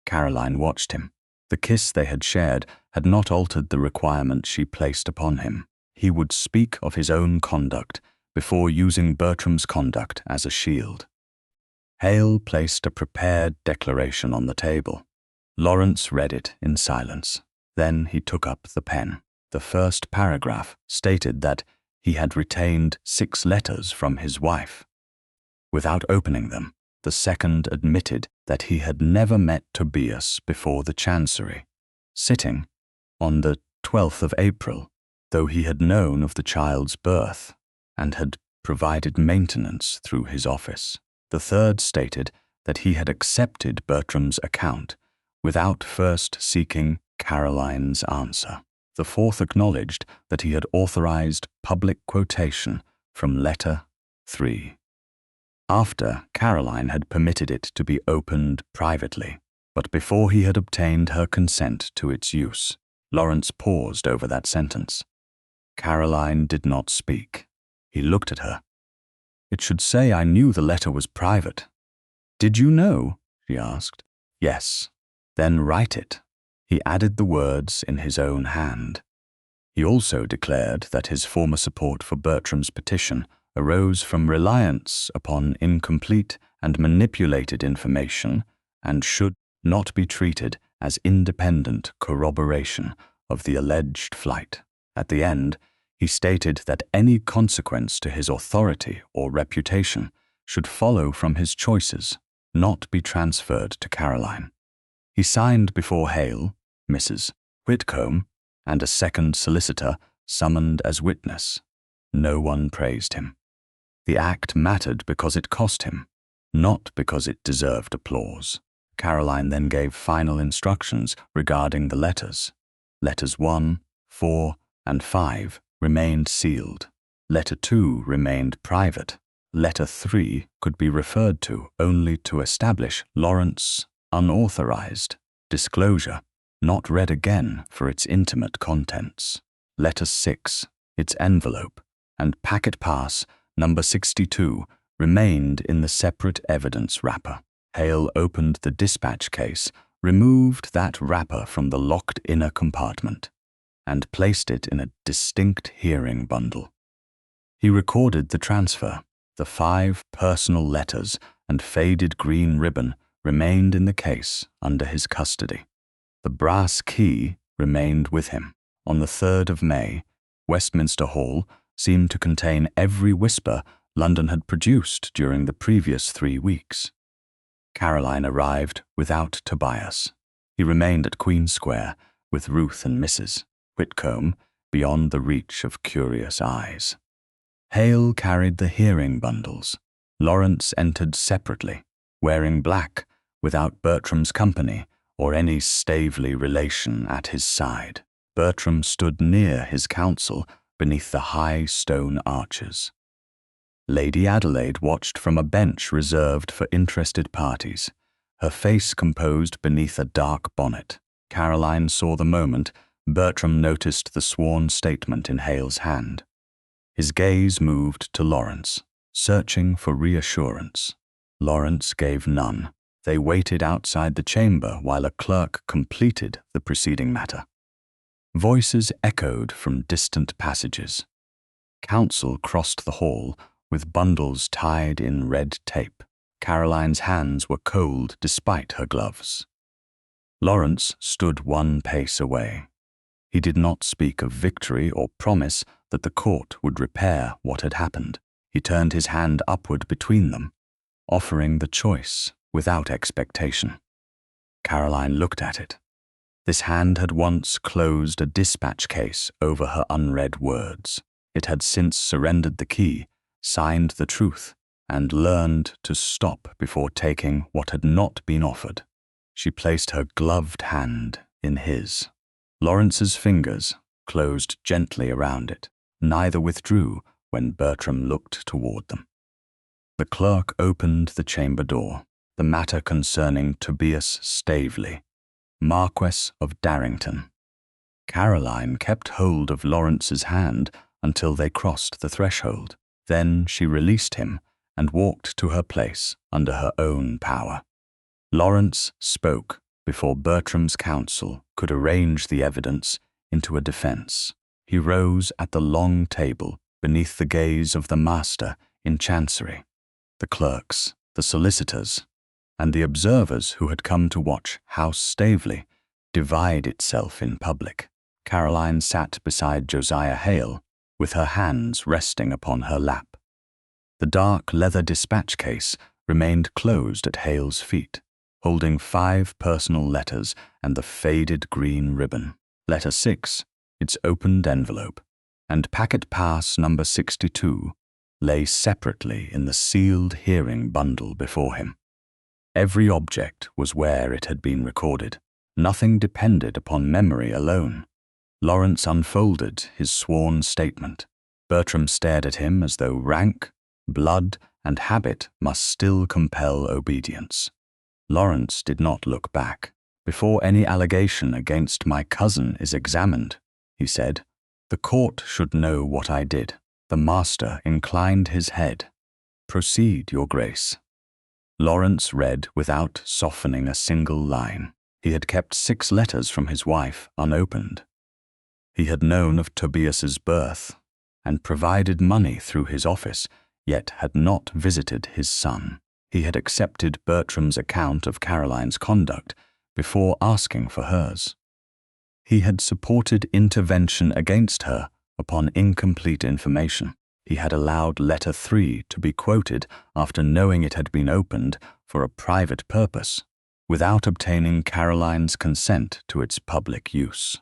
Caroline watched him. The kiss they had shared had not altered the requirement she placed upon him. He would speak of his own conduct before using Bertram's conduct as a shield. Hale placed a prepared declaration on the table. Laurence read it in silence. Then he took up the pen. The first paragraph stated that he had retained 6 letters from his wife. Without opening them, the second admitted that he had never met Tobias before the Chancery, sitting on the 12th of April, though he had known of the child's birth and had provided maintenance through his office. The third stated that he had accepted Bertram's account without first seeking Caroline's answer. The fourth acknowledged that he had authorized public quotation from Letter 3, after Caroline had permitted it to be opened privately, but before he had obtained her consent to its use. Laurence paused over that sentence. Caroline did not speak. He looked at her. "It should say I knew the letter was private." "Did you know?" she asked. "Yes." "Then write it." He added the words in his own hand. He also declared that his former support for Bertram's petition arose from reliance upon incomplete and manipulated information and should not be treated as independent corroboration of the alleged flight. At the end, he stated that any consequence to his authority or reputation should follow from his choices, not be transferred to Caroline. He signed before Hale, Mrs. Whitcomb, and a second solicitor summoned as witness. No one praised him. The act mattered because it cost him, not because it deserved applause. Caroline then gave final instructions regarding the letters. Letters 1, 4, and 5 remained sealed. Letter 2 remained private. Letter 3 could be referred to only to establish Laurence's unauthorized disclosure, not read again for its intimate contents. Letter 6, its envelope, and packet pass number 62 remained in the separate evidence wrapper. Hale opened the dispatch case, removed that wrapper from the locked inner compartment, and placed it in a distinct hearing bundle. He recorded the transfer. The 5 personal letters and faded green ribbon remained in the case under his custody. The brass key remained with him. On the 3rd of May, Westminster Hall seemed to contain every whisper London had produced during the previous 3 weeks. Caroline arrived without Tobias. He remained at Queen Square with Ruth and Mrs. Whitcomb beyond the reach of curious eyes. Hale carried the hearing bundles. Laurence entered separately, wearing black, without Bertram's company or any Staveley relation at his side. Bertram stood near his counsel beneath the high stone arches. Lady Adelaide watched from a bench reserved for interested parties, her face composed beneath a dark bonnet. Caroline saw the moment Bertram noticed the sworn statement in Hale's hand. His gaze moved to Laurence, searching for reassurance. Laurence gave none. They waited outside the chamber while a clerk completed the preceding matter. Voices echoed from distant passages. Counsel crossed the hall with bundles tied in red tape. Caroline's hands were cold despite her gloves. Laurence stood 1 pace away. He did not speak of victory or promise that the court would repair what had happened. He turned his hand upward between them, offering the choice without expectation. Caroline looked at it. This hand had once closed a dispatch case over her unread words. It had since surrendered the key, signed the truth, and learned to stop before taking what had not been offered. She placed her gloved hand in his. Laurence's fingers closed gently around it. Neither withdrew when Bertram looked toward them. The clerk opened the chamber door. The matter concerning Tobias Staveley, Marquess of Darrington. Caroline kept hold of Laurence's hand until they crossed the threshold. Then she released him and walked to her place under her own power. Laurence spoke before Bertram's counsel could arrange the evidence into a defense. He rose at the long table beneath the gaze of the master in Chancery, the clerks, the solicitors, and the observers who had come to watch House Staveley divide itself in public. Caroline sat beside Josiah Hale, with her hands resting upon her lap. The dark leather dispatch case remained closed at Hale's feet, holding 5 personal letters and the faded green ribbon. Letter 6, its opened envelope, and packet pass number 62 lay separately in the sealed hearing bundle before him. Every object was where it had been recorded. Nothing depended upon memory alone. Laurence unfolded his sworn statement. Bertram stared at him as though rank, blood, and habit must still compel obedience. Laurence did not look back. "Before any allegation against my cousin is examined," he said, "the court should know what I did." The master inclined his head. "Proceed, Your Grace." Laurence read without softening a single line. He had kept 6 letters from his wife unopened. He had known of Tobias's birth and provided money through his office, yet had not visited his son. He had accepted Bertram's account of Caroline's conduct before asking for hers. He had supported intervention against her upon incomplete information. He had allowed letter 3 to be quoted after knowing it had been opened for a private purpose, without obtaining Caroline's consent to its public use.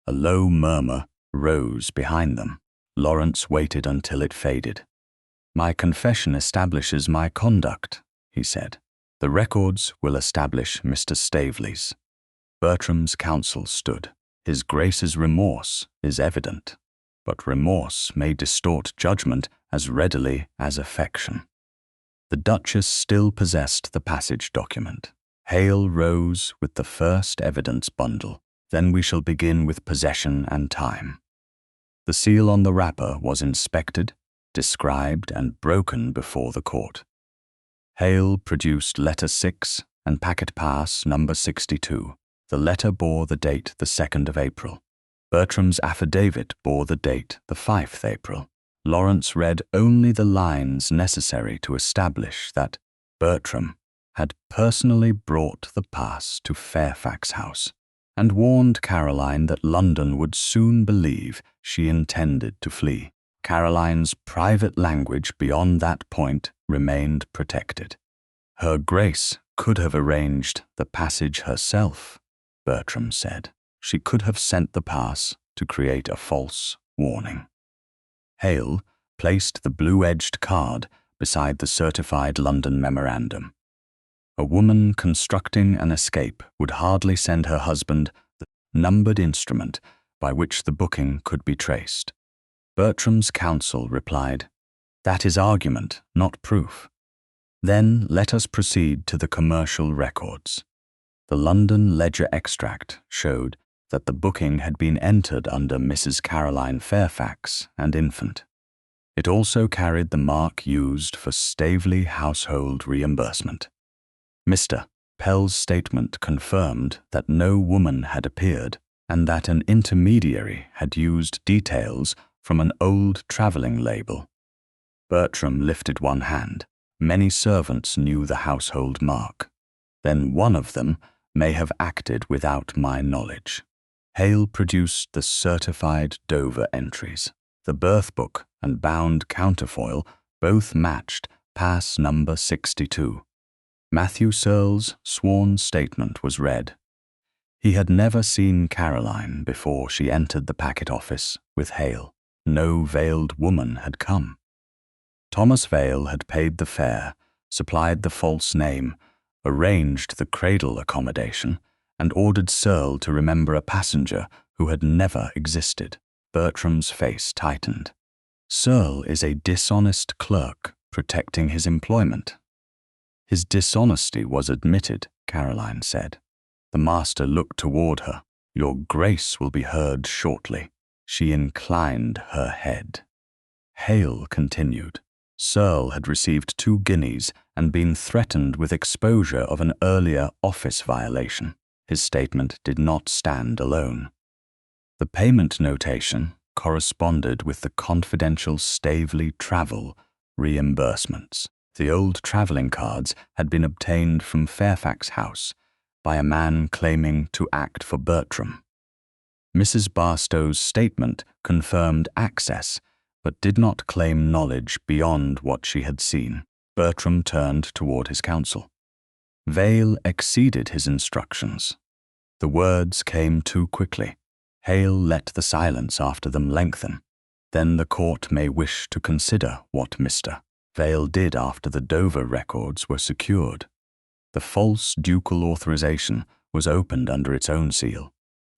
A low murmur rose behind them. Laurence waited until it faded. "My confession establishes my conduct," he said. "The records will establish Mr. Staveley's." Bertram's counsel stood. His Grace's remorse is evident, but remorse may distort judgment as readily as affection. The Duchess still possessed the passage document. Hale rose with the first evidence bundle. "Then we shall begin with possession and time." The seal on the wrapper was inspected, described, and broken before the court. Hale produced letter 6 and packet pass number 62. The letter bore the date the 2nd of April. Bertram's affidavit bore the date the 5th April. Laurence read only the lines necessary to establish that Bertram had personally brought the pass to Fairfax House and warned Caroline that London would soon believe she intended to flee. Caroline's private language beyond that point remained protected. "Her Grace could have arranged the passage herself," Bertram said. "She could have sent the pass to create a false warning." Hale placed the blue-edged card beside the certified London memorandum. A woman constructing an escape would hardly send her husband the numbered instrument by which the booking could be traced. Bertram's counsel replied, "That is argument, not proof." "Then let us proceed to the commercial records." The London ledger extract showed that the booking had been entered under Mrs. Caroline Fairfax and infant. It also carried the mark used for Staveley household reimbursement. Mr. Pell's statement confirmed that no woman had appeared and that an intermediary had used details from an old travelling label. Bertram lifted one hand. Many servants knew the household mark. Then one of them may have acted without my knowledge. Hale produced the certified Dover entries. The birth book and bound counterfoil both matched pass number 62. Matthew Searle's sworn statement was read. He had never seen Caroline before she entered the packet office with Hale. No veiled woman had come. Thomas Vale had paid the fare, supplied the false name, arranged the cradle accommodation, and ordered Searle to remember a passenger who had never existed. Bertram's face tightened. Searle is a dishonest clerk protecting his employment. His dishonesty was admitted, Caroline said. The master looked toward her. Your grace will be heard shortly. She inclined her head. Hale continued. Searle had received 2 guineas and been threatened with exposure of an earlier office violation. His statement did not stand alone. The payment notation corresponded with the confidential Staveley travel reimbursements. The old travelling cards had been obtained from Fairfax House by a man claiming to act for Bertram. Mrs. Barstow's statement confirmed access, but did not claim knowledge beyond what she had seen. Bertram turned toward his counsel. Vale exceeded his instructions. The words came too quickly. Hale let the silence after them lengthen. Then the court may wish to consider what Mr. Vale did after the Dover records were secured. The false ducal authorization was opened under its own seal.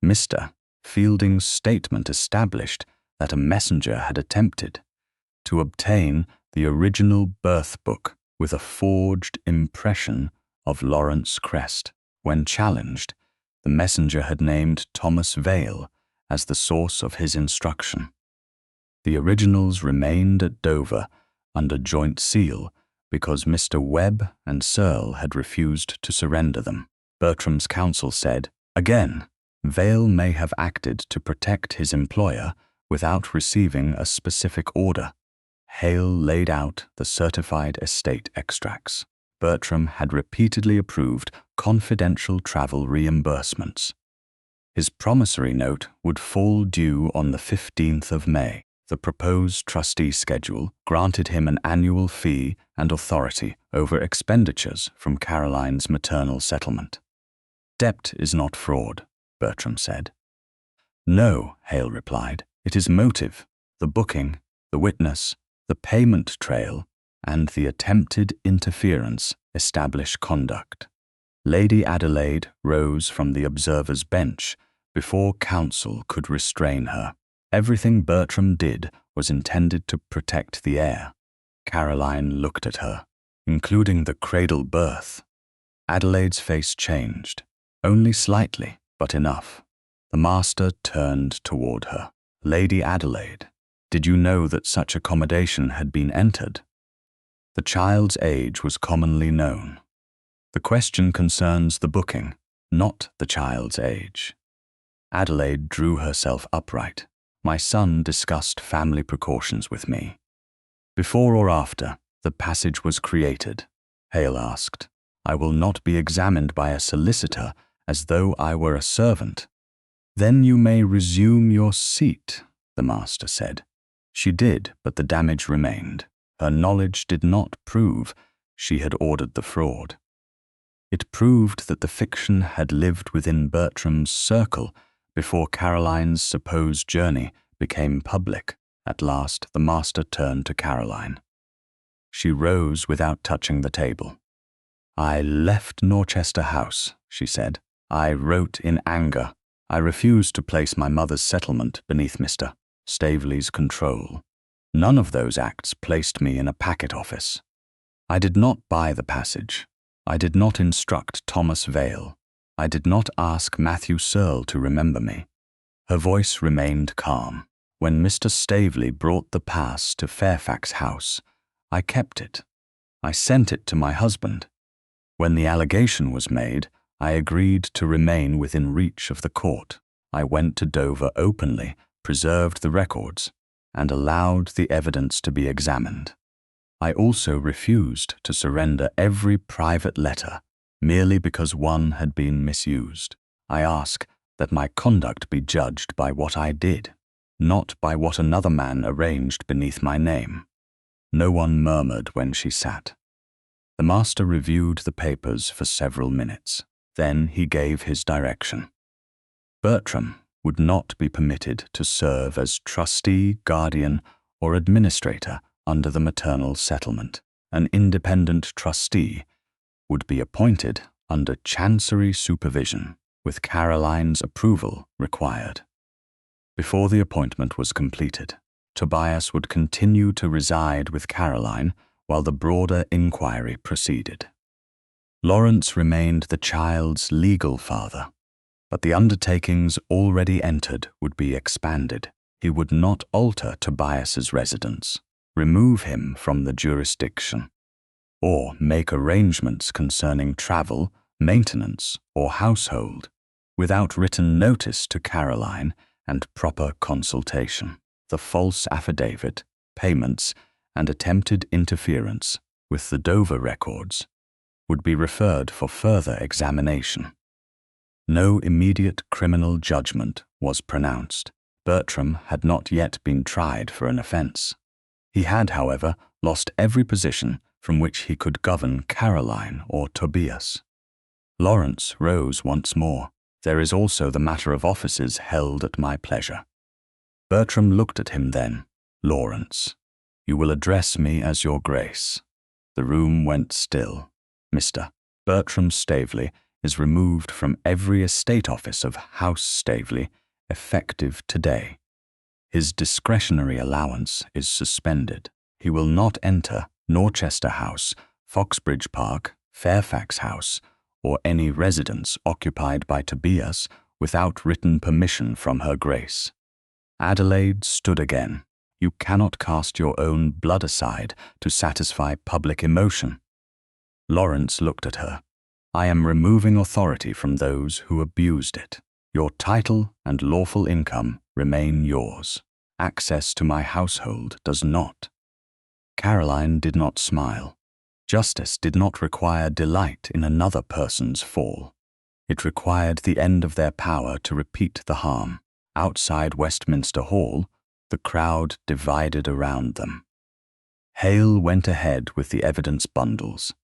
Mr. Fielding's statement established that a messenger had attempted to obtain the original birth book with a forged impression of Laurence crest. When challenged, the messenger had named Thomas Vale as the source of his instruction. The originals remained at Dover under joint seal because Mr. Webb and Searle had refused to surrender them. Bertram's counsel said, again, Vale may have acted to protect his employer without receiving a specific order. Hale laid out the certified estate extracts. Bertram had repeatedly approved confidential travel reimbursements. His promissory note would fall due on the 15th of May. The proposed trustee schedule granted him an annual fee and authority over expenditures from Caroline's maternal settlement. Debt is not fraud, Bertram said. No, Hale replied. It is motive, the booking, the witness, the payment trail, and the attempted interference establish conduct. Lady Adelaide rose from the observer's bench before counsel could restrain her. Everything Bertram did was intended to protect the heir. Caroline looked at her, including the cradle birth. Adelaide's face changed, only slightly, but enough. The master turned toward her. Lady Adelaide, did you know that such accommodation had been entered? The child's age was commonly known. The question concerns the booking, not the child's age. Adelaide drew herself upright. My son discussed family precautions with me. Before or after the passage was created? Hale asked. I will not be examined by a solicitor as though I were a servant. Then you may resume your seat, the master said. She did, but the damage remained. Her knowledge did not prove she had ordered the fraud. It proved that the fiction had lived within Bertram's circle before Caroline's supposed journey became public. At last, the master turned to Caroline. She rose without touching the table. I left Norchester House, she said. I wrote in anger. I refused to place my mother's settlement beneath Mr. Staveley's control. None of those acts placed me in a packet office. I did not buy the passage. I did not instruct Thomas Vale. I did not ask Matthew Searle to remember me. Her voice remained calm. When Mr. Staveley brought the pass to Fairfax House, I kept it. I sent it to my husband. When the allegation was made, I agreed to remain within reach of the court. I went to Dover openly, preserved the records, and allowed the evidence to be examined. I also refused to surrender every private letter merely because one had been misused. I ask that my conduct be judged by what I did, not by what another man arranged beneath my name. No one murmured when she sat. The master reviewed the papers for several minutes. Then he gave his direction. Bertram would not be permitted to serve as trustee, guardian, or administrator under the maternal settlement. An independent trustee would be appointed under Chancery supervision, with Caroline's approval required. Before the appointment was completed, Tobias would continue to reside with Caroline while the broader inquiry proceeded. Laurence remained the child's legal father, but the undertakings already entered would be expanded. He would not alter Tobias's residence, remove him from the jurisdiction, or make arrangements concerning travel, maintenance, or household without written notice to Caroline and proper consultation. The false affidavit, payments, and attempted interference with the Dover records would be referred for further examination. No immediate criminal judgment was pronounced. Bertram had not yet been tried for an offence. He had, however, lost every position from which he could govern Caroline or Tobias. Laurence rose once more. There is also the matter of offices held at my pleasure. Bertram looked at him then. Laurence, you will address me as your grace. The room went still. Mr. Bertram Staveley is removed from every estate office of House Staveley, effective today. His discretionary allowance is suspended. He will not enter Norchester House, Foxbridge Park, Fairfax House, or any residence occupied by Tobias without written permission from her grace. Adelaide stood again. You cannot cast your own blood aside to satisfy public emotion. Laurence looked at her. I am removing authority from those who abused it. Your title and lawful income remain yours. Access to my household does not. Caroline did not smile. Justice did not require delight in another person's fall. It required the end of their power to repeat the harm. Outside Westminster Hall, the crowd divided around them. Hale went ahead with the evidence bundles.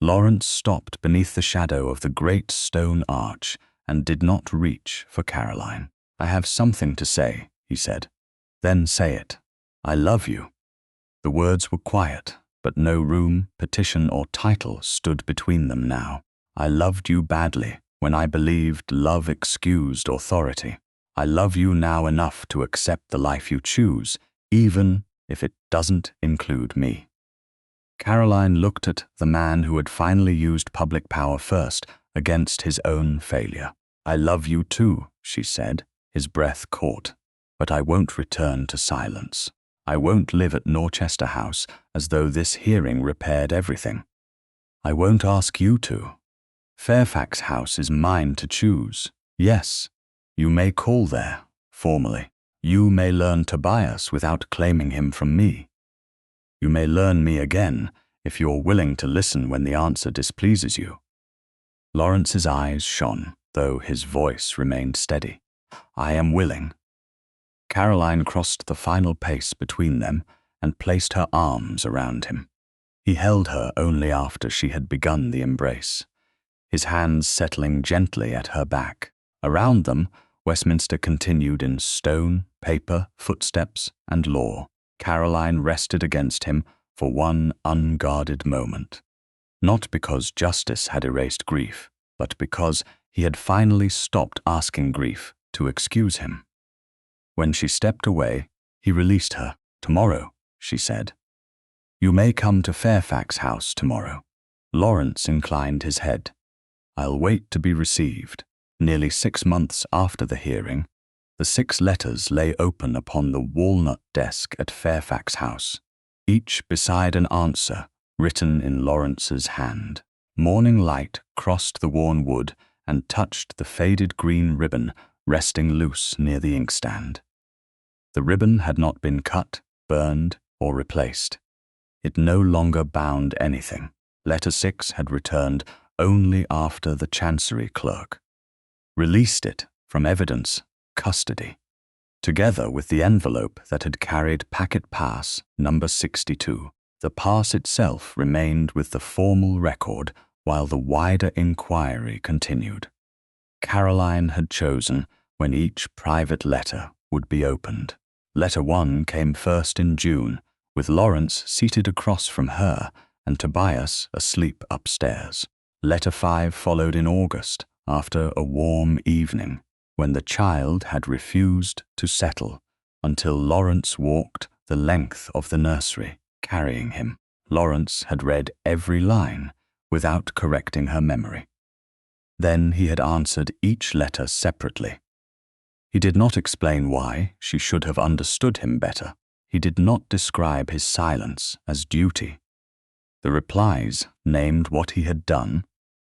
Laurence stopped beneath the shadow of the great stone arch and did not reach for Caroline. I have something to say, he said. Then say it. I love you. The words were quiet, but no room, petition, or title stood between them now. I loved you badly when I believed love excused authority. I love you now enough to accept the life you choose, even if it doesn't include me. Caroline looked at the man who had finally used public power first against his own failure. I love you too, she said, his breath caught, but I won't return to silence. I won't live at Norchester House as though this hearing repaired everything. I won't ask you to. Fairfax House is mine to choose. Yes, you may call there, formally. You may learn Tobias without claiming him from me. You may learn me again if you're willing to listen when the answer displeases you. Laurence's eyes shone, though his voice remained steady. I am willing. Caroline crossed the final pace between them and placed her arms around him. He held her only after she had begun the embrace, his hands settling gently at her back. Around them, Westminster continued in stone, paper, footsteps, and law. Caroline rested against him for one unguarded moment, not because justice had erased grief, but because he had finally stopped asking grief to excuse him. When she stepped away, he released her. Tomorrow, she said. You may come to Fairfax House tomorrow. Laurence inclined his head. I'll wait to be received. Nearly 6 months after the hearing, the 6 letters lay open upon the walnut desk at Fairfax House, each beside an answer written in Laurence's hand. Morning light crossed the worn wood and touched the faded green ribbon resting loose near the inkstand. The ribbon had not been cut, burned, or replaced. It no longer bound anything. Letter 6 had returned only after the Chancery clerk released it from evidence custody, together with the envelope that had carried packet pass number 62. The pass itself remained with the formal record while the wider inquiry continued. Caroline had chosen when each private letter would be opened. Letter 1 came first in June, with Laurence seated across from her and Tobias asleep upstairs. Letter 5 followed in August, after a warm evening, when the child had refused to settle until Laurence walked the length of the nursery, carrying him. Laurence had read every line without correcting her memory. Then he had answered each letter separately. He did not explain why she should have understood him better. He did not describe his silence as duty. The replies named what he had done,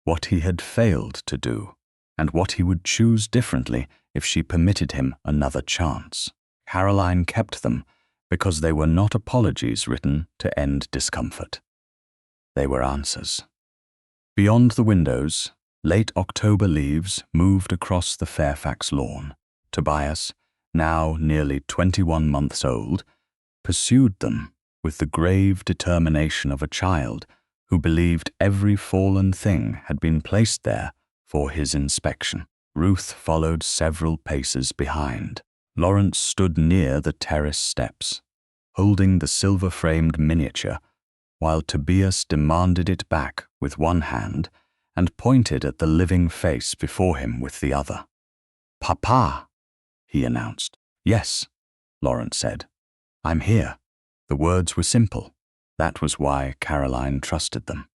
what he had failed to do, and what he would choose differently if she permitted him another chance. Caroline kept them because they were not apologies written to end discomfort. They were answers. Beyond the windows, late October leaves moved across the Fairfax lawn. Tobias, now nearly 21 months old, pursued them with the grave determination of a child who believed every fallen thing had been placed there for his inspection. Ruth followed several paces behind. Laurence stood near the terrace steps, holding the silver-framed miniature, while Tobias demanded it back with one hand and pointed at the living face before him with the other. "Papa," he announced. "Yes," Laurence said. "I'm here." The words were simple. That was why Caroline trusted them.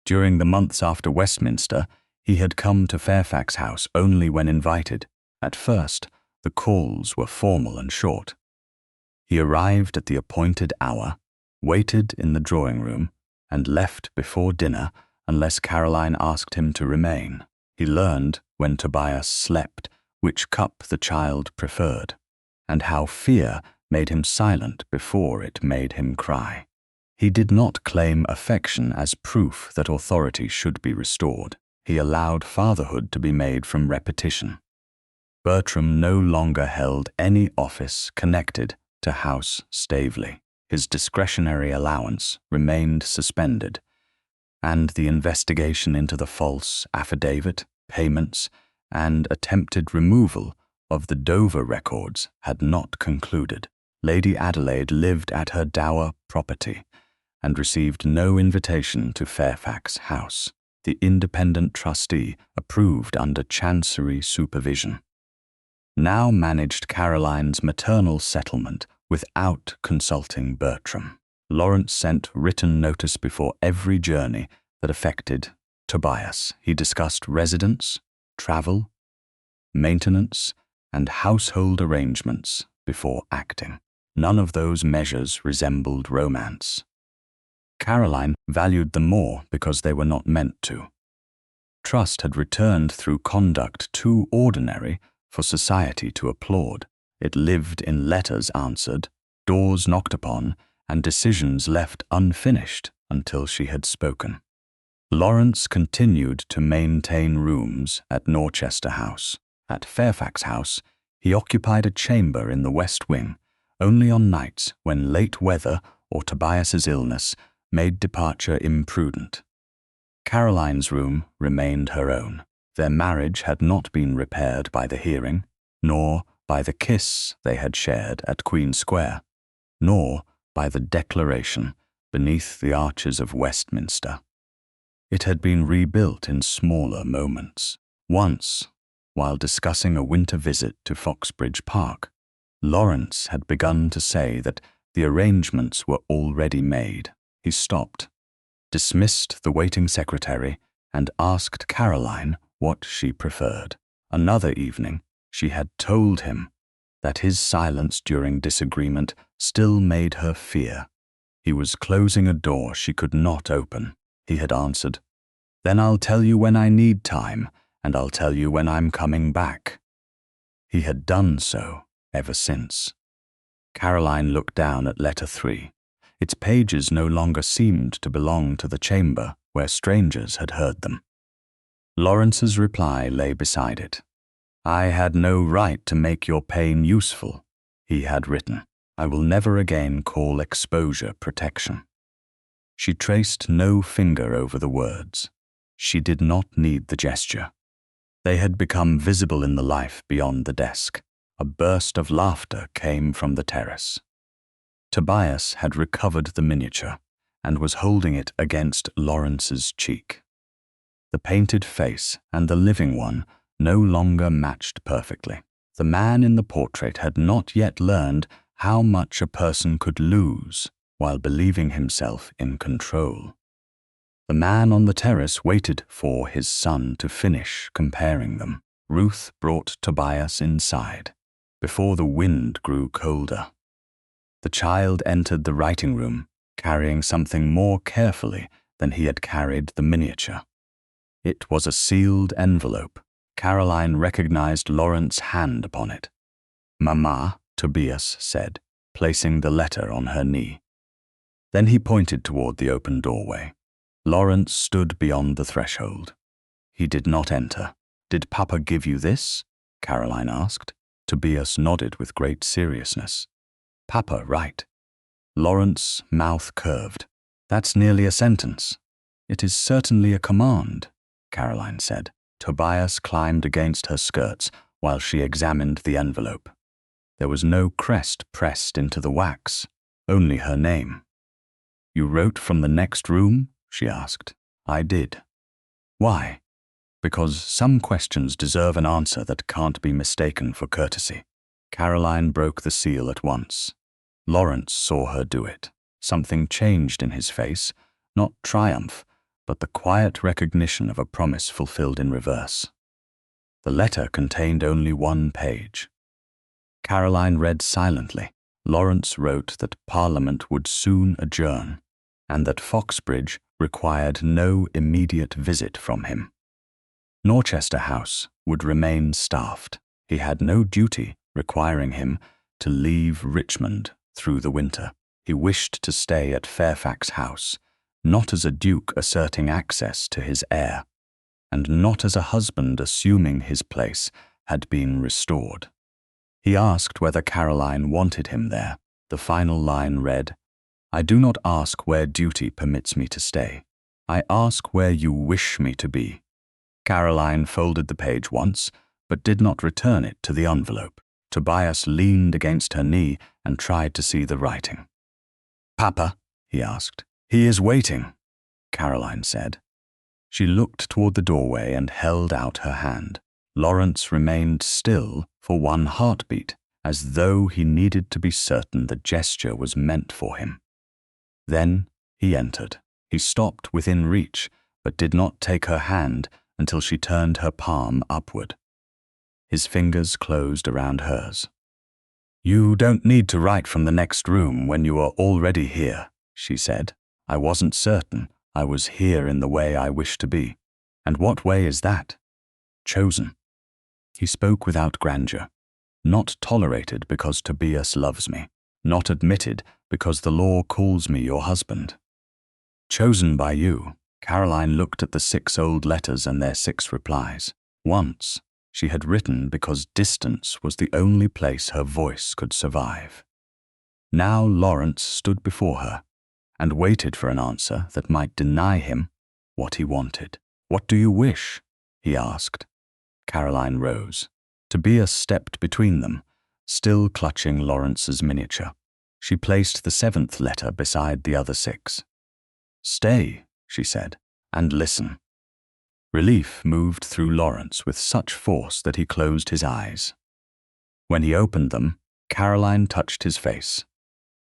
During the months after Westminster, he had come to Fairfax House only when invited. At first, the calls were formal and short. He arrived at the appointed hour, waited in the drawing room, and left before dinner unless Caroline asked him to remain. He learned, when Tobias slept, which cup the child preferred, and how fear made him silent before it made him cry. He did not claim affection as proof that authority should be restored. He allowed fatherhood to be made from repetition. Bertram no longer held any office connected to House Staveley. His discretionary allowance remained suspended, and the investigation into the false affidavit, payments, and attempted removal of the Dover records had not concluded. Lady Adelaide lived at her dower property and received no invitation to Fairfax House. The independent trustee approved under Chancery supervision. Now managed Caroline's maternal settlement without consulting Bertram. Laurence sent written notice before every journey that affected Tobias. He discussed residence, travel, maintenance, and household arrangements before acting. None of those measures resembled romance. Caroline valued them more because they were not meant to. Trust had returned through conduct too ordinary for society to applaud. It lived in letters answered, doors knocked upon, and decisions left unfinished until she had spoken. Laurence continued to maintain rooms at Norchester House. At Fairfax House, he occupied a chamber in the west wing, only on nights when late weather or Tobias's illness made departure imprudent. Caroline's room remained her own. Their marriage had not been repaired by the hearing, nor by the kiss they had shared at Queen Square, nor by the declaration beneath the arches of Westminster. It had been rebuilt in smaller moments. Once, while discussing a winter visit to Foxbridge Park, Laurence had begun to say that the arrangements were already made. He stopped, dismissed the waiting secretary, and asked Caroline what she preferred. Another evening, she had told him that his silence during disagreement still made her fear. He was closing a door she could not open. He had answered, "Then I'll tell you when I need time, and I'll tell you when I'm coming back." He had done so ever since. Caroline looked down at letter 3. Its pages no longer seemed to belong to the chamber where strangers had heard them. Laurence's reply lay beside it. "I had no right to make your pain useful," he had written. "I will never again call exposure protection." She traced no finger over the words. She did not need the gesture. They had become visible in the life beyond the desk. A burst of laughter came from the terrace. Tobias had recovered the miniature and was holding it against Laurence's cheek. The painted face and the living one no longer matched perfectly. The man in the portrait had not yet learned how much a person could lose while believing himself in control. The man on the terrace waited for his son to finish comparing them. Ruth brought Tobias inside, before the wind grew colder. The child entered the writing room, carrying something more carefully than he had carried the miniature. It was a sealed envelope. Caroline recognized Laurence's hand upon it. "Mama," Tobias said, placing the letter on her knee. Then he pointed toward the open doorway. Laurence stood beyond the threshold. He did not enter. "Did Papa give you this?" Caroline asked. Tobias nodded with great seriousness. "Papa, right." Laurence's mouth curved. "That's nearly a sentence." "It is certainly a command," Caroline said. Tobias climbed against her skirts while she examined the envelope. There was no crest pressed into the wax, only her name. "You wrote from the next room?" she asked. "I did." "Why?" "Because some questions deserve an answer that can't be mistaken for courtesy." Caroline broke the seal at once. Laurence saw her do it. Something changed in his face, not triumph, but the quiet recognition of a promise fulfilled in reverse. The letter contained only one page. Caroline read silently. Laurence wrote that Parliament would soon adjourn, and that Foxbridge required no immediate visit from him. Norchester House would remain staffed. He had no duty requiring him to leave Richmond through the winter. He wished to stay at Fairfax House, not as a duke asserting access to his heir, and not as a husband assuming his place had been restored. He asked whether Caroline wanted him there. The final line read, "I do not ask where duty permits me to stay. I ask where you wish me to be." Caroline folded the page once, but did not return it to the envelope. Tobias leaned against her knee and tried to see the writing. "Papa?" he asked. "He is waiting," Caroline said. She looked toward the doorway and held out her hand. Laurence remained still for one heartbeat, as though he needed to be certain the gesture was meant for him. Then he entered. He stopped within reach, but did not take her hand until she turned her palm upward. His fingers closed around hers. "You don't need to write from the next room when you are already here," she said. "I wasn't certain I was here in the way I wish to be." "And what way is that?" "Chosen." He spoke without grandeur. "Not tolerated because Tobias loves me. Not admitted because the law calls me your husband. Chosen by you." Caroline looked at the 6 old letters and their 6 replies. Once, she had written because distance was the only place her voice could survive. Now Laurence stood before her and waited for an answer that might deny him what he wanted. "What do you wish?" he asked. Caroline rose. Tobias stepped between them, still clutching Laurence's miniature. She placed the 7th letter beside the other 6. "Stay," she said, "and listen." Relief moved through Laurence with such force that he closed his eyes. When he opened them, Caroline touched his face.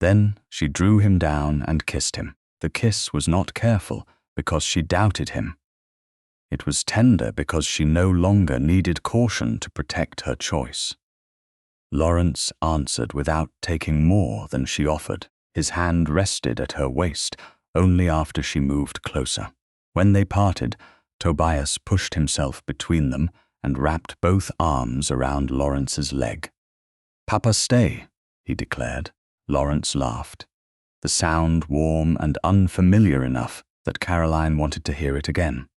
Then she drew him down and kissed him. The kiss was not careful because she doubted him. It was tender because she no longer needed caution to protect her choice. Laurence answered without taking more than she offered. His hand rested at her waist only after she moved closer. When they parted, Tobias pushed himself between them and wrapped both arms around Laurence's leg. "Papa, stay," he declared. Laurence laughed, the sound warm and unfamiliar enough that Caroline wanted to hear it again.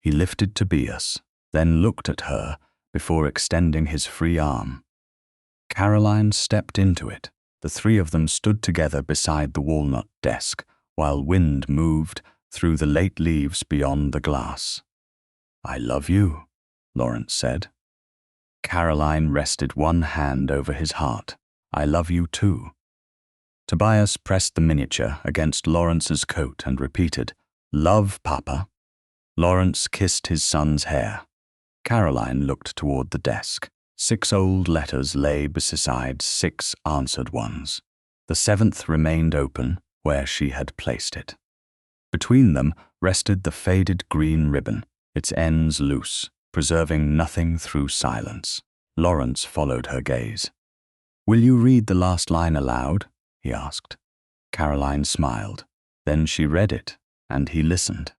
He lifted Tobias, then looked at her before extending his free arm. Caroline stepped into it. The 3 of them stood together beside the walnut desk, while wind moved through the late leaves beyond the glass. "I love you," Laurence said. Caroline rested one hand over his heart. "I love you too." Tobias pressed the miniature against Laurence's coat and repeated, "Love, Papa." Laurence kissed his son's hair. Caroline looked toward the desk. 6 old letters lay beside 6 answered ones. The 7th remained open where she had placed it. Between them rested the faded green ribbon, its ends loose, preserving nothing through silence. Laurence followed her gaze. "Will you read the last line aloud?" he asked. Caroline smiled. Then she read it, and he listened.